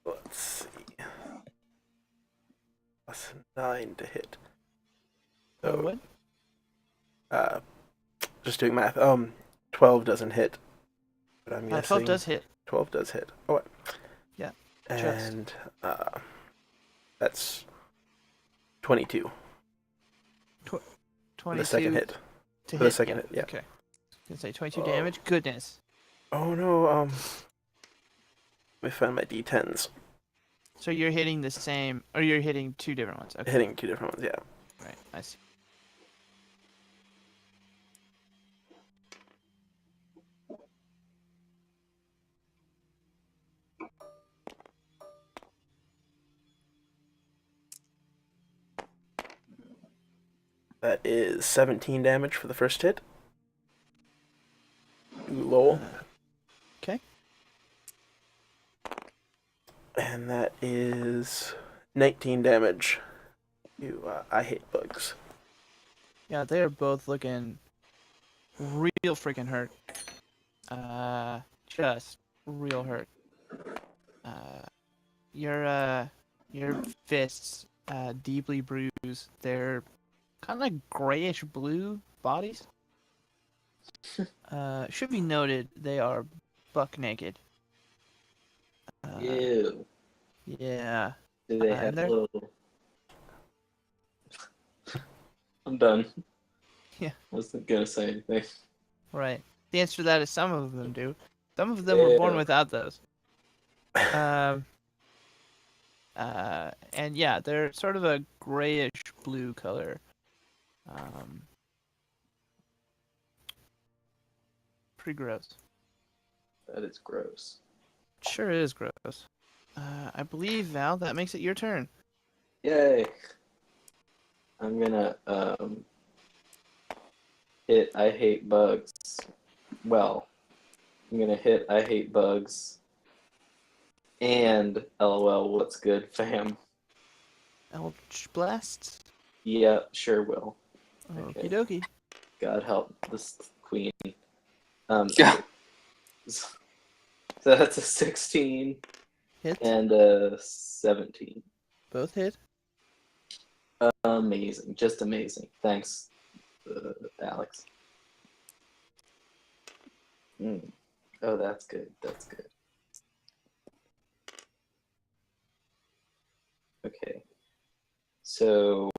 Let's see. Plus 9 to hit. So, What? just doing math. 12 doesn't hit. But I'm guessing 12 does hit. 12 does hit. Oh, what? Yeah. And that's 22. 22 For the second hit. To For the second hit, yeah. Okay. I was gonna say 22 damage. Goodness. Oh no, let me find my D10s. So you're hitting the same, or you're hitting 2 different ones. Okay. Hitting 2 different ones, yeah. Right. I see. That is 17 damage for the first hit. Lowell. Okay. And that is 19 damage to I Hate Bugs. Yeah, they're both looking real freaking hurt. Just real hurt. Your fists, deeply bruised. They're kind of like grayish blue bodies. Should be noted, they are buck naked. Ew. Yeah. Do they have a little... I'm done. Yeah. I wasn't gonna say anything. Right. The answer to that is some of them do. Some of them were born Ew. without those. And yeah, they're sort of a grayish blue color. Pretty gross. That is gross. Sure is gross. I believe, Val, that makes it your turn. Yay! I'm gonna hit I Hate Bugs. Well, I'm gonna hit I Hate Bugs and LOL What's Good Fam. Eldritch Blast. Yeah, sure will. Okie dokie. God help this queen. Yeah. So that's a 16 Hit. and a 17. Both hit. Amazing, just amazing. Thanks, Alex. Oh, that's good. That's good. Okay. So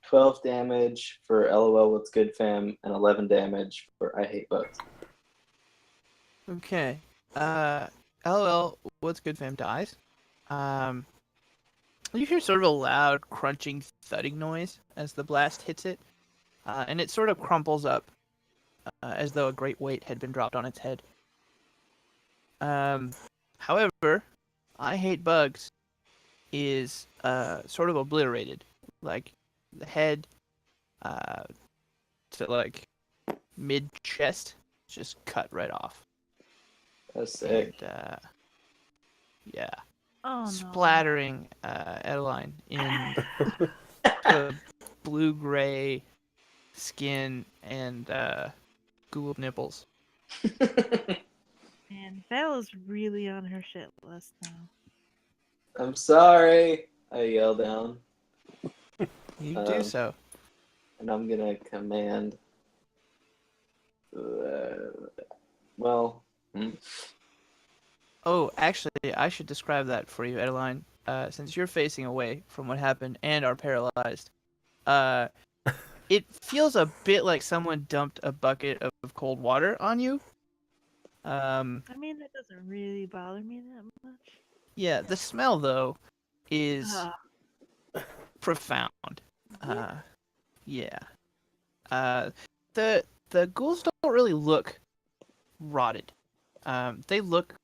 12 damage for LOL What's Good Fam and 11 damage for I Hate Bugs. Okay. LOL, What's Good Fam dies. You hear sort of a loud crunching, thudding noise as the blast hits it, and it sort of crumples up as though a great weight had been dropped on its head. However, I hate bugs is sort of obliterated. Like the head to like mid chest just cut right off. That's And sick. yeah. Oh no. Splattering Adeline into blue-gray skin and gould nipples. Man, Val is really on her shit list now. I'm sorry, I yell down. You do so. And I'm gonna command. Well. Oh, actually, I should describe that for you, Adeline. Since you're facing away from what happened and are paralyzed, it feels a bit like someone dumped a bucket of cold water on you. I mean, that doesn't really bother me that much. Yeah, the smell though is profound. Yeah. The ghouls don't really look rotted. They look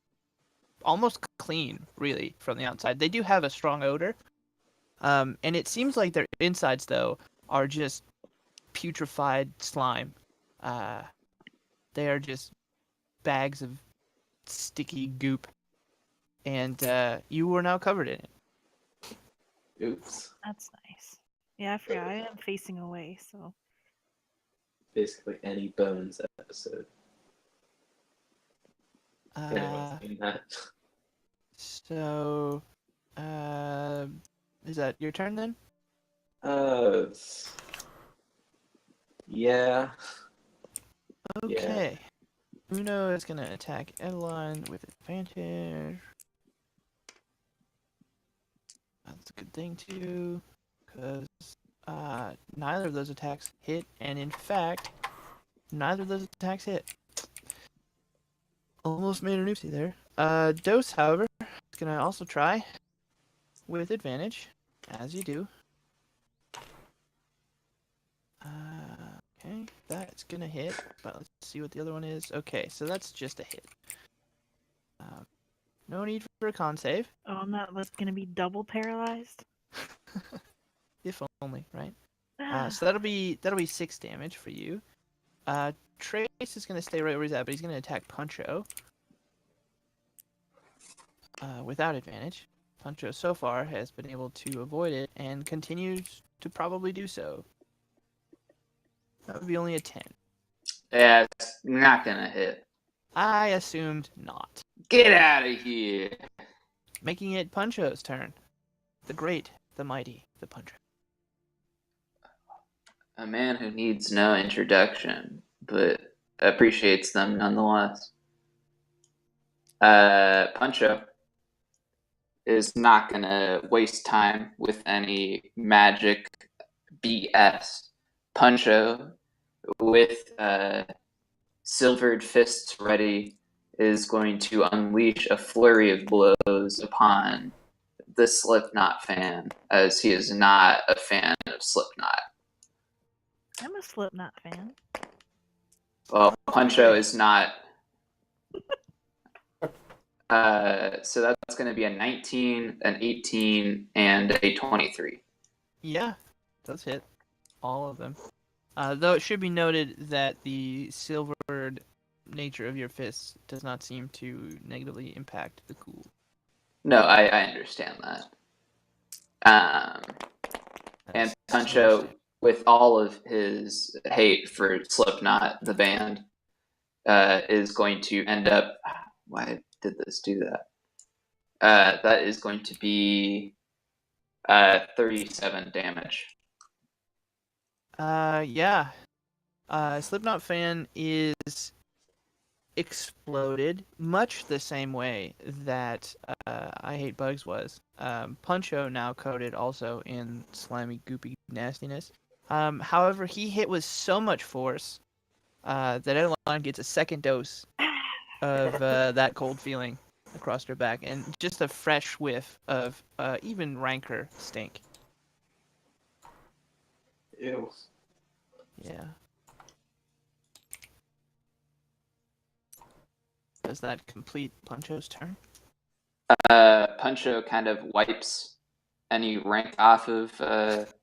almost clean, really, from the outside. They do have a strong odor. And it seems like their insides though are just putrefied slime. They are just bags of sticky goop, and you are now covered in it. Oops. That's nice. Yeah, I forgot. I am facing away, so. Basically any Bones episode. Anyone's seen that. So, is that your turn then? Yeah. Okay. Uno is gonna attack Adeline with advantage. That's a good thing too, because neither of those attacks hit, and in fact, neither of those attacks hit. Almost made an oopsie there. Dose, however, is gonna also try with advantage, as you do. Okay, that's gonna hit, but let's see what the other one is. Okay, so that's just a hit. No need for a con save. Oh, I'm not gonna be double paralyzed. If only, right? So that'll be 6 damage for you. Trace is gonna stay right where he's at, but he's gonna attack Puncho. Without advantage. Puncho so far has been able to avoid it and continues to probably do so. That would be only a 10. Yeah, it's not gonna hit. I assumed not. Get out of here. Making it Puncho's turn. The great, the mighty, the Puncho. A man who needs no introduction, but appreciates them nonetheless. Puncho is not gonna waste time with any magic BS. Puncho, with silvered fists ready, is going to unleash a flurry of blows upon the Slipknot fan, as he is not a fan of Slipknot. I'm a Slipknot fan. Well, Puncho is not. So that's going to be a 19, an 18, and a 23. Yeah, does hit. All of them. Though it should be noted that the silvered nature of your fists does not seem to negatively impact the ghoul. No, I understand that. And Puncho, with all of his hate for Slipknot, the band, is going to end up. Why did this do that? That is going to be 37 damage. Yeah. Slipknot fan is exploded much the same way that I Hate Bugs was. Puncho now coated also in slimy, goopy nastiness. However, he hit with so much force that Adeline gets a second dose of that cold feeling across her back, and just a fresh whiff of even ranker stink. Ew. Yeah. Does that complete Puncho's turn? Puncho kind of wipes any rank off of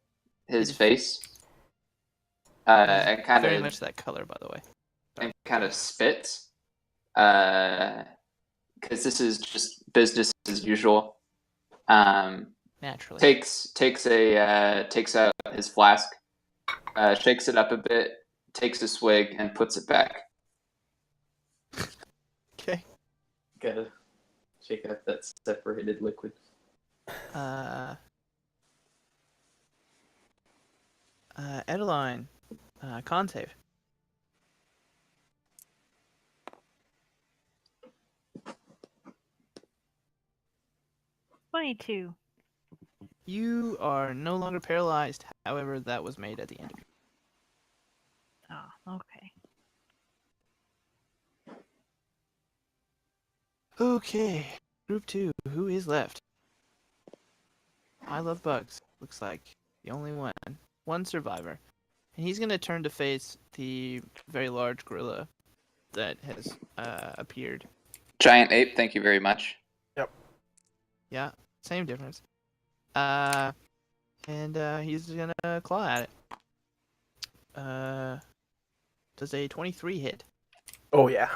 his face, and kind Very of much that color, by the way. spits, because this is just business as usual. Naturally. Takes out his flask, shakes it up a bit, takes a swig, and puts it back. Okay. Gotta shake out that separated liquid. Edeline, con save. $22. You are no longer paralyzed. However, that was made at the end. Oh, okay. Okay. Group 2. Who is left? I love bugs. Looks like the only one. One survivor. And he's going to turn to face the very large gorilla that has appeared. Giant ape, thank you very much. Yeah, same difference. And he's going to claw at it. Does a 23 hit? Oh, yeah.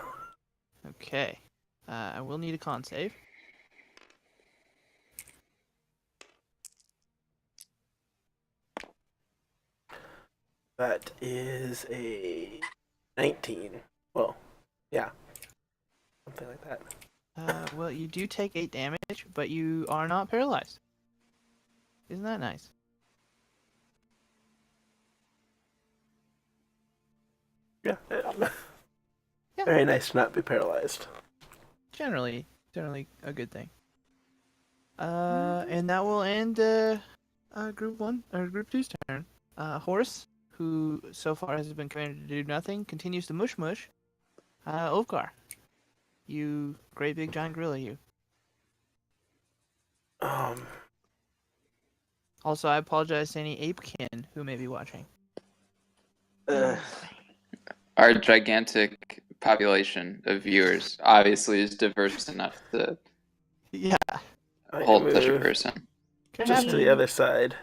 Okay. I will need a con save. That is a 19. Well, yeah. Something like that. Well, you do take 8 damage, but you are not paralyzed. Isn't that nice? Yeah. Yeah. Very nice to not be paralyzed. Generally a good thing. And that will end group 1 or group 2's turn. Horse, who so far has been commanded to do nothing, continues to mush. Ovgar, you great big giant gorilla, you. Also, I apologize to any apekin who may be watching. Our gigantic population of viewers obviously is diverse enough to Yeah. I hold such a move person. just to the other side.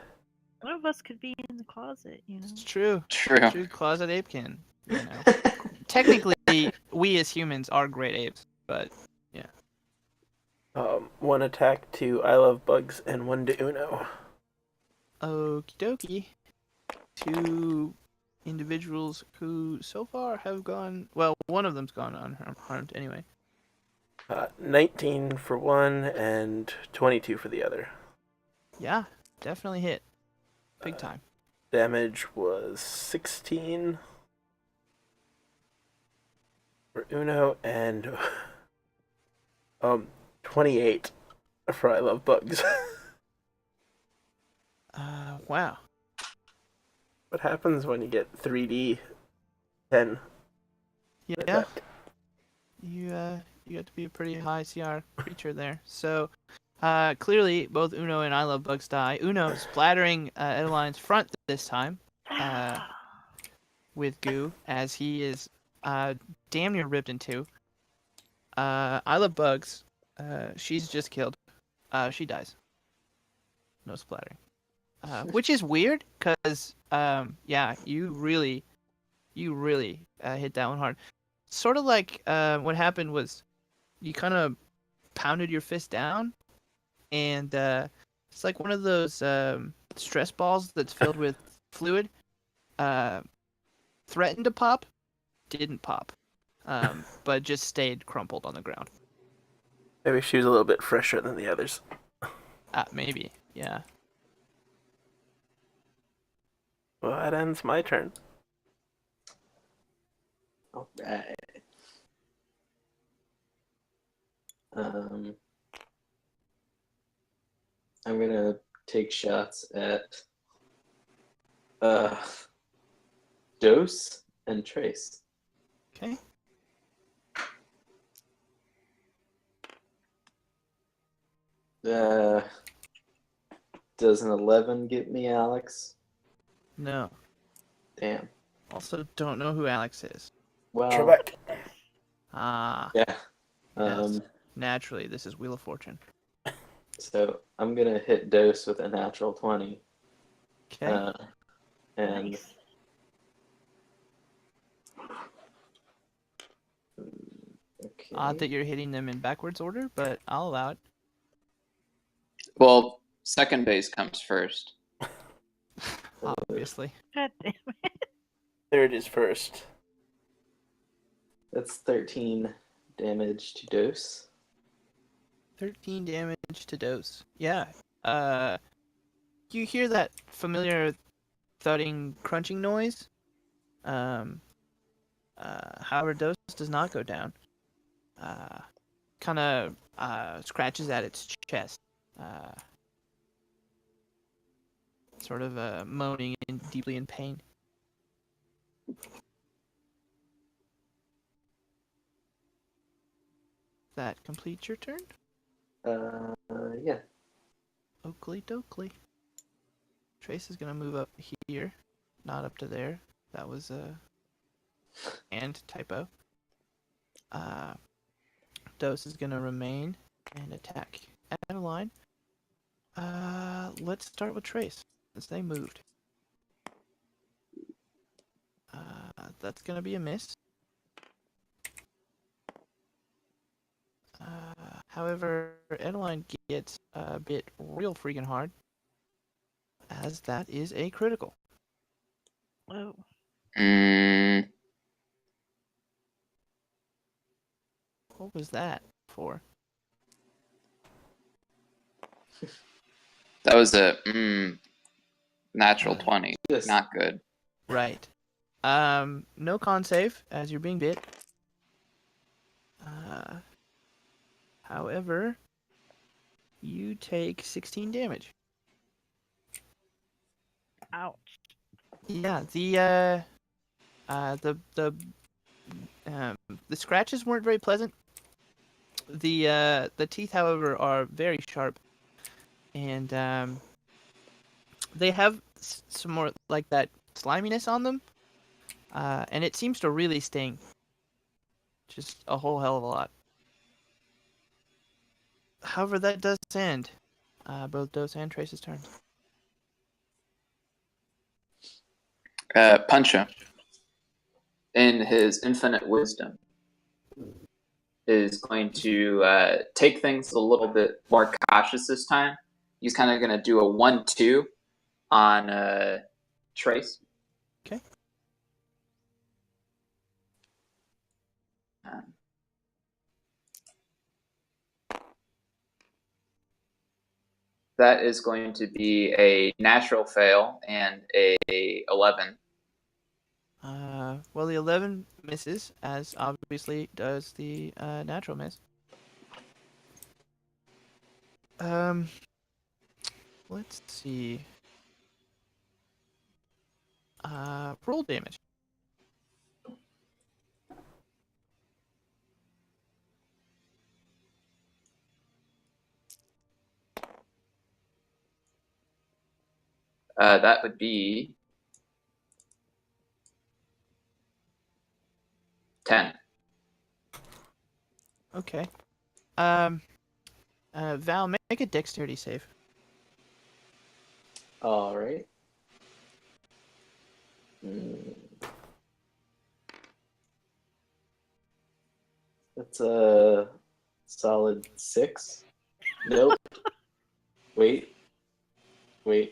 One of us could be in the closet, you know. It's true. True. True closet apekin. You know. Technically, we as humans are great apes, but yeah. One attack to I Love Bugs and one to Uno. Okie dokie. 2 individuals who so far have gone. Well, one of them's gone unharmed anyway. 19 for one and 22 for the other. Yeah, definitely hit. Big time. Damage was 16 for Uno and 28 for I Love Bugs. Wow. What happens when you get 3D 10? Yeah. attack? You got to be a pretty high CR creature there. So, clearly, both Uno and I Love Bugs die. Uno splattering Adeline's front this time with goo, as he is damn near ripped in two. I Love Bugs, she's just killed. She dies. No splattering. Which is weird, because, yeah, you really hit that one hard. Sort of like what happened was you kind of pounded your fist down, and it's like one of those stress balls that's filled with fluid. Threatened to pop, didn't pop, but just stayed crumpled on the ground. Maybe she was a little bit fresher than the others. Maybe, yeah. Well, that ends my turn. All right. I'm gonna take shots at Dose and Trace. Okay. Does an 11 get me, Alex? No. Damn. Also, don't know who Alex is. Well, Trebek. Ah. yeah. Yes. Naturally, this is Wheel of Fortune. So I'm gonna hit Dose with a natural 20. Okay. And Nice. okay. Odd that you're hitting them in backwards order, but I'll allow it. Well, second base comes first. Obviously. God damn it. Third is first. That's 13 damage to Dose. 13 damage to Dose. Yeah. You hear that familiar thudding, crunching noise? However, Dose does not go down. Kind of scratches at its chest. Sort of moaning and deeply in pain. That completes your turn? Yeah. Oakley dokley. Trace is gonna move up here, not up to there. That was a and typo. Dose is gonna remain and attack Adeline. Let's start with Trace, since they moved. That's gonna be a miss. However, Adeline gets a bit real freaking hard, as that is a critical. Whoa. What was that for? That was a natural 20. Yes. Not good. Right. No con save, as you're being bit. However, you take 16 damage. Ouch. Yeah, the scratches weren't very pleasant. The teeth, however, are very sharp, and they have some more like that sliminess on them, and it seems to really sting. Just a whole hell of a lot. However, that does end both Dose and Trace's turns. Puncha, in his infinite wisdom, is going to take things a little bit more cautious this time. He's kind of going to do a 1-2 on Trace. Okay. That is going to be a natural fail and a 11. Well, the 11 misses, as obviously does the natural miss. Let's see. Roll damage. That would be 10. Okay. Val, make a dexterity save. All right. That's a solid 6. Nope. Wait,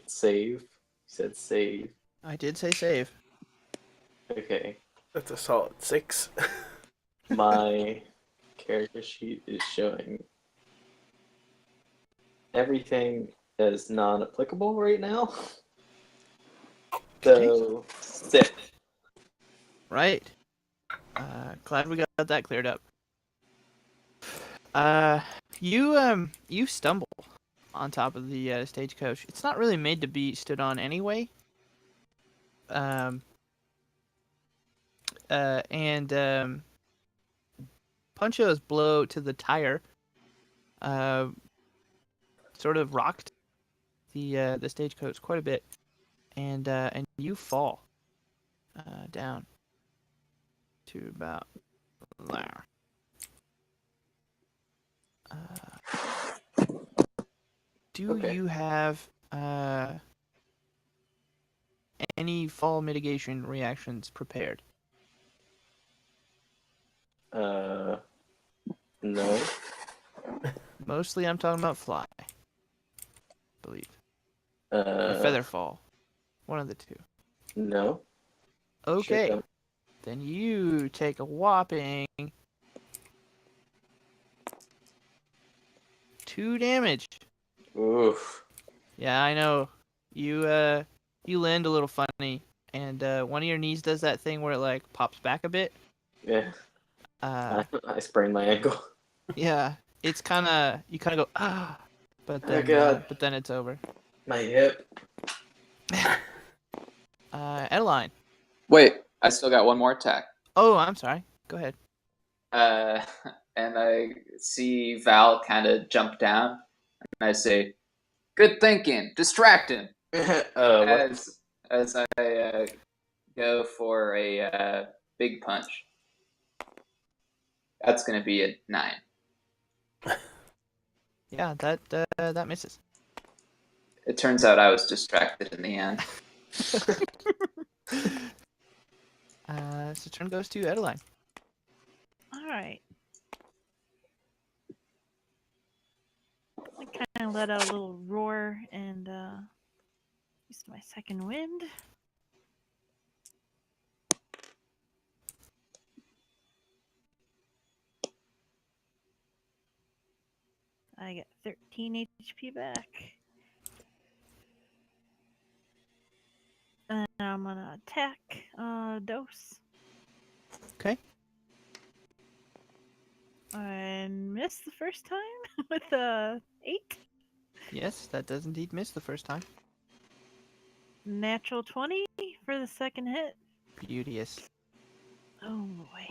save. You said save. I did say save. Okay. That's a solid 6. My character sheet is showing everything as non-applicable right now. So, 6. Right. Glad we got that cleared up. You stumble on top of the stagecoach. It's not really made to be stood on anyway. Puncho's blow to the tire, sort of rocked the stagecoach quite a bit, and you fall down to about there. Do Okay. you have any fall mitigation reactions prepared? No. Mostly, I'm talking about fly. I believe. Or Uh, feather fall. One of the two. no. Sure Okay. don't. Then you take a whopping 2 damage. Oof. Yeah, I know. You land a little funny, and one of your knees does that thing where it like pops back a bit. Yeah. Uh, I sprained my ankle. yeah, it's you kind of go but Oh god. then it's over. My hip. Adeline. Wait, I still got one more attack. Oh, I'm sorry. Go ahead. Uh, and I see Val kind of jump down, and I say, "Good thinking. Distract him." What? As I go for a big punch. That's gonna be a 9. Yeah, that misses. It turns out I was distracted in the end. So turn goes to Adeline. Alright. I kind of let out a little roar and used my second wind. I get 13 HP back. And I'm gonna attack Dose. Okay. I missed the first time with a 8. Yes, that does indeed miss the first time. Natural 20 for the second hit. Beauteous. Oh boy.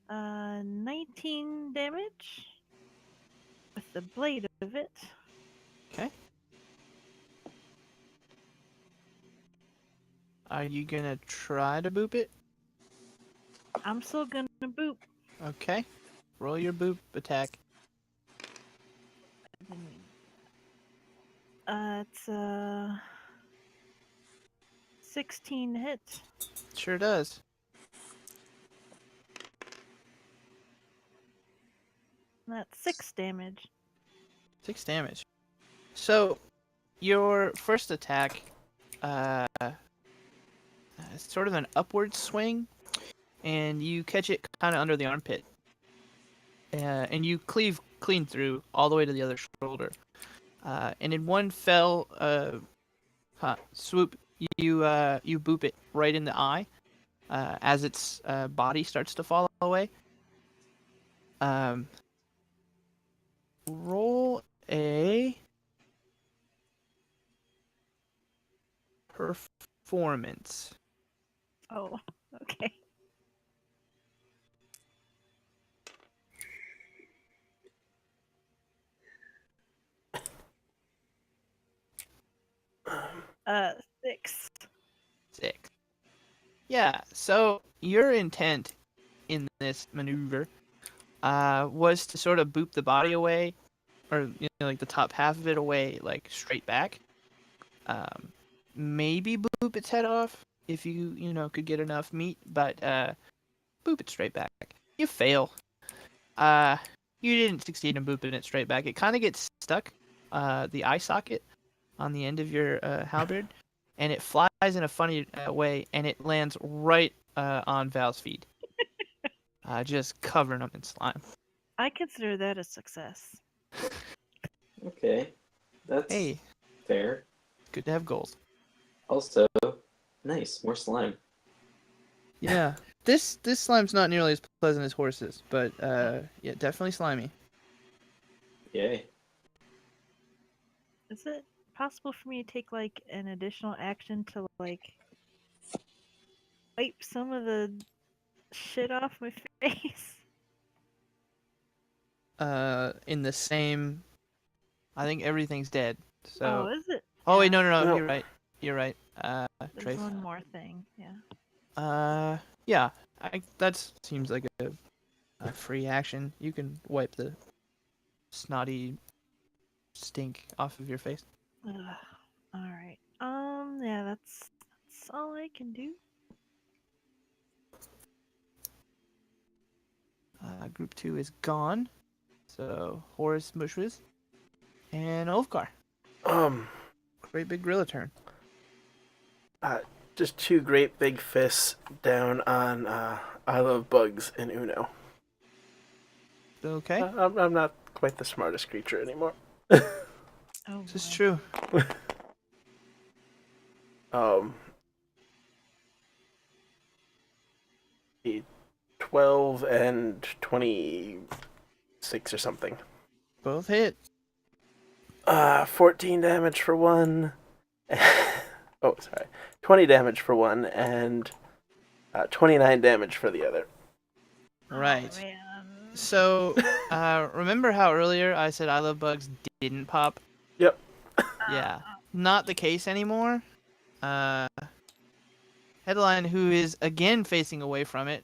Uh, 19 damage with the blade of it. Okay. Are you gonna try to boop it? I'm still gonna boop. Okay. Roll your boop attack. It's 16 hit. Sure does. That's 6 damage. 6 damage. So, your first attack, is sort of an upward swing, and you catch it kind of under the armpit. And you cleave clean through all the way to the other shoulder. And in one fell swoop, you boop it right in the eye as its body starts to fall away. Roll a performance. Oh, okay. Uh, 6. 6. Yeah, so your intent in this maneuver was to sort of boop the body away, or like the top half of it away, like straight back. Maybe boop its head off if you could get enough meat, but boop it straight back. You fail. You didn't succeed in booping it straight back. It kind of gets stuck, the eye socket on the end of your halberd, and it flies in a funny way, and it lands right on Val's feet, just covering them in slime. I consider that a success. Okay. That's Hey, fair. good to have goals. Also, nice. More slime. Yeah, this slime's not nearly as pleasant as horses, but yeah, definitely slimy. Yay. Is it possible for me to take like an additional action to like wipe some of the shit off my face? In the same I think everything's dead. So. Oh, is it? Oh wait, no, No. you're right. You're right. There's Trace. one more thing. Yeah. Yeah. That seems like a free action. You can wipe the snotty stink off of your face. Ugh. All right. Yeah, that's all I can do. Group 2 is gone. So Horus, Mushwiz, and Ulfgar. Great big gorilla turn. Just two great big fists down on I Love Bugs and Uno. Okay. I'm not quite the smartest creature anymore. Oh, This is boy. true. 12 and 26 or something. Both hit. 14 damage for one. Oh, sorry. 20 damage for one and 29 damage for the other. Right. Oh, man. So, remember how earlier I said I Love Bugs didn't pop? Yep. Yeah. Not the case anymore. Headline, who is again facing away from it,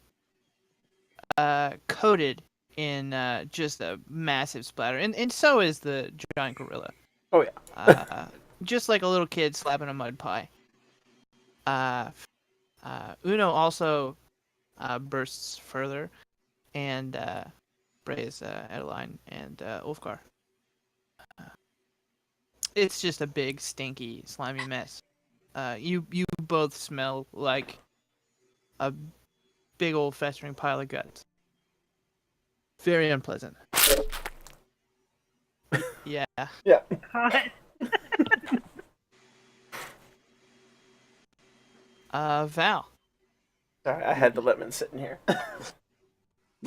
coated in just a massive splatter. And so is the giant gorilla. Oh, yeah. Just like a little kid slapping a mud pie. Uno also bursts further and sprays Adeline and Ulfgar. It's just a big, stinky, slimy mess. You both smell like a big old festering pile of guts. Very unpleasant. Yeah. Yeah. God. Val. Sorry, I had the lemon sitting here. I'm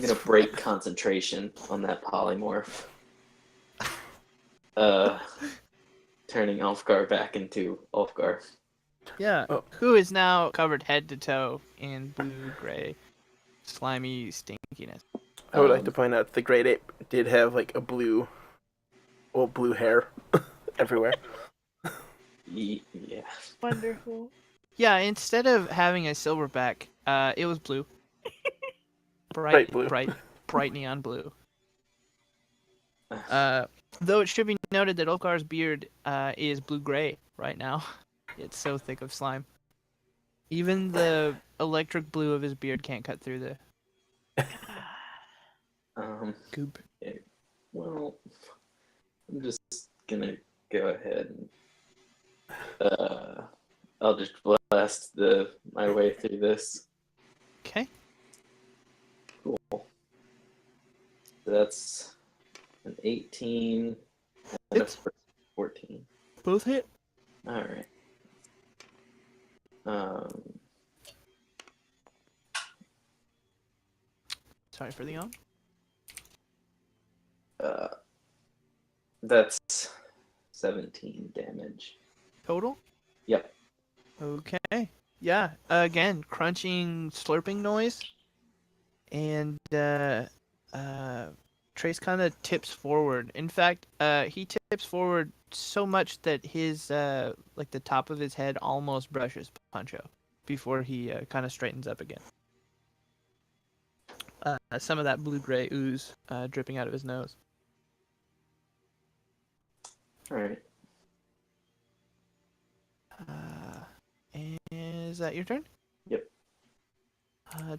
gonna break concentration on that polymorph. Turning Ulfgar back into Ulfgar. Yeah. Oh. Who is now covered head to toe in blue-gray, slimy stinkiness. I would like to point out the great ape did have like a blue hair everywhere. Yeah. Wonderful. Yeah, instead of having a silverback, it was blue. Bright blue. Bright neon blue. Though it should be noted that Ulfgar's beard is blue-gray right now. It's so thick of slime. Even the electric blue of his beard can't cut through the goop. Okay. Well, I'm just gonna go ahead and I'll just blast my way through this. Okay. Cool. So that's an 18 and Hits. a 14. Both hit. All right. Sorry for the yawn. That's 17 damage. Total? Yep. Okay. Yeah. Again, crunching, slurping noise. And Trace kind of tips forward. In fact, he tips forward so much that his like the top of his head almost brushes Pancho before he kind of straightens up again. Some of that blue-gray ooze dripping out of his nose. All right. And is that your turn? Yep.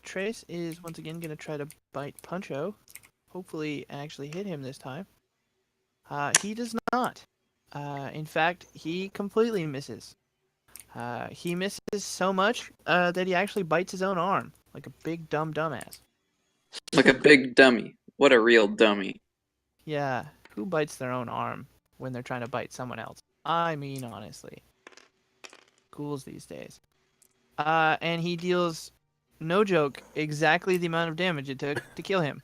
Trace is once again going to try to bite Pancho. Hopefully actually hit him this time. He does not. In fact, he completely misses. He misses so much that he actually bites his own arm, like a big dumbass. Like a big dummy. What a real dummy. Yeah, who bites their own arm when they're trying to bite someone else? I mean, honestly. Ghouls these days. And he deals, no joke, exactly the amount of damage it took to kill him.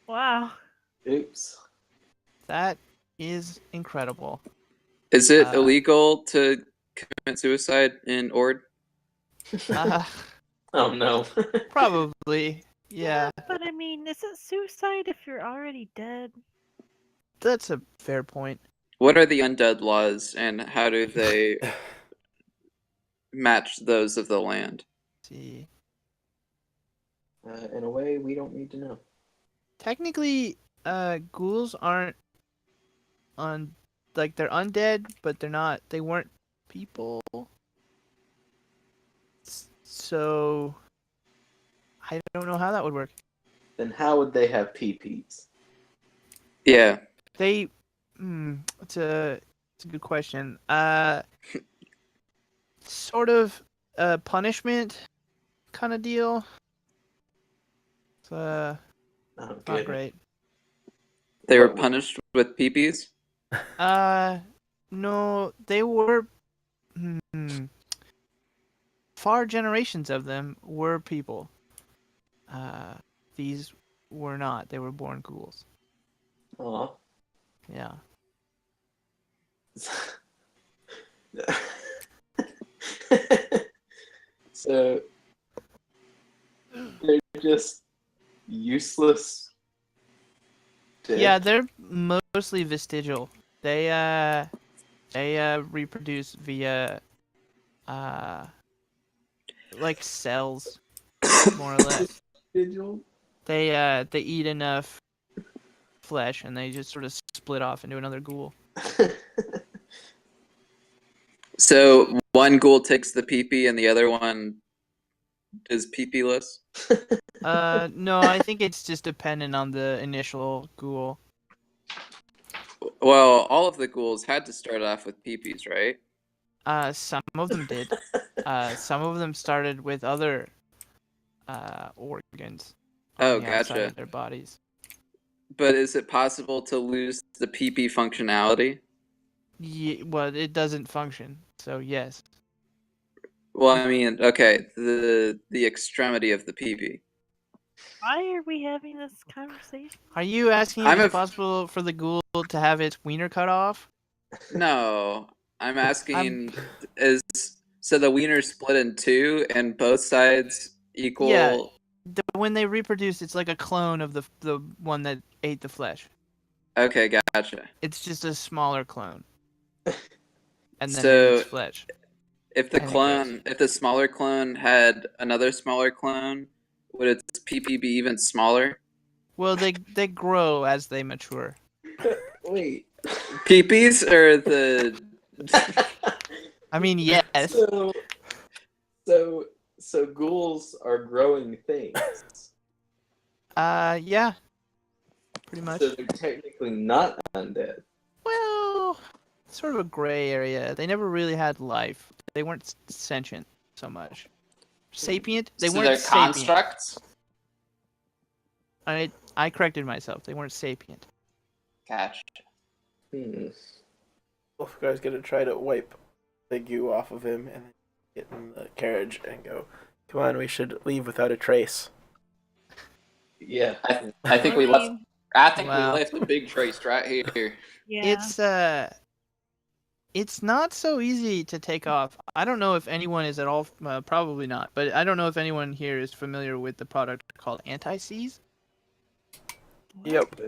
Wow. Oops. That is incredible. Is it illegal to commit suicide in Ord? Oh no. Probably. Yeah. But I mean, is it suicide if you're already dead? That's a fair point. What are the undead laws, and how do they match those of the land? Let's see. In a way, we don't need to know. Technically, ghouls aren't like they're undead, but they're not. They weren't people. So I don't know how that would work. Then how would they have PPs? Yeah. They, it's a good question. Sort of a punishment kind of deal. It's Oh, not good. great. They were punished with peepees? No, they were. Far generations of them were people. These were not. They were born ghouls. Aw. Yeah. So they're just useless. Yeah, they're mostly vestigial. They reproduce via like cells, more or less. Vestigial? They eat enough flesh and they just sort of split off into another ghoul. So one ghoul takes the peepee and the other one is peepee-less? No, I think it's just dependent on the initial ghoul. Well, all of the ghouls had to start off with peepees, right? Some of them did. Some of them started with other organs Oh, on the outside gotcha. of their bodies. But is it possible to lose the peepee functionality? Yeah, well, it doesn't function, so yes. Well, I mean, okay, the extremity of the peepee. Why are we having this conversation? Are you asking if it's possible for the ghoul to have its wiener cut off? No, I'm asking is so the wiener split in two and both sides equal. Yeah. When they reproduce, it's like a clone of the one that ate the flesh. Okay, gotcha. It's just a smaller clone. And then So, it eats flesh. If the smaller clone had another smaller clone, would its PP be even smaller? Well, they grow as they mature. Wait. Peepees or the? I mean, yes. So ghouls are growing things. Yeah. Pretty much. So they're technically not undead. Well, sort of a gray area. They never really had life. They weren't sentient so much. Sapient? They So weren't they're sapient. constructs? I corrected myself. They weren't sapient. Gotcha. Wolfgar's gonna try to wipe the goo off of him and get in the carriage and go, "Come on, we should leave without a trace." Yeah. I think we left. We left the big trace right here. Yeah. It's not so easy to take off. I don't know if anyone is at all, probably not, but I don't know if anyone here is familiar with the product called anti-seize. Yep.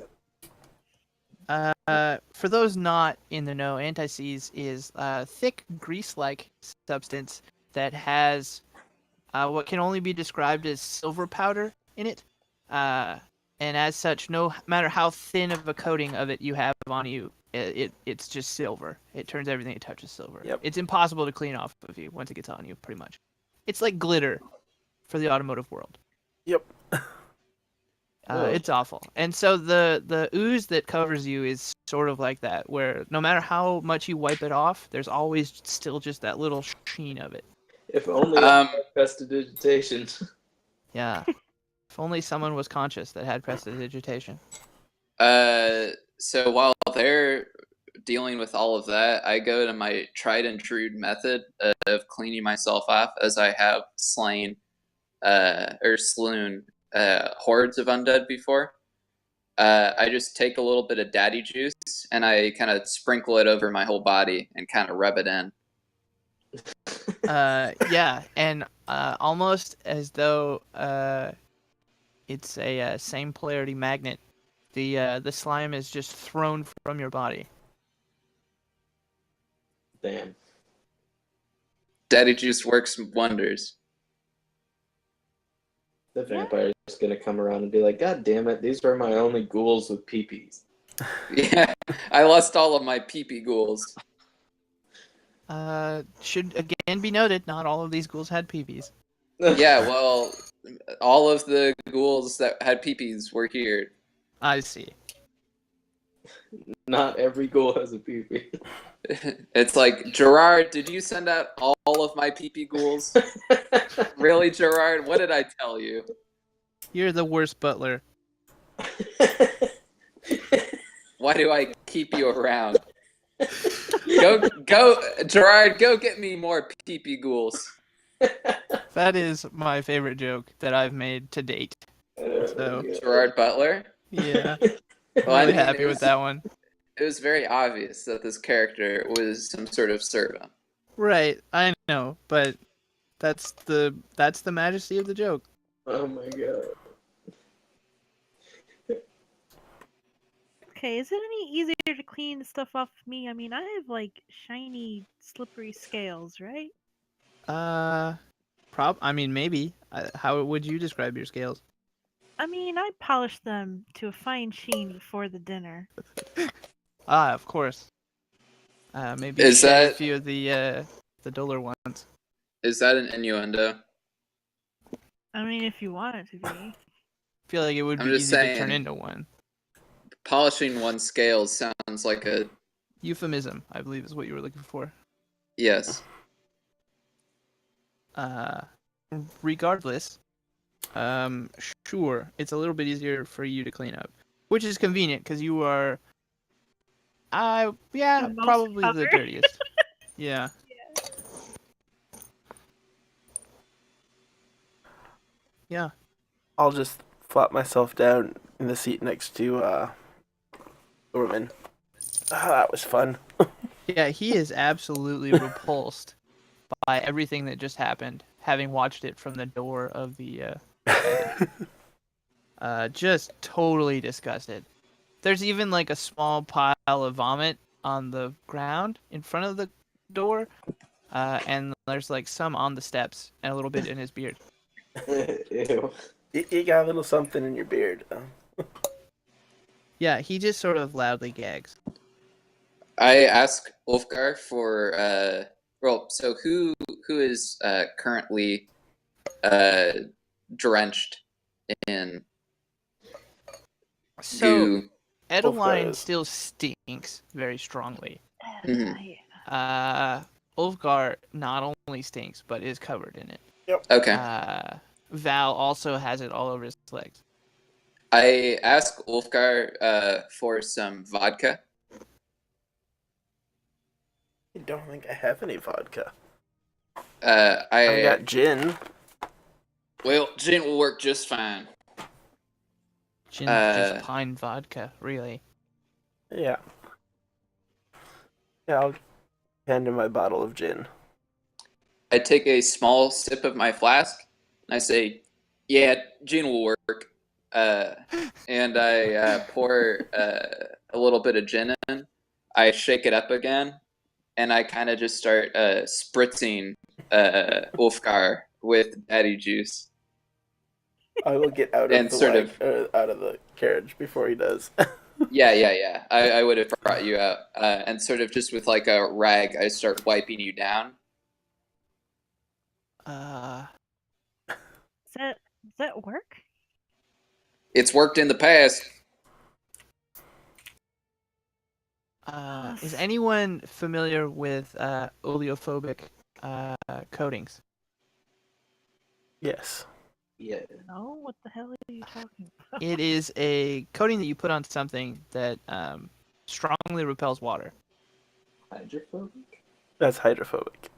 For those not in the know, anti-seize is a thick grease-like substance that has what can only be described as silver powder in it. And as such, no matter how thin of a coating of it you have on you, it's just silver. It turns everything it touches silver. Yep. It's impossible to clean off of you once it gets on you, pretty much. It's like glitter for the automotive world. Yep. It's awful. And so the ooze that covers you is sort of like that, where no matter how much you wipe it off, there's always still just that little sheen of it. If only I had prestidigitation. Yeah. If only someone was conscious that had prestidigitation. So while they're dealing with all of that, I go to my tried and true method of cleaning myself off, as I have slain or slewn hordes of undead before. I just take a little bit of daddy juice and I kind of sprinkle it over my whole body and kind of rub it in. Yeah, and almost as though it's a same polarity magnet, The slime is just thrown from your body. Damn. Daddy Juice works wonders. The vampire is gonna come around and be like, God damn it, these are my only ghouls with peepees. Yeah, I lost all of my pee-pee ghouls. Should again be noted, not all of these ghouls had peepees. Yeah, well, all of the ghouls that had peepees were here. I see. Not every ghoul has a peepee. It's like, Gerard, did you send out all of my pee-pee ghouls? Really, Gerard? What did I tell you? You're the worst butler. Why do I keep you around? Go, Gerard, go get me more pee-pee ghouls. That is my favorite joke that I've made to date. So Gerard Butler? yeah, Well, really happy with that one. It was very obvious that this character was some sort of servant. Right, I know, but that's the majesty of the joke. Oh my god. Okay, is it any easier to clean stuff off of me? I mean, I have like shiny, slippery scales, right? I mean, maybe. How would you describe your scales? I mean, I polish them to a fine sheen before the dinner. Ah, of course. Maybe Is shed a that- few of the duller ones. Is that an innuendo? I mean, if you want it to be. I feel like it would I'm be just easy to turn saying. into one. Polishing one's scales sounds like a Euphemism, I believe, is what you were looking for. yes. Regardless, sure, it's a little bit easier for you to clean up, which is convenient because you are, yeah, The most probably the covered. dirtiest. Yeah. Yeah. I'll just flop myself down in the seat next to Orman. Ah, that was fun. Yeah, he is absolutely repulsed by everything that just happened, having watched it from the door of the just totally disgusted. There's even like a small pile of vomit on the ground in front of the door, and there's like some on the steps and a little bit in his beard. Ew. You got a little something in your beard. Yeah, he just sort of loudly gags. I ask Ulfgar for so who is currently drenched in So goo? Edeline is. still stinks very strongly. Mhm. Ulfgar not only stinks but is covered in it. Okay. Val also has it all over his legs. I ask Ulfgar for some vodka. I don't think I have any vodka. I I've got gin. Well, gin will work just fine. Gin's just pine vodka, really. Yeah. Yeah, I'll hand him my bottle of gin. I take a small sip of my flask and I say, "Yeah, gin will work." And I pour a little bit of gin in. I shake it up again, and I kind of just start spritzing Ulfgar with daddy juice. I will get out And of the sort out of the carriage before he does. Yeah. I would have brought you out, and sort of just with like a rag, I start wiping you down. Does that work? It's worked in the past. Is anyone familiar with oleophobic coatings? Yes. Yeah. No? What the hell are you talking about? It is a coating that you put on something that strongly repels water. Hydrophobic? That's hydrophobic.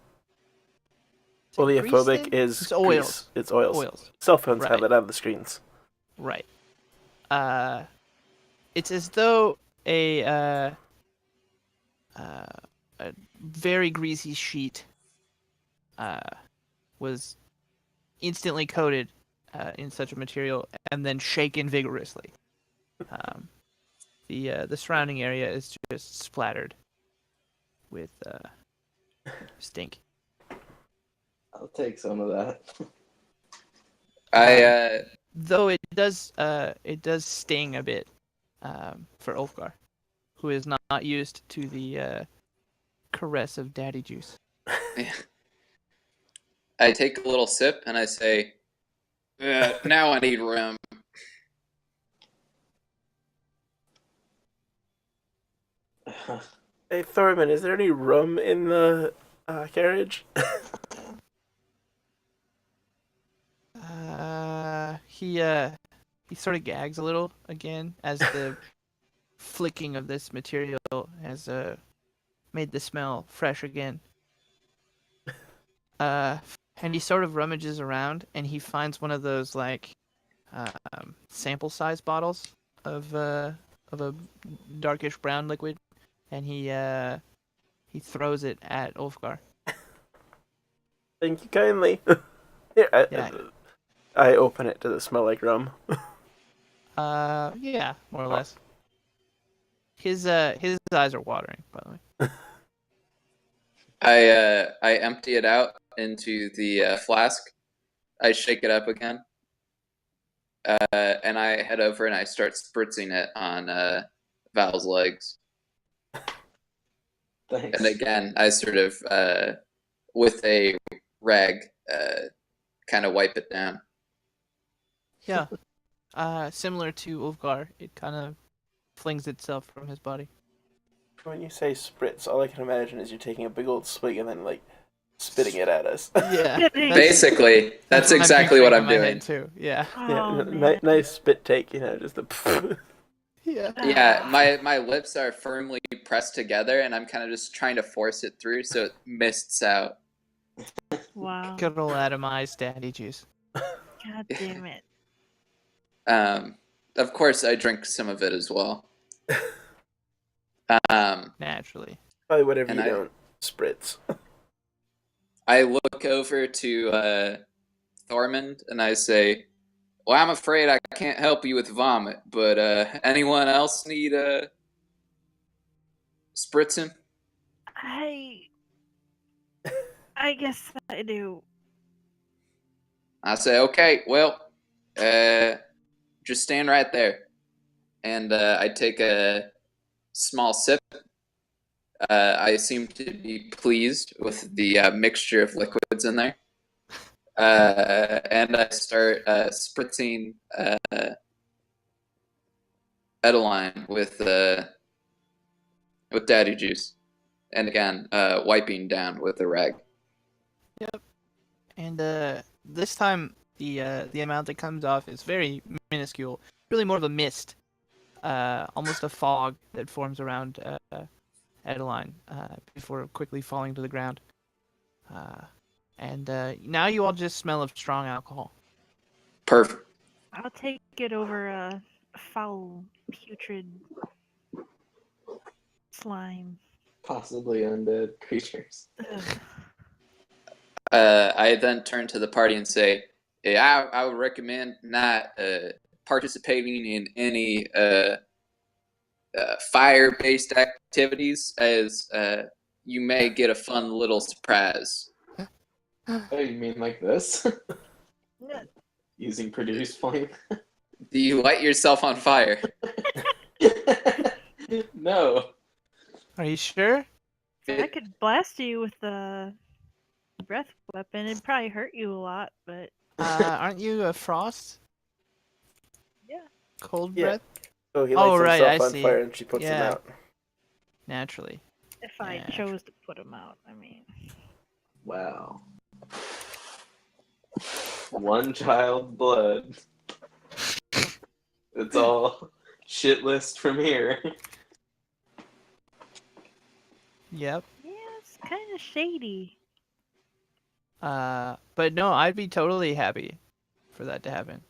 Is it Oleophobic grease? is It's oils. grease. It's oils. Oils. Cell phones have Right. it on the screens. Right. It's as though a very greasy sheet was instantly coated in such a material and then shaken vigorously. the surrounding area is just splattered with stink. I'll take some of that. Though it does sting a bit for Ulfgar, who is not used to the caress of daddy juice. I take a little sip and I say, now I need rum. Hey, Thorman, is there any rum in the carriage? He sort of gags a little again as the flicking of this material has made the smell fresh again. And he sort of rummages around and he finds one of those like sample size bottles of a darkish brown liquid, and he throws it at Ulfgar. Thank you kindly. Here, I open it. Does it smell like rum? Yeah, more or less. His eyes are watering, by the way. I empty it out into the flask. I shake it up again. And I head over and I start spritzing it on Val's legs. Thanks. And again, I sort of, with a rag, kind of wipe it down. Yeah. Similar to Ulfgar, it kind of flings itself from his body. When you say spritz, all I can imagine is you're taking a big old swig and then, like, spitting it at us. Yeah. Basically, that's exactly what I'm doing. Too. Yeah. Oh, Yeah, nice spit take, just the... Yeah. Yeah, my lips are firmly pressed together, and I'm kind of just trying to force it through so it mists out. Wow. Good old atomized daddy juice. God damn it. Of course, I drink some of it as well. Naturally. Probably whatever And you don't spritz. I look over to Thormund and I say, well, I'm afraid I can't help you with vomit, but anyone else need spritzing? I guess I do. I say, okay, well, just stand right there. And I take a small sip. I seem to be pleased with the mixture of liquids in there. And I start spritzing Edeline with daddy juice. And again, wiping down with a rag. Yep. And this time the amount that comes off is very minuscule. Really more of a mist, almost a fog that forms around Adeline before quickly falling to the ground. And now you all just smell of strong alcohol. Perfect. I'll take it over a foul, putrid slime. Possibly undead creatures. Ugh. I then turn to the party and say, hey, I would recommend not participating in any fire-based activities, as you may get a fun little surprise. Oh, you mean like this? Using produce flame? Do you light yourself on fire? No. Are you sure? I could blast you with the breath weapon. It'd probably hurt you a lot, but Aren't you a frost? yeah. Cold Yeah. breath? Oh, he lights right, himself I on see. fire and she puts him Yeah. out. Naturally. If I Yeah. chose to put him out, I mean. Wow. One child blood. It's all shit list from here. Yep. Yeah, it's kind of shady. But no, I'd be totally happy for that to happen.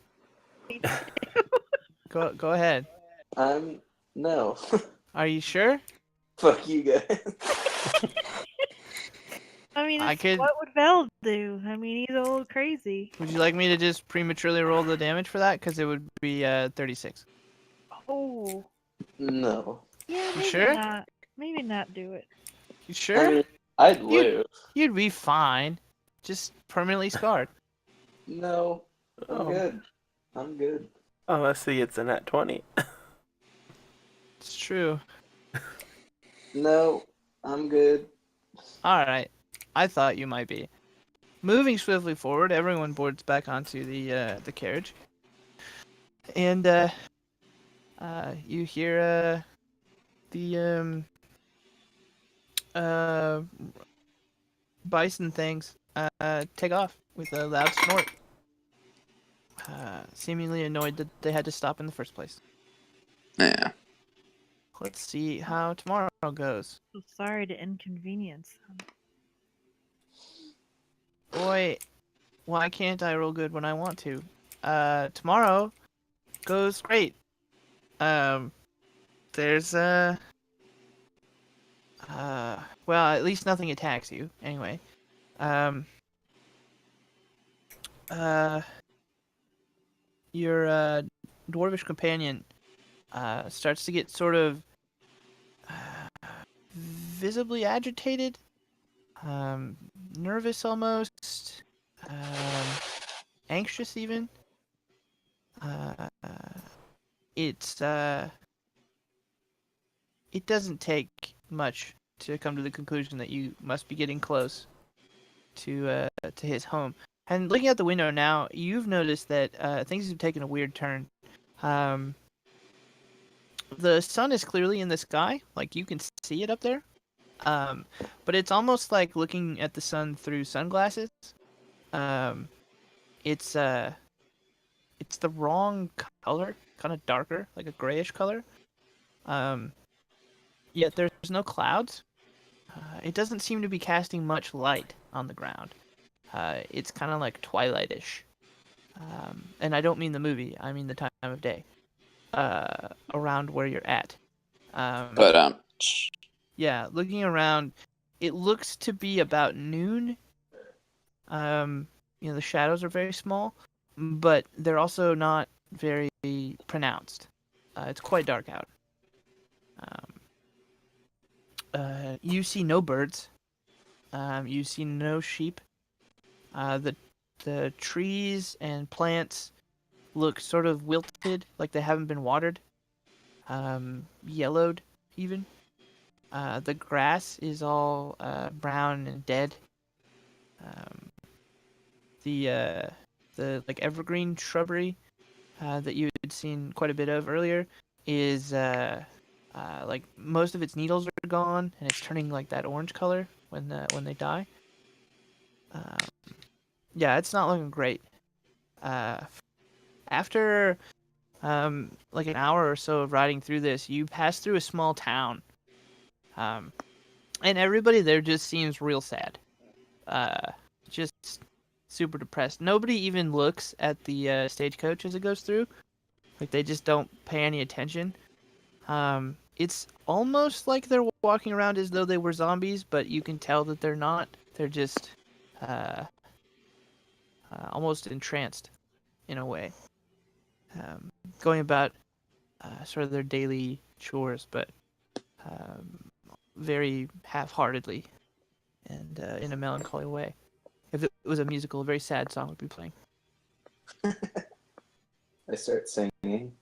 Go ahead. No. Are you sure? Fuck you guys. I mean, I could- what would Val do? I mean, he's a little crazy. Would you like me to just prematurely roll the damage for that? Because it would be 36. Oh. No. Yeah, maybe sure? not. Maybe not do it. You I sure? mean, I'd You- live. You'd be fine. Just permanently scarred. No, I'm Oh, good. I'm good. unless he gets a nat 20. It's true. No, I'm good. Alright. I thought you might be. Moving swiftly forward, everyone boards back onto the carriage. And you hear the uh bison things take off with a loud snort. Seemingly annoyed that they had to stop in the first place. Yeah. Let's see how tomorrow goes. So sorry to inconvenience. Boy, why can't I roll good when I want to? Tomorrow goes great. There's well, at least nothing attacks you anyway. Your dwarvish companion starts to get sort of visibly agitated, nervous almost, anxious even. It's it doesn't take much to come to the conclusion that you must be getting close to his home. And looking out the window now, you've noticed that things have taken a weird turn. The sun is clearly in the sky, like you can see it up there. But it's almost like looking at the sun through sunglasses. It's the wrong color, kind of darker, like a grayish color. Yet there's no clouds. It doesn't seem to be casting much light on the ground. It's kind of like twilightish. And I don't mean the movie, I mean the time of day. Around where you're at. But Yeah, looking around, it looks to be about noon. The shadows are very small, but they're also not very pronounced. It's quite dark out. You see no birds. You see no sheep. The trees and plants look sort of wilted, like they haven't been watered. Yellowed, even. The grass is all brown and dead. The like evergreen shrubbery that you had seen quite a bit of earlier is like most of its needles are gone, and it's turning like that orange color when they die. Yeah, it's not looking great. After like an hour or so of riding through this, you pass through a small town. And everybody there just seems real sad. Just super depressed. Nobody even looks at the stagecoach as it goes through. Like, they just don't pay any attention. It's almost like they're walking around as though they were zombies, but you can tell that they're not. They're just almost entranced in a way. Going about sort of their daily chores, but very half-heartedly and in a melancholy way. If it was a musical, a very sad song would be playing. I start singing.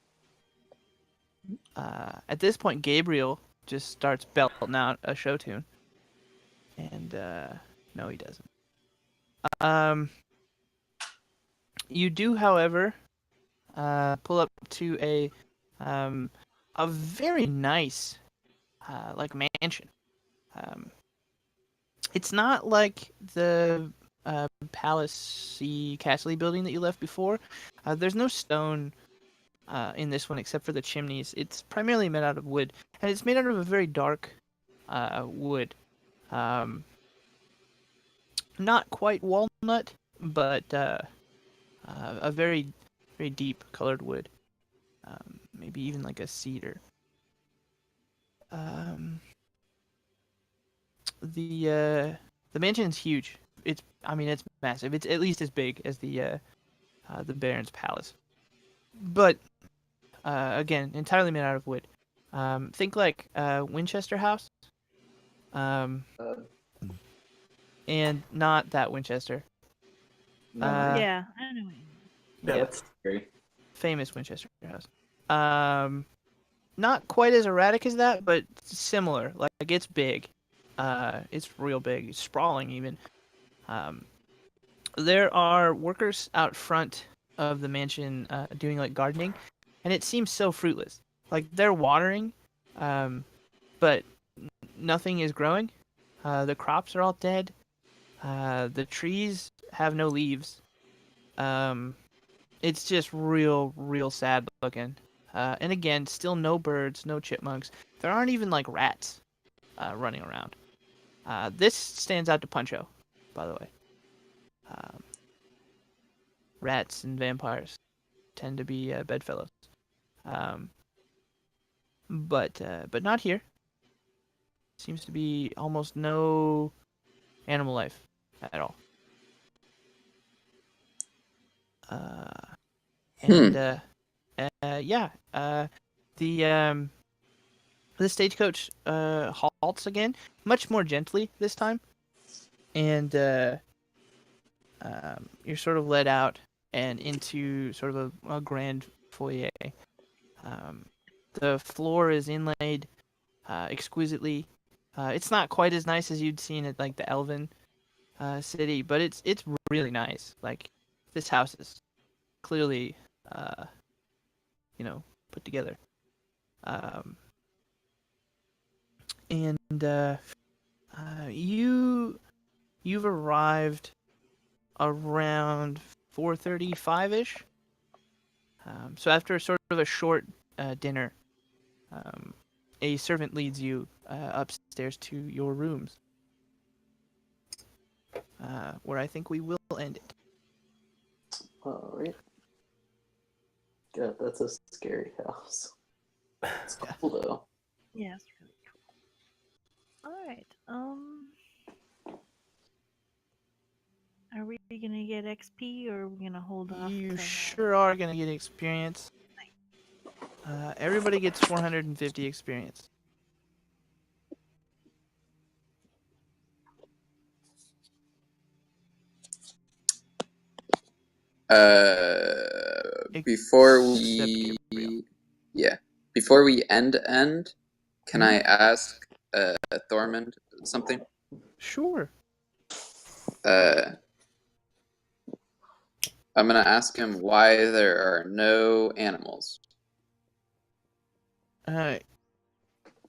At this point, Gabriel just starts belting out a show tune. And no, he doesn't. You do, however, pull up to a very nice like mansion. It's not like the palace-y, castle-y building that you left before. There's no stone in this one except for the chimneys. It's primarily made out of wood, and it's made out of a very dark wood. Not quite walnut, but a very, very deep colored wood. Maybe even like a cedar. The mansion's huge. It's massive. It's at least as big as the Baron's palace. But again, entirely made out of wood. Think like Winchester House, Uh, and not that Winchester. no, Yeah, I know what you mean. Yeah. that's scary. Famous Winchester House. Not quite as erratic as that, but similar. Like it's big. It's real big, it's sprawling even. There are workers out front of the mansion doing like gardening, and it seems so fruitless. Like they're watering, but nothing is growing. The crops are all dead. The trees have no leaves. It's just real sad looking. And again, still no birds, no chipmunks. There aren't even like rats running around. This stands out to Puncho, by the way. Rats and vampires tend to be bedfellows. But not here. Seems to be almost no animal life at all. And yeah, the stagecoach halts again, much more gently this time, and you're sort of led out and into sort of a grand foyer. The floor is inlaid exquisitely. It's not quite as nice as you'd seen at like the Elven city, but it's really nice. Like this house is clearly put together. And you've arrived around 4:35ish. So after sort of a short dinner, a servant leads you upstairs to your rooms, where I think we will end it. All right. God, that's a scary house. It's cool though. Yeah, it's really cool. Alright, are we gonna get XP or are we gonna hold off? You till- sure are gonna get experience. Everybody gets 450 experience. Before Except we, Gabriel. yeah, before we end, can I Mm-hmm. ask Thormund something? Sure. I'm gonna ask him why there are no animals.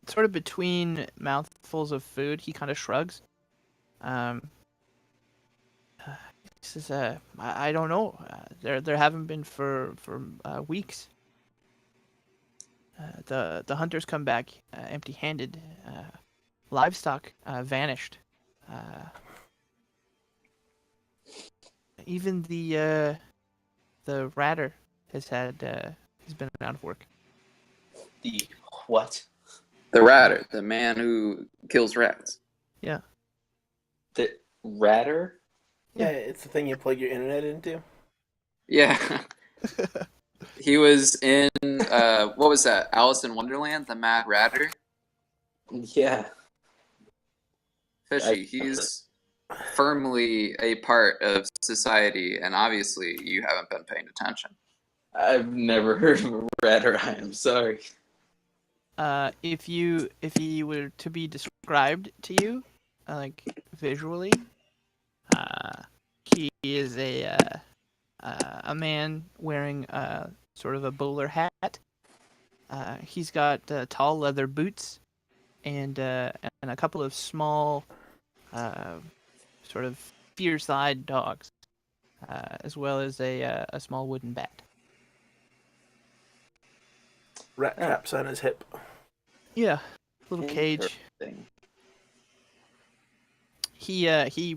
Sort of between mouthfuls of food, he kind of shrugs. He says, I don't know. There haven't been for weeks. The hunters come back empty-handed. Livestock vanished. Even the ratter has been out of work. The what? The ratter, the man who kills rats. Yeah. The ratter? Yeah, it's the thing you plug your internet into. Yeah. He was in what was that? Alice in Wonderland, the Mad Ratter. Yeah. Fishy, he's firmly a part of society, and obviously you haven't been paying attention. I've never heard of a ratter. I am sorry. If he were to be described to you, like visually, he is a man wearing sort of a bowler hat. He's got tall leather boots and a couple of small, sort of fierce-eyed dogs, as well as a small wooden bat. Rat traps on his hip. Yeah, little cage. Interesting. He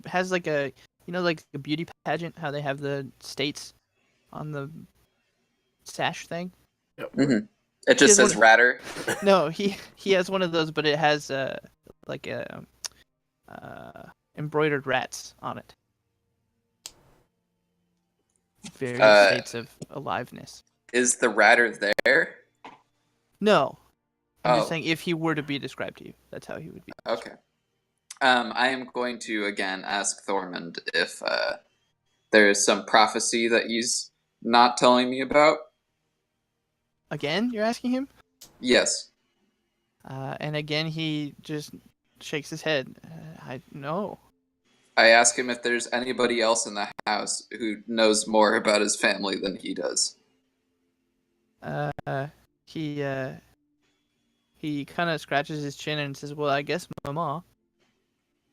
has like a like a beauty pageant, how they have the states on the sash thing. Mm-hmm. It just He has says one- ratter. No, he has one of those, but it has like embroidered rats on it. Various states of aliveness. Is the ratter there? No, I'm just Oh. saying if he were to be described to you, that's how he would be. Okay. I am going to again ask Thormund if there is some prophecy that he's not telling me about. Again, you're asking him? Yes. And again, he just shakes his head. I no. I ask him if there's anybody else in the house who knows more about his family than he does. He kind of scratches his chin and says, "Well, I guess Mama."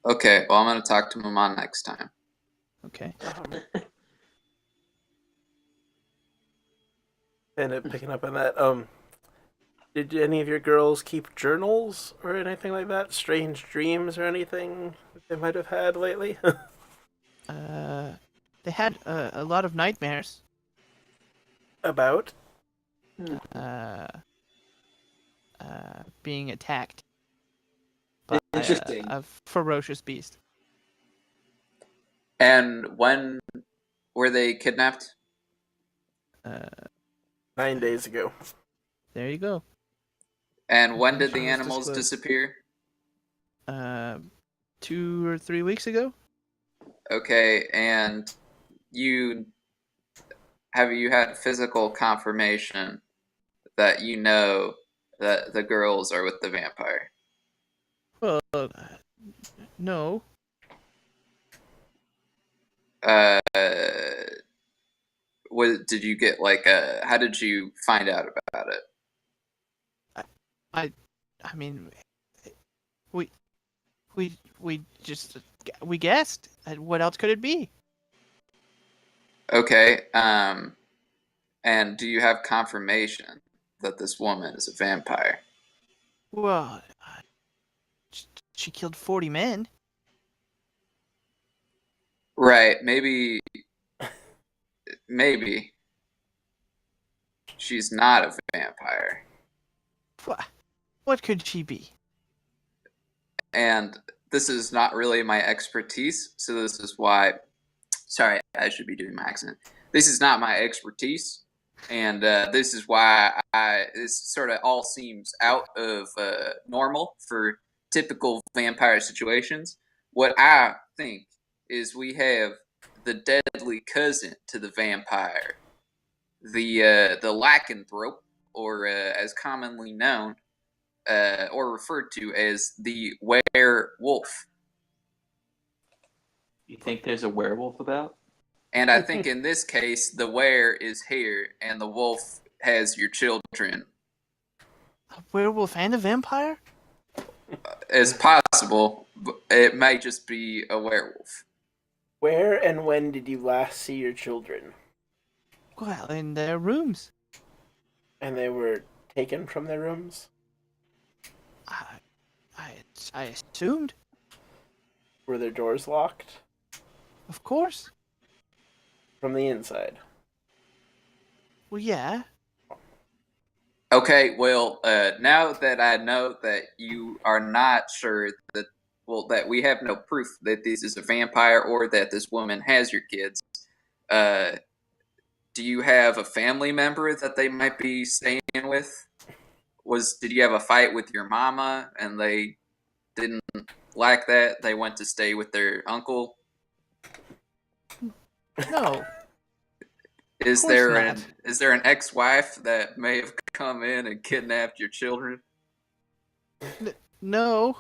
Okay, well, I'm going to talk to Mama next time. Okay. And picking up on that, did any of your girls keep journals or anything like that? Strange dreams or anything that they might have had lately? They had a lot of nightmares. About? Being attacked by Interesting. a ferocious beast. And when were they kidnapped? 9 days ago. There you go. And when did the Information was animals disclosed. disappear? 2 or 3 weeks ago. Okay, and have you had physical confirmation that you know that the girls are with the vampire? Well, no. Did you get how did you find out about it? I mean, we just we guessed. What else could it be? Okay, and do you have confirmation that this woman is a vampire? Well, she killed 40 men. Right, maybe she's not a vampire. What could she be? And this is not really my expertise, so this is why. Sorry, I should be doing my accent. This is not my expertise, and this is why this sort of all seems out of normal for typical vampire situations. What I think is we have the deadly cousin to the vampire, the lycanthrope, or as commonly known or referred to as the werewolf. You think there's a werewolf about? And I think in this case, the were is here, and the wolf has your children. A werewolf and a vampire? It's possible, but it may just be a werewolf. Where and when did you last see your children? Well, in their rooms. And they were taken from their rooms? I assumed. Were their doors locked? Of course. From the inside? Well, yeah. Okay, well, now that I know that you are not sure that we have no proof that this is a vampire or that this woman has your kids, do you have a family member that they might be staying with? Did you have a fight with your mama and they didn't like that? They went to stay with their uncle? No. Is course there not. an ex-wife that may have come in and kidnapped your children? No.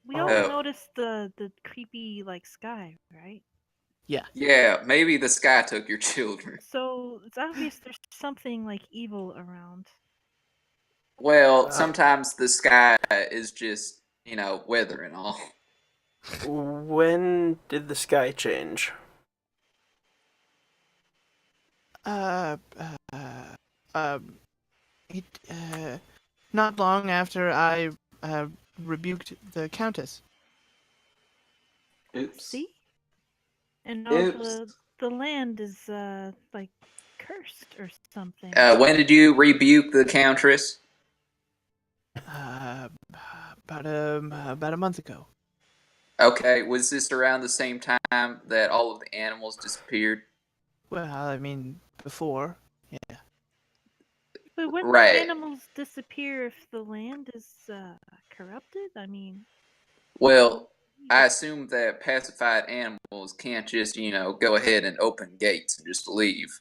We all Oh. noticed the creepy sky, right? Yeah. Yeah, maybe the sky took your children. So it's obvious there's something evil around. Well, sometimes the sky is just, weather and all. When did the sky change? Not long after I rebuked the Countess. Oops. See? And now Oops. the land is cursed or something. When did you rebuke the Countess? About a month ago. Okay, was this around the same time that all of the animals disappeared? Well, I mean, before. Yeah. But wouldn't Right. animals disappear if the land is corrupted? I mean, Well, I assume that pacified animals can't just, go ahead and open gates and just leave.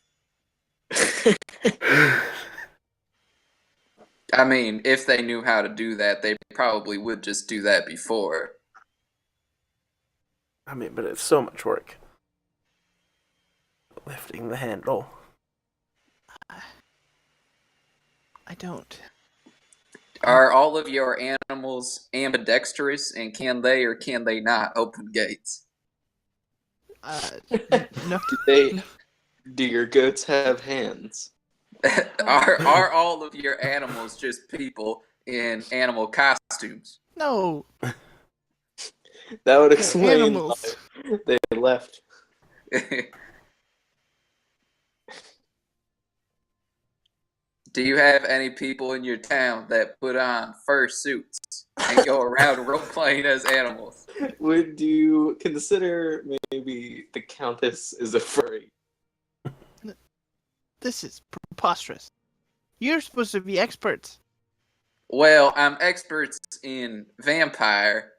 I mean, if they knew how to do that, they probably would just do that before. I mean, but it's so much work. Lifting the handle. I don't. Are all of your animals ambidextrous, and can they or can they not open gates? No. Do your goats have hands? Are all of your animals just people in animal costumes? No. That would They're explain animals. why they left. Do you have any people in your town that put on fur suits and go around role-playing as animals? Would you consider maybe the Countess is a furry? This is preposterous. You're supposed to be experts. Well, I'm experts in vampire.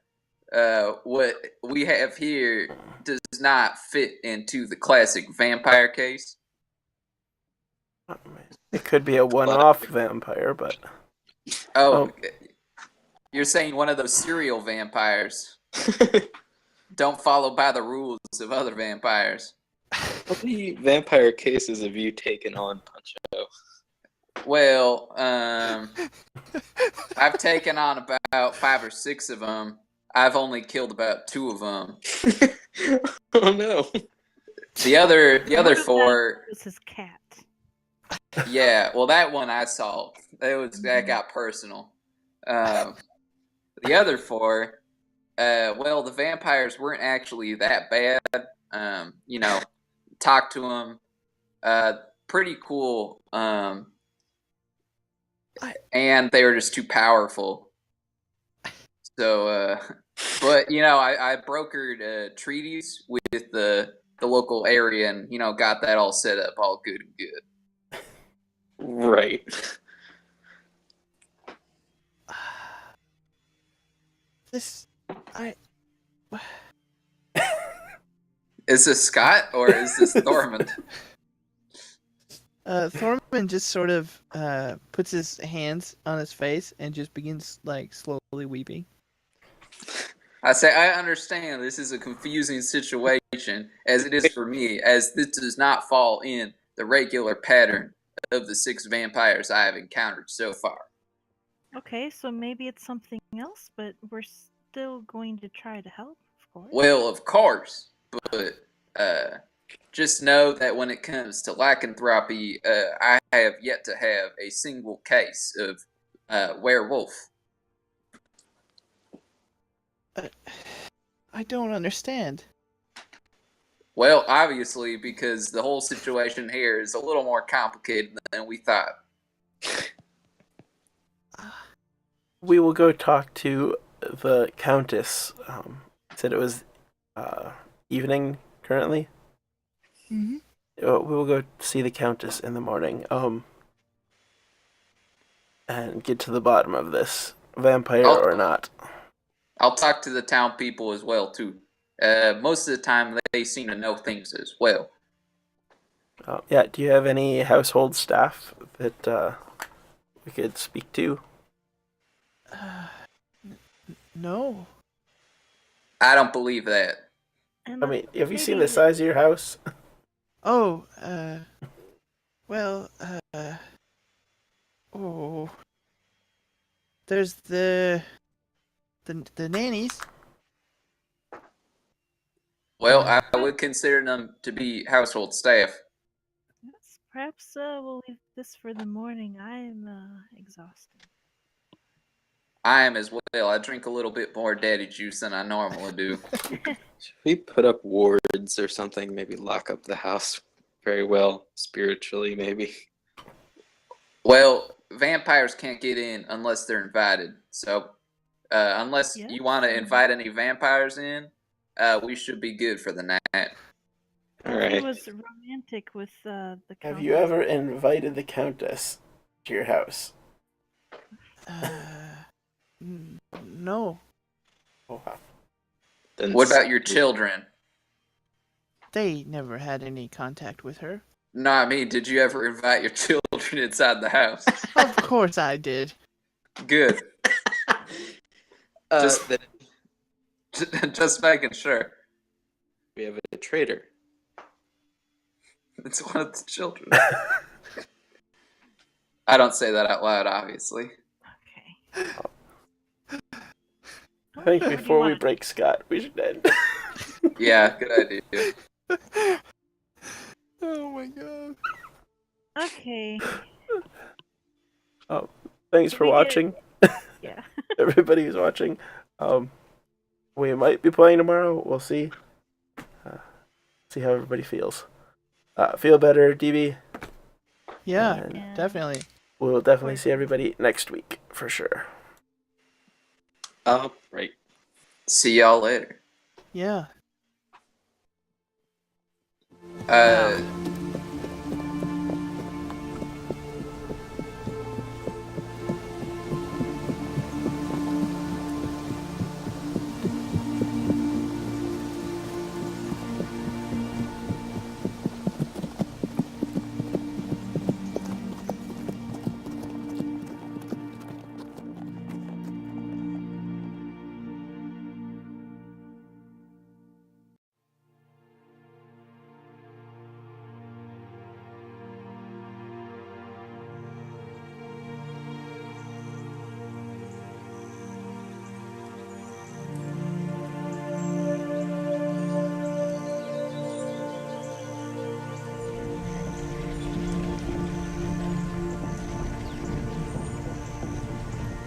What we have here does not fit into the classic vampire case. It could be a one-off vampire, but... Oh, you're saying one of those serial vampires. Don't follow by the rules of other vampires. How many vampire cases have you taken on, Pancho? Well, I've taken on about 5 or 6 of them. I've only killed about 2 of them. Oh no! The other One of them 4, was his cat. yeah. Well, that one I solved. That got personal. The other 4, well, the vampires weren't actually that bad. Talked to them. Pretty cool. And they were just too powerful. So, but I brokered treaties with the local area, and got that all set up, all good and good. Right. Is this Scott or is this Thormund? Thorman just sort of puts his hands on his face and just begins slowly weeping. I say, I understand this is a confusing situation, as it is for me, as this does not fall in the regular pattern of the 6 vampires I have encountered so far. Okay, so maybe it's something else, but we're still going to try to help, of course. Well, of course, but just know that when it comes to lycanthropy, I have yet to have a single case of werewolf. I don't understand. Well, obviously, because the whole situation here is a little more complicated than we thought. We will go talk to the Countess. Said it was evening currently. Mm-hmm. We will go see the Countess in the morning. And get to the bottom of this, vampire or not. I'll talk to the town people as well too. Most of the time, they seem to know things as well. Yeah. Do you have any household staff that we could speak to? No. I don't believe that. And I mean, have you seen maybe- the size of your house? Oh, well, oh, there's the nannies. Well, I would consider them to be household staff. Yes, perhaps we'll leave this for the morning. I'm exhausted. I am as well. I drink a little bit more daddy juice than I normally do. Should we put up wards or something? Maybe lock up the house very well, spiritually, maybe. Well, vampires can't get in unless they're invited. So, unless Yes. you want to invite any vampires in, we should be good for the night. All He right. was romantic with the Have Countess. you ever invited the Countess? to your house? No, Oh, wow. Then What about your children? they never had any contact with her. No, I mean, did you ever invite your children inside the house? Of course I did. Good. Just- then Just making sure. we have a traitor. It's one of the children. I don't say that out loud, obviously. Okay. I think What do you before we want? break Scott, we should end. Yeah, good idea. Oh my god. Okay. Thanks Did for we get- watching, Yeah. everybody who's watching. We might be playing tomorrow. We'll see. See how everybody feels. Feel better, DB. Yeah, And Yeah. definitely. we'll definitely see everybody next week for sure. Right. See y'all later. Yeah. Uh,